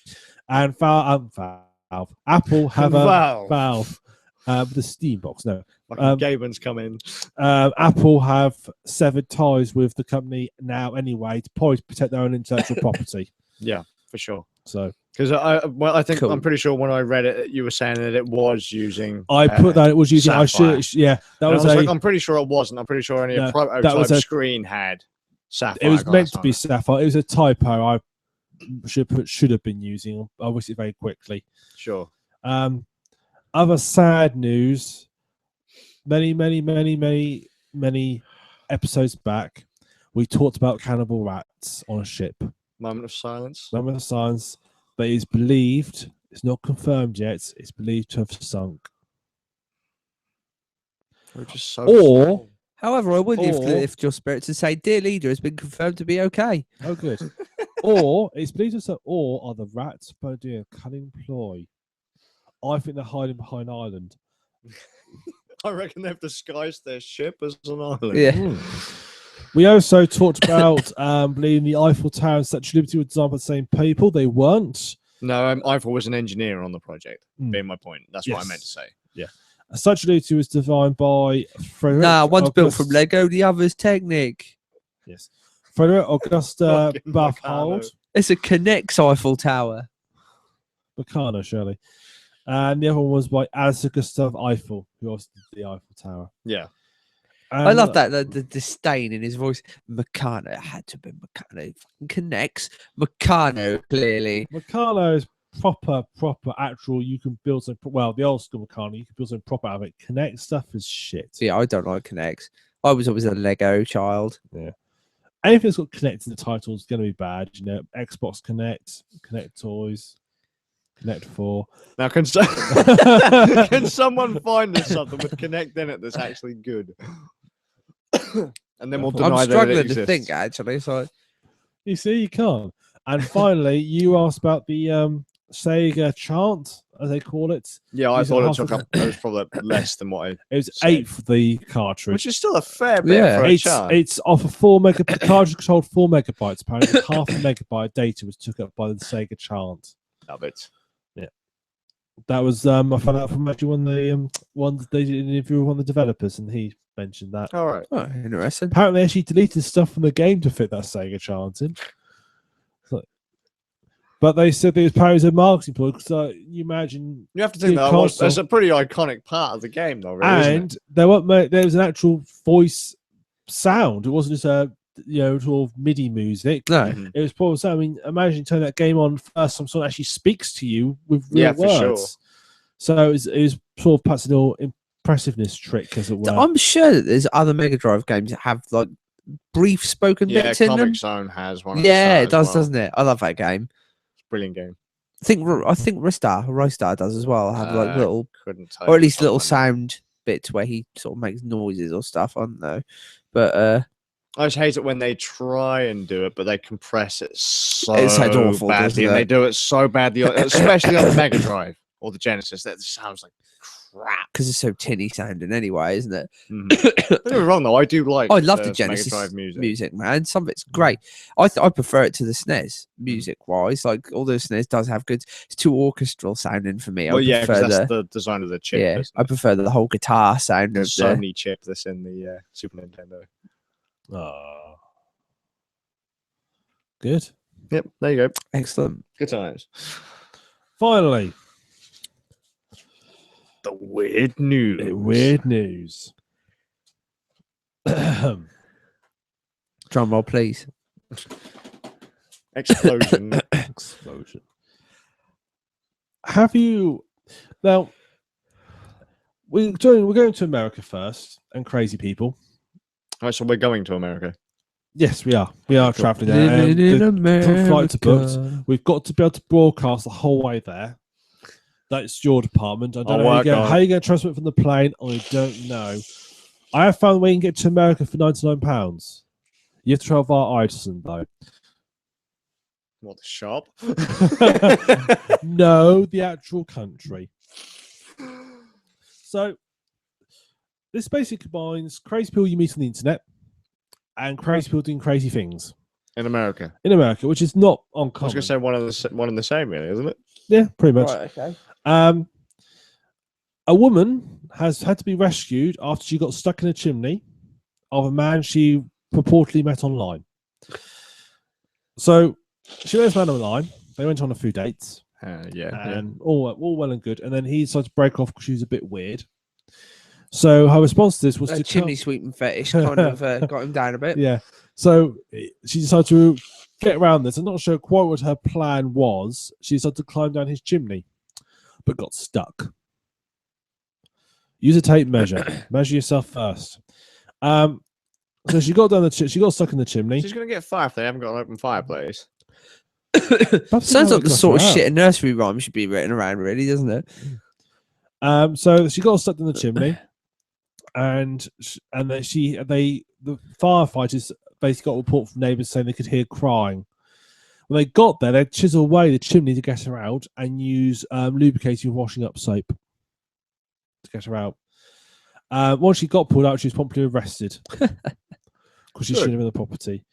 And Apple have a Valve. The Steam box, no. Gaben's come in. Apple have severed ties with the company now anyway to probably protect their own intellectual property. Yeah, for sure. So, because I think Cool. I'm pretty sure when I read it, you were saying that it was using. I put that it was using. Sapphire. I should, yeah, that was, like, I'm pretty sure it wasn't. I'm pretty sure only a prototype screen had sapphire. It was meant to be it. sapphire. It was a typo. I should have been using. I wish it very quickly. Sure. Other sad news. Many episodes back, we talked about cannibal rats on a ship. Moment of silence. Moment of silence. But it is believed, it's not confirmed yet, it's believed to have sunk. Which is so Or, However, I would Or- lift your spirits and say, dear leader has been confirmed to be okay. oh good. Or, it's believed to have sunk, or are the rats by doing a cunning ploy? I think they're hiding behind Ireland. I reckon they've disguised their ship as an island. Yeah. We also talked about believing the Eiffel Tower and Statue of Liberty were designed by the same people. They weren't. No, Eiffel was an engineer on the project, being my point. That's what I Yes. meant to say. Yeah. Statue of Liberty was designed by Frederick. Nah, one's built from August- Lego, the other's Technic. Yes. Frederick Augusta Fucking Barthold. It's a Connects Eiffel Tower. Bacano, surely. And the other one was by Alistair Gustav Eiffel, who also did the Eiffel Tower. Yeah. I love that the disdain in his voice. Meccano, it had to be Meccano. Fucking Connects. Meccano, clearly. Meccano is proper, actual. You can build something. Well, the old school Meccano, you can build something proper out of it. Connect stuff is shit. Yeah, I don't like Connects. I was always a Lego child. Yeah. Anything that's got Connect in the title is going to be bad. You know, Xbox Connect, Connect Toys, Connect 4. Now, can someone find us something with Connect in it that's actually good? And then we'll deny I'm that it struggling to exists. think, actually. So You see, you can't. And finally, you asked about the Sega chant, as they call it. Yeah, I Is it thought it half took of- up. It was probably less than what I. It was Said. 8th the cartridge. Which is still a fair bit Yeah. for a chart. It's off of 4 megabytes. Cartridge controlled 4 megabytes. Apparently, half a megabyte data was took up by the Sega chant. Love it. That was I found out from actually one of the ones they did an interview with one of the developers, and he mentioned that. All right. oh, interesting. Apparently, they actually deleted stuff from the game to fit that Sega chant in. But they said it was apparently a marketing ploy because you imagine. You have to think The that console- that's a pretty iconic part of the game, though. Really, isn't it? And there was an actual voice sound. It wasn't just sort of MIDI music. No. Mhm. It was proper sound. I mean, imagine turning that game on first, someone actually speaks to you with real Yeah, for words. sure. So it was sort of perhaps a little impressiveness trick, as it were. I'm sure that there's other Mega Drive games that have like brief spoken Yeah, bits in them. Comic Zone has one. Yeah, at it the start does, as well. doesn't it? I love that game. Brilliant game. I think Ristar does as well. Have like little, Couldn't tell or at you least little off the top of my head. sound bits where he sort of makes noises or stuff. I don't know, but I just hate it when they try and do it, but they compress it so It sounds awful, badly, doesn't and they it? do it so badly, especially on the Mega Drive or the Genesis. That sounds like crap. because it's so tinny sounding anyway, isn't it? Mhm. Don't get me wrong, though. I do like. I love the Mega Genesis Drive music, man. Some of it's great. I prefer it to the SNES music wise. Like although SNES does have good, it's too orchestral sounding for me. Well, I yeah, prefer because that's the design of the chip. yeah, isn't I it? prefer the whole guitar sound The of the. Sony chip that's in the Super Nintendo. Ah. Good. Yep, there you go. Excellent. Good times. Finally, The weird news. weird news. Drum roll, please. Explosion. Explosion. Have you now? We're going to America first, and crazy people. Right, so we're going to America. Yes, we are. We are traveling there. Living in The America. flights are booked. We've got to be able to broadcast the whole way there. That's your department. I don't know how you get transfer from the plane. I don't know. I have found a way you can get to America for £99. You have to travel via Iceland, though. What, the shop? No, the actual country. So, this basically combines crazy people you meet on the internet and crazy people doing crazy things In America. in America, which is not I was uncommon. going to say one and the same, really, isn't it? Yeah, pretty much. Right, okay. A woman has had to be rescued after she got stuck in a chimney of a man she purportedly met online. So she met this man online. They went on a few dates, Yeah. and all well and good. And then he decided to break off because she was a bit weird. So her response to this was A to chimney sweeping fetish kind of got him down a bit. Yeah. So she decided to get around this. I'm not sure quite what her plan was. She decided to climb down his chimney, but got stuck. Use a tape measure. Measure yourself first. So she got down she got stuck in the chimney. She's going to get fire if they haven't got an open fireplace. Sounds like the sort of out. shit a nursery rhyme should be written around, really, doesn't it? So she got stuck in the chimney, and then the firefighters basically got a report from neighbours saying they could hear crying. When they got there, they chisel away the chimney to get her out and use lubricating washing up soap to get her out. Once she got pulled out, she was promptly arrested because she shouldn't have been the property.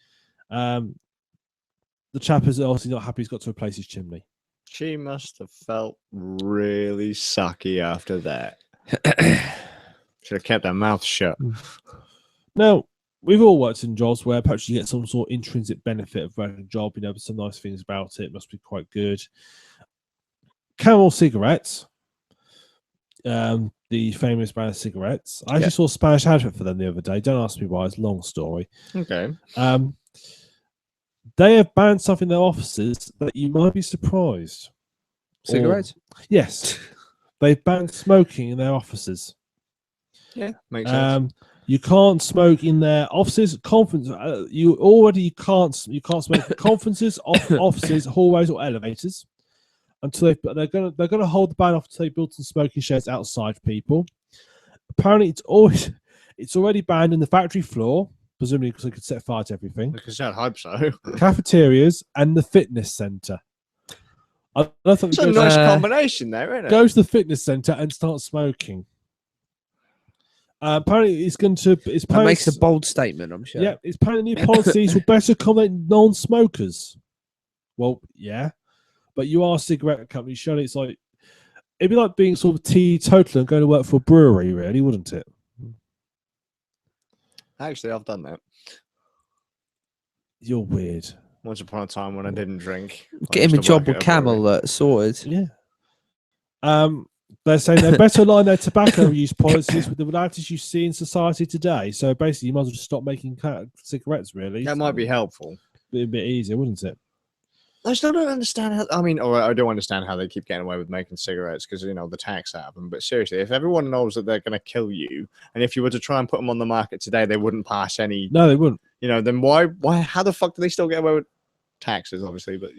The chap is obviously not happy. He's got to replace his chimney. She must have felt really sucky after that. Should have kept her mouth shut. Now, we've all worked in jobs where perhaps you get some sort of intrinsic benefit of running a job. You know, there's some nice things about it. It must be quite good. Camel cigarettes, the famous brand of cigarettes. I actually saw a Spanish advert for them the other day. Don't ask me why. It's a long story. Okay. They have banned stuff in their offices that you might be surprised. Cigarettes? Yes. They've banned smoking in their offices. Yeah, makes sense. You can't smoke in their offices, conference. You can't smoke in conferences, offices, hallways, or elevators until they're gonna hold the ban off until they build some smoking sheds outside people. Apparently, it's already banned in the factory floor, presumably because they could set fire to everything. Because I'd hope so. Cafeterias and the fitness center. I don't think It's a nice combination there, isn't it? go to the fitness center and start smoking. Apparently, it's going to. That makes a bold statement, I'm sure. Yeah, it's apparently new policies will better accommodate non-smokers. Well, yeah, but you are a cigarette company. Surely it's like it'd be like being sort of teetotal and going to work for a brewery, really, wouldn't it? Actually, I've done that. You're weird. Once upon a time when I didn't drink. I Get him used a to job work with at a Camel brewery. sorted. Yeah. They're saying they better align their tobacco use policies with the realities you see in society today. So basically, you might as well just stop making cigarettes, really. That might be helpful. Be a bit easier, wouldn't it? I still don't understand how. I mean, or I don't understand how they keep getting away with making cigarettes because the tax out of them. But seriously, if everyone knows that they're going to kill you, and if you were to try and put them on the market today, they wouldn't pass any. No, they wouldn't. Then why? How the fuck do they still get away with taxes? Obviously, but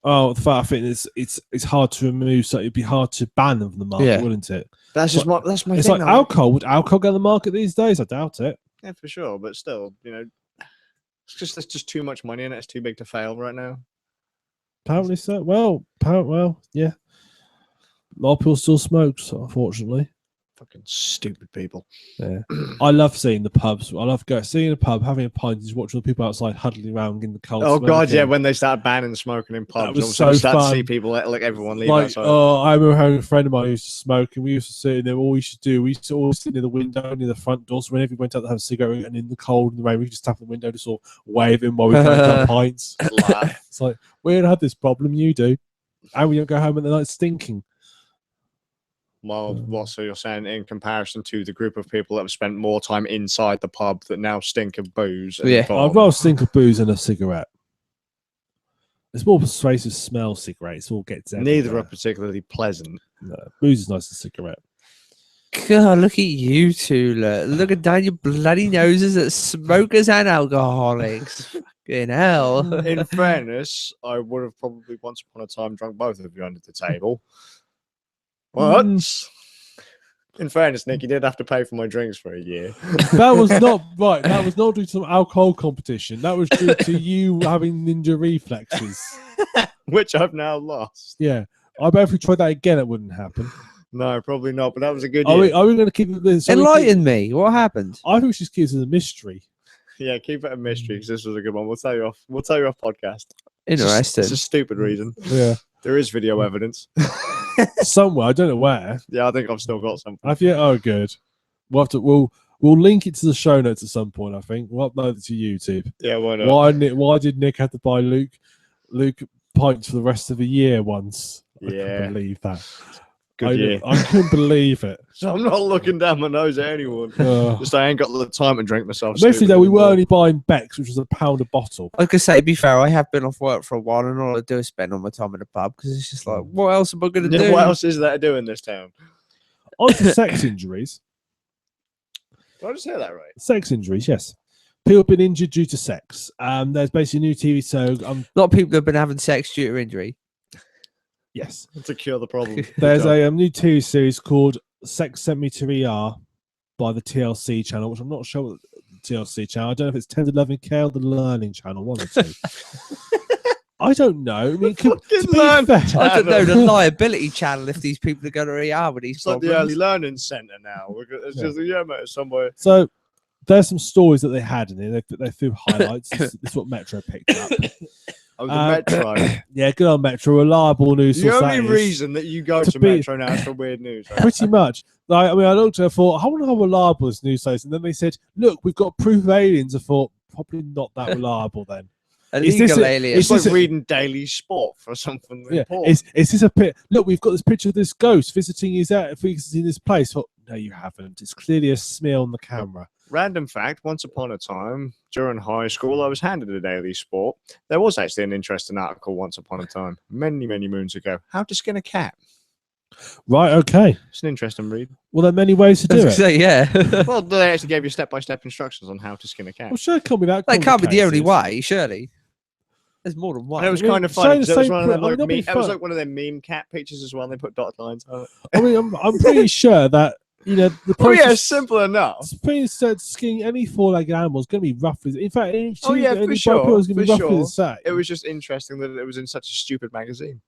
Oh, the fact I think it's hard to remove, so it'd be hard to ban them from the market, wouldn't it? That's just that's my. It's thing, like alcohol. Would alcohol get on the market these days? I doubt it. Yeah, for sure. But still, there's just too much money in it. It's too big to fail right now. Apparently so. Well, yeah. A lot of people still smoke, so unfortunately. Fucking stupid people. Yeah. I love seeing the pubs. I love seeing a pub, having a pint, and just watching the people outside huddling around in the cold. Oh god, yeah, when they started banning smoking in pubs, that was so start fun. to see people like everyone leave like, outside. oh, I remember having a friend of mine who used to smoke, and we used to sit in there. All we used to do, we used to always sit near the window, near the front door. So whenever we went out to have a cigarette, and in the cold and the rain, we could just tap the window, just sort of wave him while we drank our pints. It's like, we don't have this problem, you do, and we don't go home at the night stinking. Well, so you're saying in comparison to the group of people that have spent more time inside the pub that now stink of booze? Yeah. I'd rather stink of booze than a cigarette. It's more persuasive smell cigarettes. All gets everywhere. Neither are particularly pleasant. No, booze is nice as a cigarette. God, look at you two. Look down your bloody noses at smokers and alcoholics. Fucking hell. In fairness, I would have probably once upon a time drunk both of you under the table. But in fairness, Nick, you did have to pay for my drinks for a year. That was not right. That was not due to some alcohol competition. That was due to you having ninja reflexes, which I've now lost. Yeah, I bet if we tried that again, it wouldn't happen. No, probably not. But that was a good year. Are we going to keep this? Enlighten me. What happened? I think we should keep it as a mystery. Yeah, keep it a mystery because this was a good one. We'll tell you off. We'll tell you off podcast. Interesting. It's a stupid reason. Yeah, there is video evidence. Somewhere, I don't know where. Yeah, I think I've still got something. Have you? Oh, good. We'll have to. We'll link it to the show notes at some point. I think we'll upload it to YouTube. Yeah, why not? Why did Nick have to buy Luke pints for the rest of the year once? Yeah, I couldn't believe that. Good year. I couldn't believe it. I'm not looking down my nose at anyone. Just I ain't got the time to drink myself. Basically, though, we were only buying Beck's, which was £1 a bottle. I could say, to be fair, I have been off work for a while, and all I do is spend all my time in the pub because it's just like, what else am I going to do? What else is there to do in this town? On to sex injuries. Did I just hear that right? Sex injuries, yes. People have been injured due to sex. There's basically a new TV show. A lot of people have been having sex due to injury. Yes. To cure the problem. There's a new TV series called Sex Sent Me to ER by the TLC channel, which I'm not sure what the TLC channel. I don't know if it's Tender Loving Care or the Learning channel, one or two. I don't know. I mean, I don't know the liability channel if these people are going to ER with these problems. Like the early learning centre now. It's just mate, somewhere. So there's some stories that they had in there. They threw highlights. This is what Metro picked up. Oh, the Metro. Yeah, good on Metro. Reliable news source. The only reason that you go to Metro now is for weird news. Right? Pretty much. Like, I mean, I looked and I thought, I wonder how reliable this news is. And then they said, look, we've got proof of aliens. I thought, probably not that reliable then. Illegal aliens. It's like reading Daily Sport for something. Yeah. Is this a pit? Look, we've got this picture of this ghost visiting this place. Well, no, you haven't. It's clearly a smear on the camera. Random fact, once upon a time, during high school, I was handed a Daily Sport. There was actually an interesting article once upon a time, many, many moons ago. How to skin a cat. Right, okay. It's an interesting read. Well, there are many ways to do it. Say, yeah. Well, they actually gave you step-by-step instructions on how to skin a cat. Well, sure, it can't be that. That can't be the only way, surely. There's more than one. And it was kind of funny because it was like one of their meme cat pictures as well. And they put dotted lines on it. I mean, I'm pretty sure that the process. Oh yeah, simple enough. Skinning any four-legged animal is going to be roughly. In fact, for sure. Is going to be roughly the same. It was just interesting that it was in such a stupid magazine.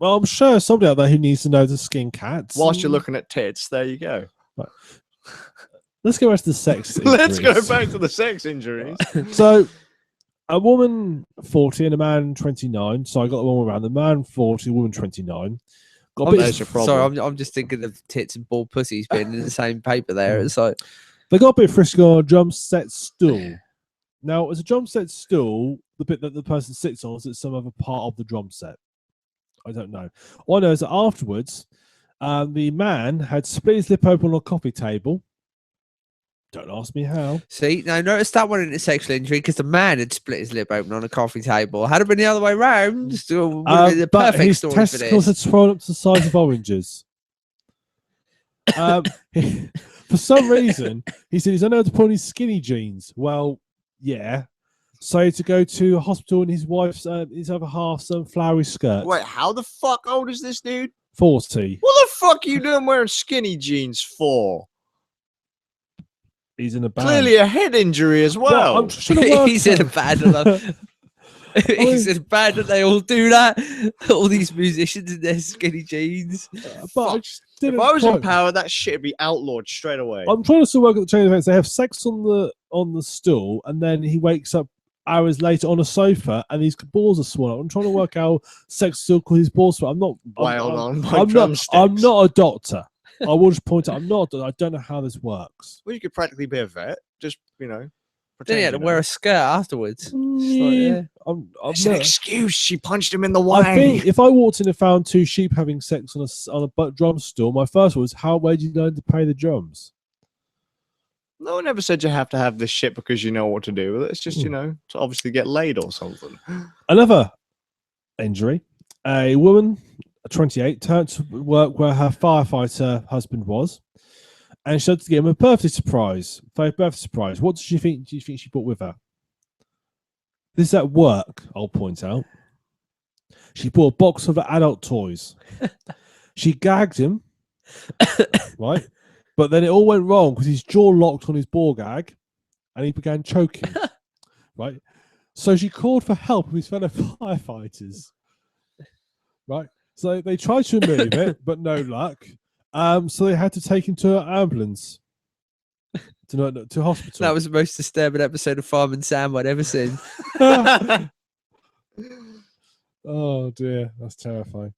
Well, I'm sure somebody out there who needs to know to skin cats. Whilst you're looking at tits, there you go. Right. Let's go back to the sex. Let's go back to the sex injuries. So, a woman 40 and a man 29. So I got the one around. The man 40, woman 29. Sorry, I'm just thinking of tits and bald pussies being in the same paper there. It's like they got a bit frisky on a drum set stool. Now, as a drum set stool, the bit that the person sits on is at some other part of the drum set. I don't know. All I know is that afterwards, the man had split his lip open on a coffee table. Don't ask me how. See, now notice that one in a sexual injury because the man had split his lip open on a coffee table. Had it been the other way round, still would have been the but perfect his story for testicles had this. swollen up to the size of oranges. For some reason, he said he's unable to put on his skinny jeans. Well, yeah. So he had to go to a hospital and his wife's, his other half's flowery skirt. Wait, how the fuck old is this dude? 40. What the fuck are you doing wearing skinny jeans for? He's in a band. Clearly a head injury as well. I'm trying to work He's in a out- band. He's in a band that they all do that. All these musicians in their skinny jeans. But I just If didn't I was quite- in power, that shit would be outlawed straight away. I'm trying to still work at the chain of events. They have sex on the stool, and then he wakes up hours later on a sofa, and his balls are swollen. I'm trying to work out sex still because his balls swollen. I'm not. Wailed on by I'm drumsticks. not. I'm not a doctor. I will just point out I'm not. I don't know how this works. Well, you could practically be a vet. Just, Then pretend he had to you wear know. a skirt afterwards. It's like, yeah. I'm It's an not- excuse. She punched him in the wang. I think if I walked in and found two sheep having sex on a drum stool, my first was, where did you learn to play the drums? No one ever said you have to have this shit because you know what to do with it. It's just, to obviously get laid or something. Another injury. A woman, 28, turned to work where her firefighter husband was, and she had to give him a birthday surprise. What do you think she brought with her? This is at work, I'll point out. She bought a box of adult toys. She gagged him, right? But then it all went wrong because his jaw locked on his ball gag and he began choking, right? So she called for help with his fellow firefighters, right? So they tried to remove it, but no luck. So they had to take him to an ambulance, to hospital. That was the most disturbing episode of Fireman Sam I'd ever seen. Oh dear, that's terrifying.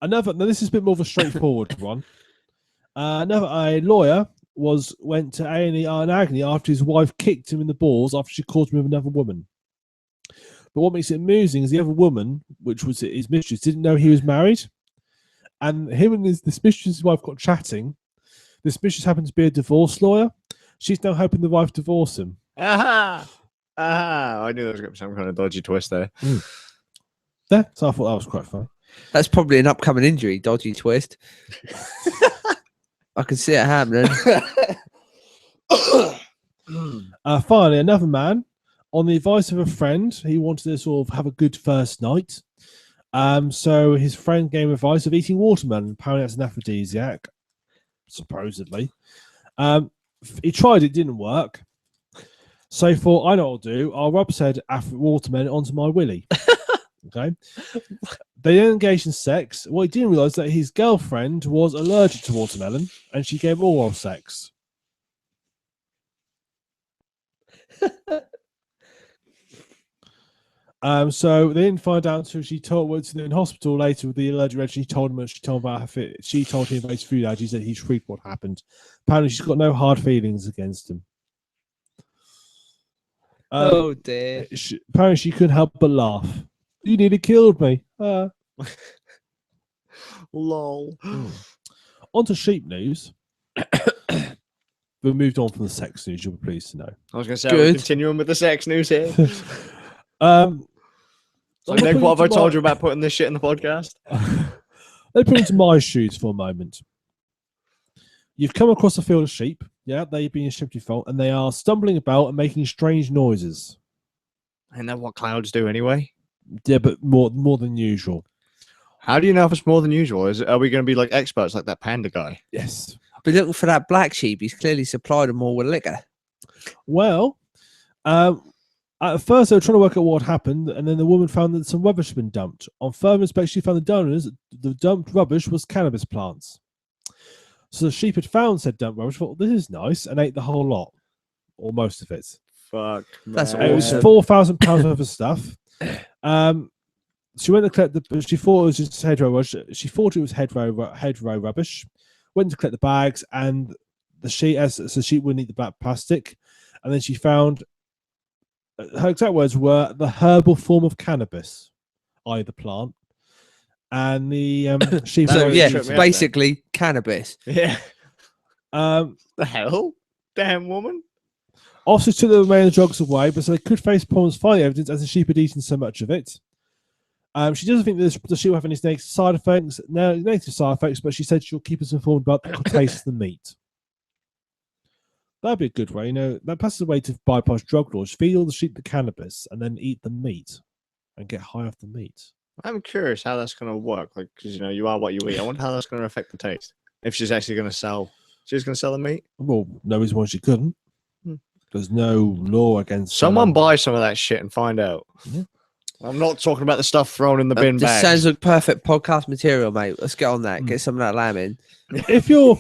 Now this is a bit more of a straightforward one. A lawyer went to A&E in agony after his wife kicked him in the balls after she caught him with another woman. But what makes it amusing is the other woman, which was his mistress, didn't know he was married, and him and this mistress's wife got chatting. This mistress happened to be a divorce lawyer. She's now hoping the wife divorce him. Aha! I knew there was going to be some kind of dodgy twist there. Yeah, so I thought that was quite fun. That's probably an upcoming injury, dodgy twist. I can see it happening. Finally, another man, on the advice of a friend, he wanted to sort of have a good first night. So his friend gave him advice of eating watermelon. Apparently that's an aphrodisiac, supposedly. He tried it, didn't work. So he thought, I know what I'll do. I'll rub said watermelon onto my willy. Okay. They then engaged in sex. What he didn't realise that his girlfriend was allergic to watermelon, and she gave oral sex. So they didn't find out until she went to the hospital later with the allergic. She told him about her fit. She told him about his food allergies, that he's freaked what happened. Apparently, she's got no hard feelings against him. Oh dear. Apparently, she couldn't help but laugh. You nearly killed me. Lol. On to sheep news. We moved on from the sex news, you'll be pleased to know. I was going to say, Good. we're continuing with the sex news here. So Nick, what have I told you about putting this shit in the podcast? Let me put into my shoes for a moment. You've come across a field of sheep. Yeah, they've been shipped your fault, and they are stumbling about and making strange noises. Isn't that what clouds do anyway? Yeah, but more than usual. How do you know if it's more than usual? Are we going to be like experts like that panda guy? Yes. But looking for that black sheep, he's clearly supplied them all with liquor. Well, at first they were trying to work out what happened, and then the woman found that some rubbish had been dumped. On further inspection, she found the dumped rubbish was cannabis plants. So the sheep had found said dumped rubbish, thought, this is nice, and ate the whole lot, or most of it. Fuck. That's man. It was awesome. £4,000 worth of stuff. She went to collect she thought it was just hedgerow rubbish. She thought it was hedgerow rubbish. Went to collect the bags, and the sheep wouldn't eat the black plastic. And then she found her exact words were the herbal form of cannabis, i.e. the plant. and the sheep. That So really yeah, tripped me up basically cannabis. Yeah. The The hell? Damn woman. officers took the remaining drugs away, but so they could face problems finding evidence as the sheep had eaten so much of it. She doesn't think the sheep will have any negative side effects, but she said she'll keep us informed about the taste of the meat. That'd be a good way, that's a way to bypass drug laws. Feed all the sheep the cannabis and then eat the meat and get high off the meat. I'm curious how that's going to work. Like, because you are what you eat. I wonder how that's going to affect the taste. If she's actually going to sell, the meat. Well, no reason why she couldn't. There's no law against. Someone buy some of that shit and find out. Yeah. I'm not talking about the stuff thrown in the bin This bags. sounds like perfect podcast material, mate. Let's get on that. Get some of that lamb in. If you're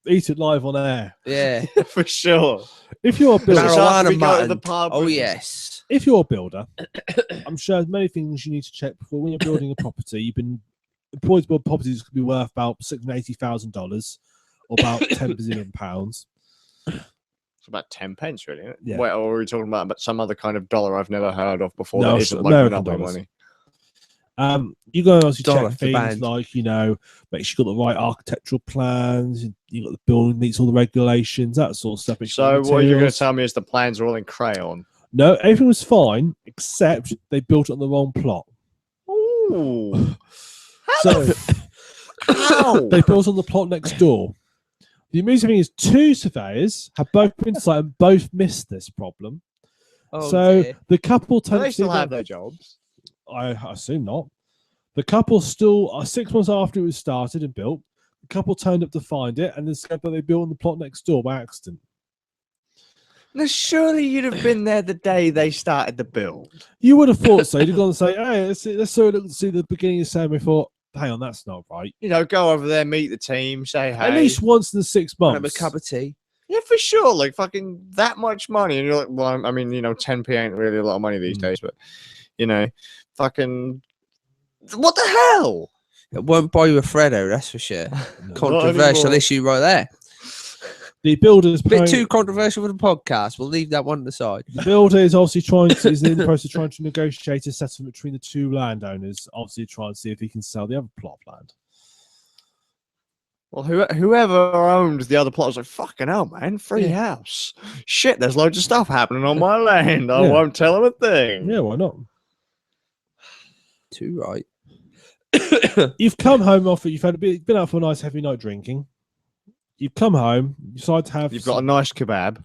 eat it live on air, Yeah. For sure. if you're a builder, Marijuana we go to mutton. the pub Oh and- yes. if you're a builder, I'm sure there's many things you need to check before when you're building a property. You've been employed to build properties could be worth about $680,000 or about £10 billion. It's about 10 pence, really. Isn't it? Yeah. Wait, or are we talking about some other kind of dollar I've never heard of before? No, That it's isn't like American Monopoly dollars. money. You go and obviously Dollar check for the things band. like, make sure you've got the right architectural plans, you got the building meets all the regulations, that sort of stuff. Make sure So the what you're going to materials- tell me is the plans are all in crayon? No, everything was fine except they built it on the wrong plot. Ooh. So How? they built on the plot next door. The amusing thing is 2 surveyors have both been to site and both missed this problem. Oh, So dear. the couple Do they turned still have their jobs? I assume not. The couple still 6 months after it was started and built. The couple turned up to find it and discovered that they built on the plot next door by accident. Now, surely you'd have been there the day they started the build. You would have thought so. You'd have gone and say, "Hey, let's see the beginning of the ceremony." Thought, "Hang on, that's not right." Go over there, meet the team, say hey. At least once in the 6 Have a months. cup of tea. Yeah, for sure. Like fucking that much money, and you're like, well, I mean, 10p ain't really a lot of money these days, but fucking, what the hell? It won't buy you a Freddo, that's for sure. No. Controversial anymore. issue right there. The builders, Bit too controversial for the podcast. We'll leave that one aside. the builder is obviously is in the process of trying to negotiate a settlement between the 2 landowners. Obviously, trying to see if he can sell the other plot of land. Well, whoever owned the other plot was like, fucking hell, man, free house. Shit, there's loads of stuff happening on my land. I Yeah. won't tell him a thing. Yeah, why not? Too right. You've come home you've been out for a nice heavy night drinking. You've come home, you decide to have. You've got a nice kebab.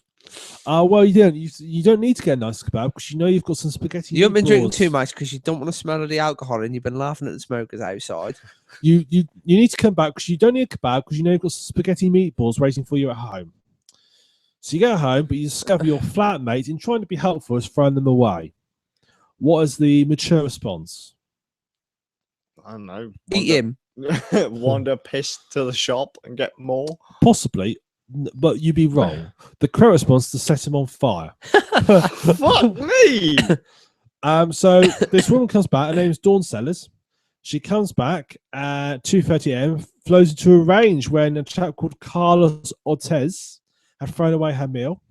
Well, you don't. You don't need to get a nice kebab because you've got some spaghetti. You haven't been drinking meatballs. too much because you don't want to smell of the alcohol and you've been laughing at the smokers outside. You need to come back because you don't need a kebab because you've got some spaghetti meatballs waiting for you at home. So you go home, but you discover your flatmate, in trying to be helpful, has thrown them away. What is the mature response? I don't know. Eat him. Wander pissed to the shop and get more. Possibly, but you'd be wrong. The correct response is to set him on fire. Fuck me. So this woman comes back. Her name's Dawn Sellers. She comes back at 2:30 a.m. Flows into a range when a chap called Carlos Ortez had thrown away her meal.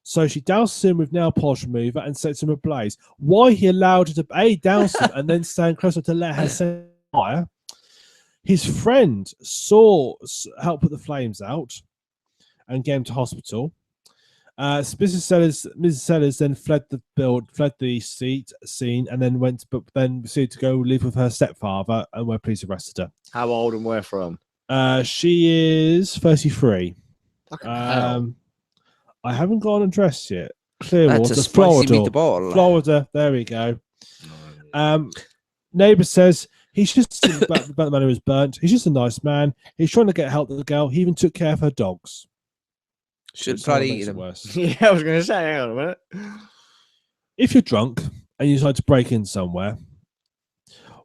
So she douses him with nail polish remover and sets him ablaze. Why he allowed her to douse him and then stand closer to let her set fire? His friend helped put the flames out and get him to hospital. Mrs. Sellers then fled the scene, and then proceeded to go live with her stepfather, and where police arrested her. How old and where from? She is 33. Fucking hell. I haven't got an address yet. Clearwater, That's a spicy Florida. meatball. Florida. There we go. Neighbor says he's just about the man who was burnt. He's just a nice man. He's trying to get help to the girl. He even took care of her dogs. Should Which try to makes eat it them. worse. Yeah, I was going to say, hang on a minute. If you're drunk and you decide to break in somewhere,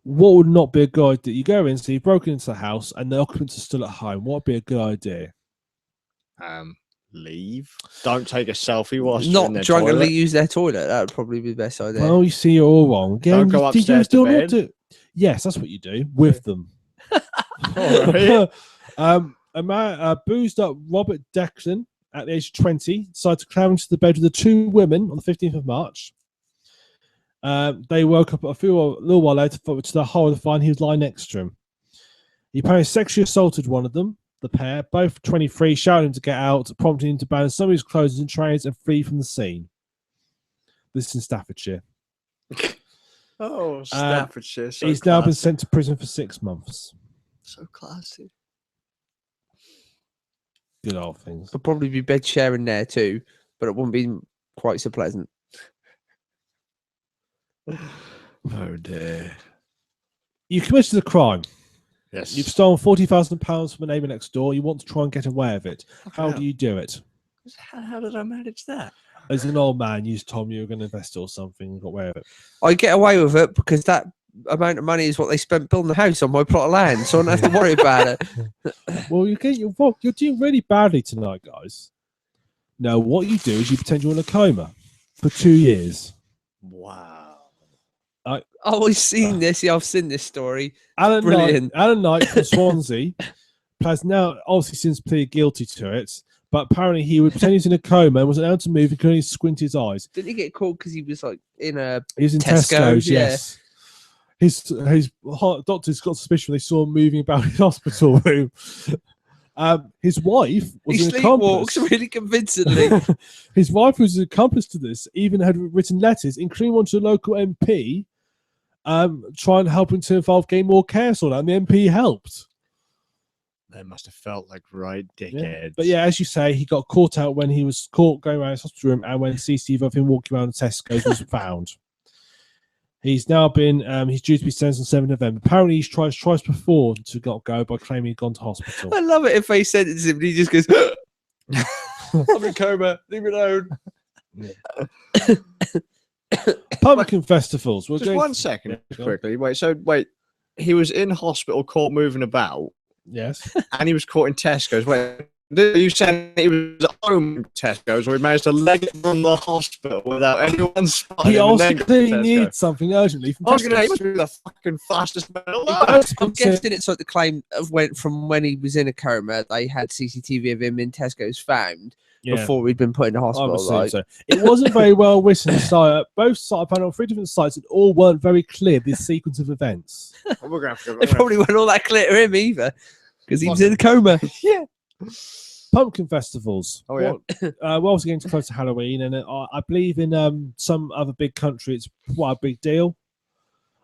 what would not be a good idea? You go in, so you've broken into the house, and the occupants are still at home. What would be a good idea? Leave. Don't take a selfie whilst you're in Not their drunkenly toilet. use their toilet. That would probably be the best idea. Well, you see, you're all wrong. Again, Don't go you upstairs still to not bed. do- Yes, that's what you do with them. Alright. A boozed up Robert Declan at the age of 20 decided to climb into the bed with the 2 women on the 15th of March. They woke up a little while later to the horror to find he was lying next to him. He apparently sexually assaulted one of them, the pair, both 23, shouting him to get out, prompting him to abandon some of his clothes and trays and flee from the scene. This is in Staffordshire. Oh, Staffordshire. So he's now been sent to prison for 6 months. So classy. Good old things. There'll probably be bed sharing there too, but it wouldn't be quite so pleasant. Oh dear. You committed a crime. Yes. You've stolen £40,000 from a neighbour next door. You want to try and get away with it. How do you do it? How did I manage that? As an old man, you just told me you were going to invest or something and got away with it. I get away with it because that amount of money is what they spent building the house on my plot of land, so I don't have to worry about it. Well, you're doing really badly tonight, guys. No, what you do is you pretend you're in a coma for 2 years. Wow. I've always seen this. Yeah, I've seen this story. Alan Brilliant. Knight from Swansea has now obviously since pleaded guilty to it, but apparently he would pretend he was in a coma and wasn't able to move. He could only squint his eyes. Didn't he get caught because he was like in a? He was in Tesco's, yes. His doctors got suspicious when they saw him moving about his hospital room. His wife was an accomplice. Sleepwalks really convincingly. His wife was an accomplice to this. Even had written letters, including one to the local MP, trying to help him to involve getting more care sorted out, and the MP helped. They must have felt like right dickheads. Yeah. But yeah, as you say, he got caught out when he was caught going around his hospital room and when CCTV of him walking around the Tesco's was found. He's now been, he's due to be sentenced on 7 November. Apparently, he's tried twice before to go by claiming he'd gone to hospital. I love it if they sentence him and he just goes, I'm in coma, leave me alone. Yeah. Pumpkin festivals. Just 1 second, quickly. Wait. He was in hospital, caught moving about. Yes. And he was caught in Tesco's. Wait, you said he was at home in Tesco's, or he managed to leg it from the hospital without anyone spotting him? He also clearly needs something urgently from Tesco's. He must be the fucking fastest man alive. I'm guessing it's like the claim of from when he was in a coma, they had CCTV of him in Tesco's found before he'd been put in the hospital. So. It wasn't very well written. So both sides, I found on 3 different sites, it all weren't very clear, this sequence of events. They probably weren't all that clear to him either, because he was in a coma. Yeah. Pumpkin festivals. Oh yeah. We're also getting close to Halloween, and I believe in some other big country, it's quite a big deal.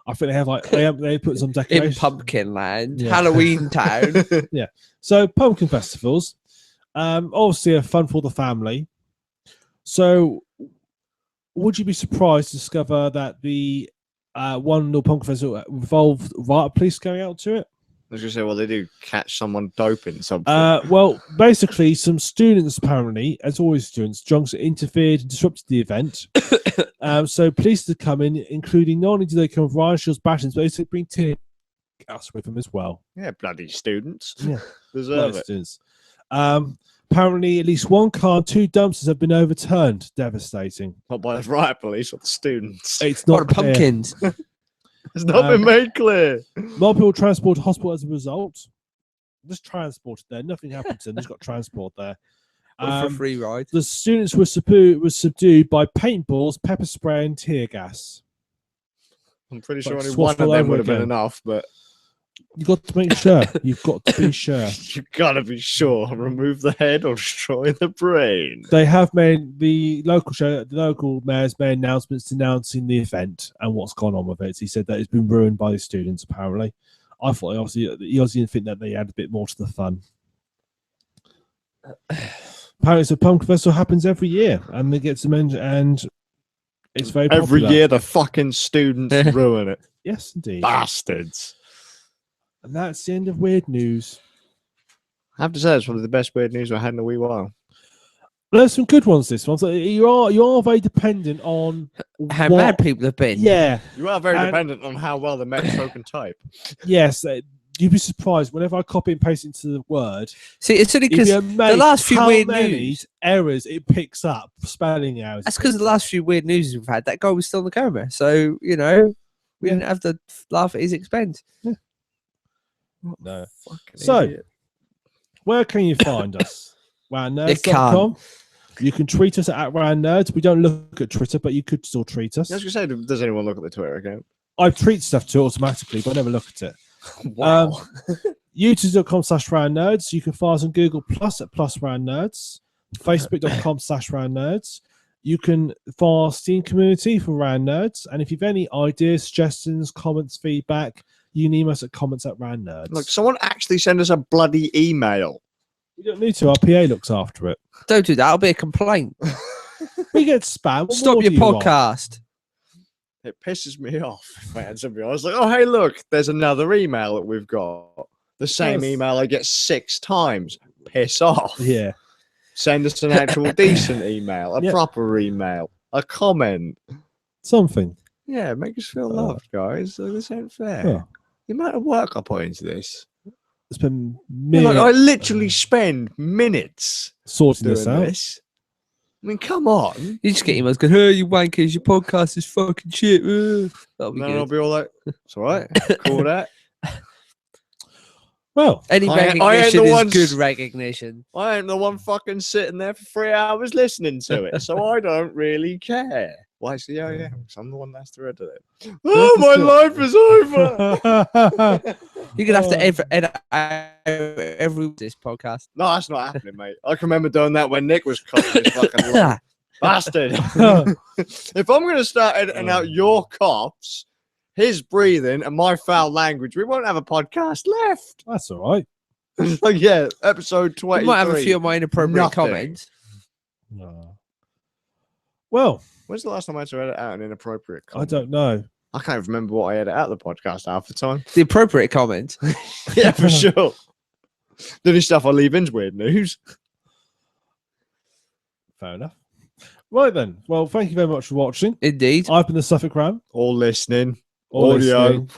I think they have they put some decorations in Pumpkin Land, Halloween Town. Yeah. So pumpkin festivals, obviously a fun for the family. So, would you be surprised to discover that the one little pumpkin festival involved riot police going out to it? I was going to say, well, they do catch someone doping something. Well, basically, some students, apparently, as always students, drunks interfered and disrupted the event. So police had come in, including not only did they come with riot shields, batons, but they also bring tear gas with them as well. Yeah, bloody students. Yeah. Deserve it. Students. Apparently, at least 1 car and 2 dumpsters have been overturned. Devastating. Not by the riot police or the students. It's not the pumpkins. It's not been made clear. More people transported to hospital as a result. Just transported there. Nothing happened to them. Just got transport there. For a free ride. The students were subdued by paintballs, pepper spray, and tear gas. I'm pretty sure only one of them would have been enough, but you've got to make sure. You've got to be sure. You've got to be sure. Remove the head or destroy the brain. They have made the local mayor's made announcements denouncing the event and what's gone on with it. He said that it's been ruined by the students, apparently. I thought he obviously didn't think that they add a bit more to the fun. Apparently, the pumpkin festival happens every year, and they get some and it's very popular. Every year the fucking students ruin it. Yes, indeed. Bastards. And that's the end of weird news. I have to say, it's one of the best weird news I had in a wee while. There's some good ones this one. So you are very dependent on how mad people have been. Yeah. You are very dependent on how well the Metro can type. Yes. You'd be surprised whenever I copy and paste into the Word. See, it's only because the last few weird news errors it picks up, spelling errors. That's because the last few weird news we've had, that guy was still in the coma. So, we didn't have to laugh at his expense. Yeah. No. So, where can you find us? WowNerds.com. You can tweet us at Rand Nerds. We don't look at Twitter, but you could still tweet us. I was going to say, does anyone look at the Twitter account? I tweet stuff to it automatically, but I never look at it. Wow. YouTube.com/Rand Nerds. You can follow us on Google Plus at +Rand Nerds. Facebook.com/Rand Nerds. You can follow our Steam community for Rand Nerds. And if you've any ideas, suggestions, comments, feedback, you can email us at comments@Rand Nerds. Look, someone actually send us a bloody email. We don't need to. Our PA looks after it. Don't do that. It'll be a complaint. We get spam. What Stop more your do you want? podcast. It pisses me off. If I had somebody, I was like, oh, hey, look, there's another email that we've got. The same Yes. email I get 6 times. Piss off. Yeah. Send us an actual decent email, a Yeah. proper email, a comment. Something. Yeah, make us feel Oh. loved, guys. Like, this ain't fair. Yeah. The amount of work I put into this. It's been Yeah, like, I literally spend minutes sorting doing this out. this. I mean, come on. You just get emails going, hey, you wankers, your podcast is fucking shit. That'll be And then I'll good. be all like, it's all right. Cool that. Well, Any I ain't recognition the is one good recognition. I ain't the one fucking sitting there for 3 hours listening to it, so I don't really care. Why? So yeah, 'cause I'm the one that's to edit it. Oh, my life is over. You're going to have to edit every this podcast. No, that's not happening, mate. I can remember doing that when Nick was cutting his fucking line. Bastard. If I'm going to start editing out your coughs, his breathing, and my foul language, we won't have a podcast left. That's all right. Like, yeah, episode 23. You might have a few of my inappropriate Nothing. comments. Well, When's the last time I had to edit out an inappropriate I comment? don't know. I can't even remember what I edit out the podcast half the time. The appropriate comment. Yeah, for sure. The only stuff I leave in's weird news. Fair enough. Right then. Well, thank you very much for watching. Indeed. I've been the Suffolk Ram. All listening. Or Audio. listening.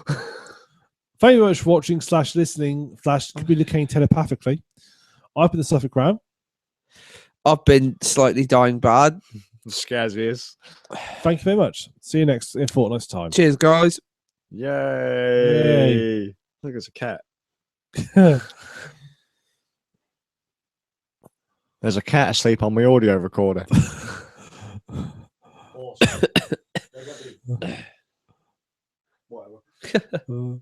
Thank you very much for watching / listening / communicating telepathically. I've been the Suffolk Ram. I've been slightly dying bad. Scares ears. Thank you very much. See you in a fortnight's time. Cheers, guys. Yay. Look, there's a cat. There's a cat asleep on my audio recorder. Whatever.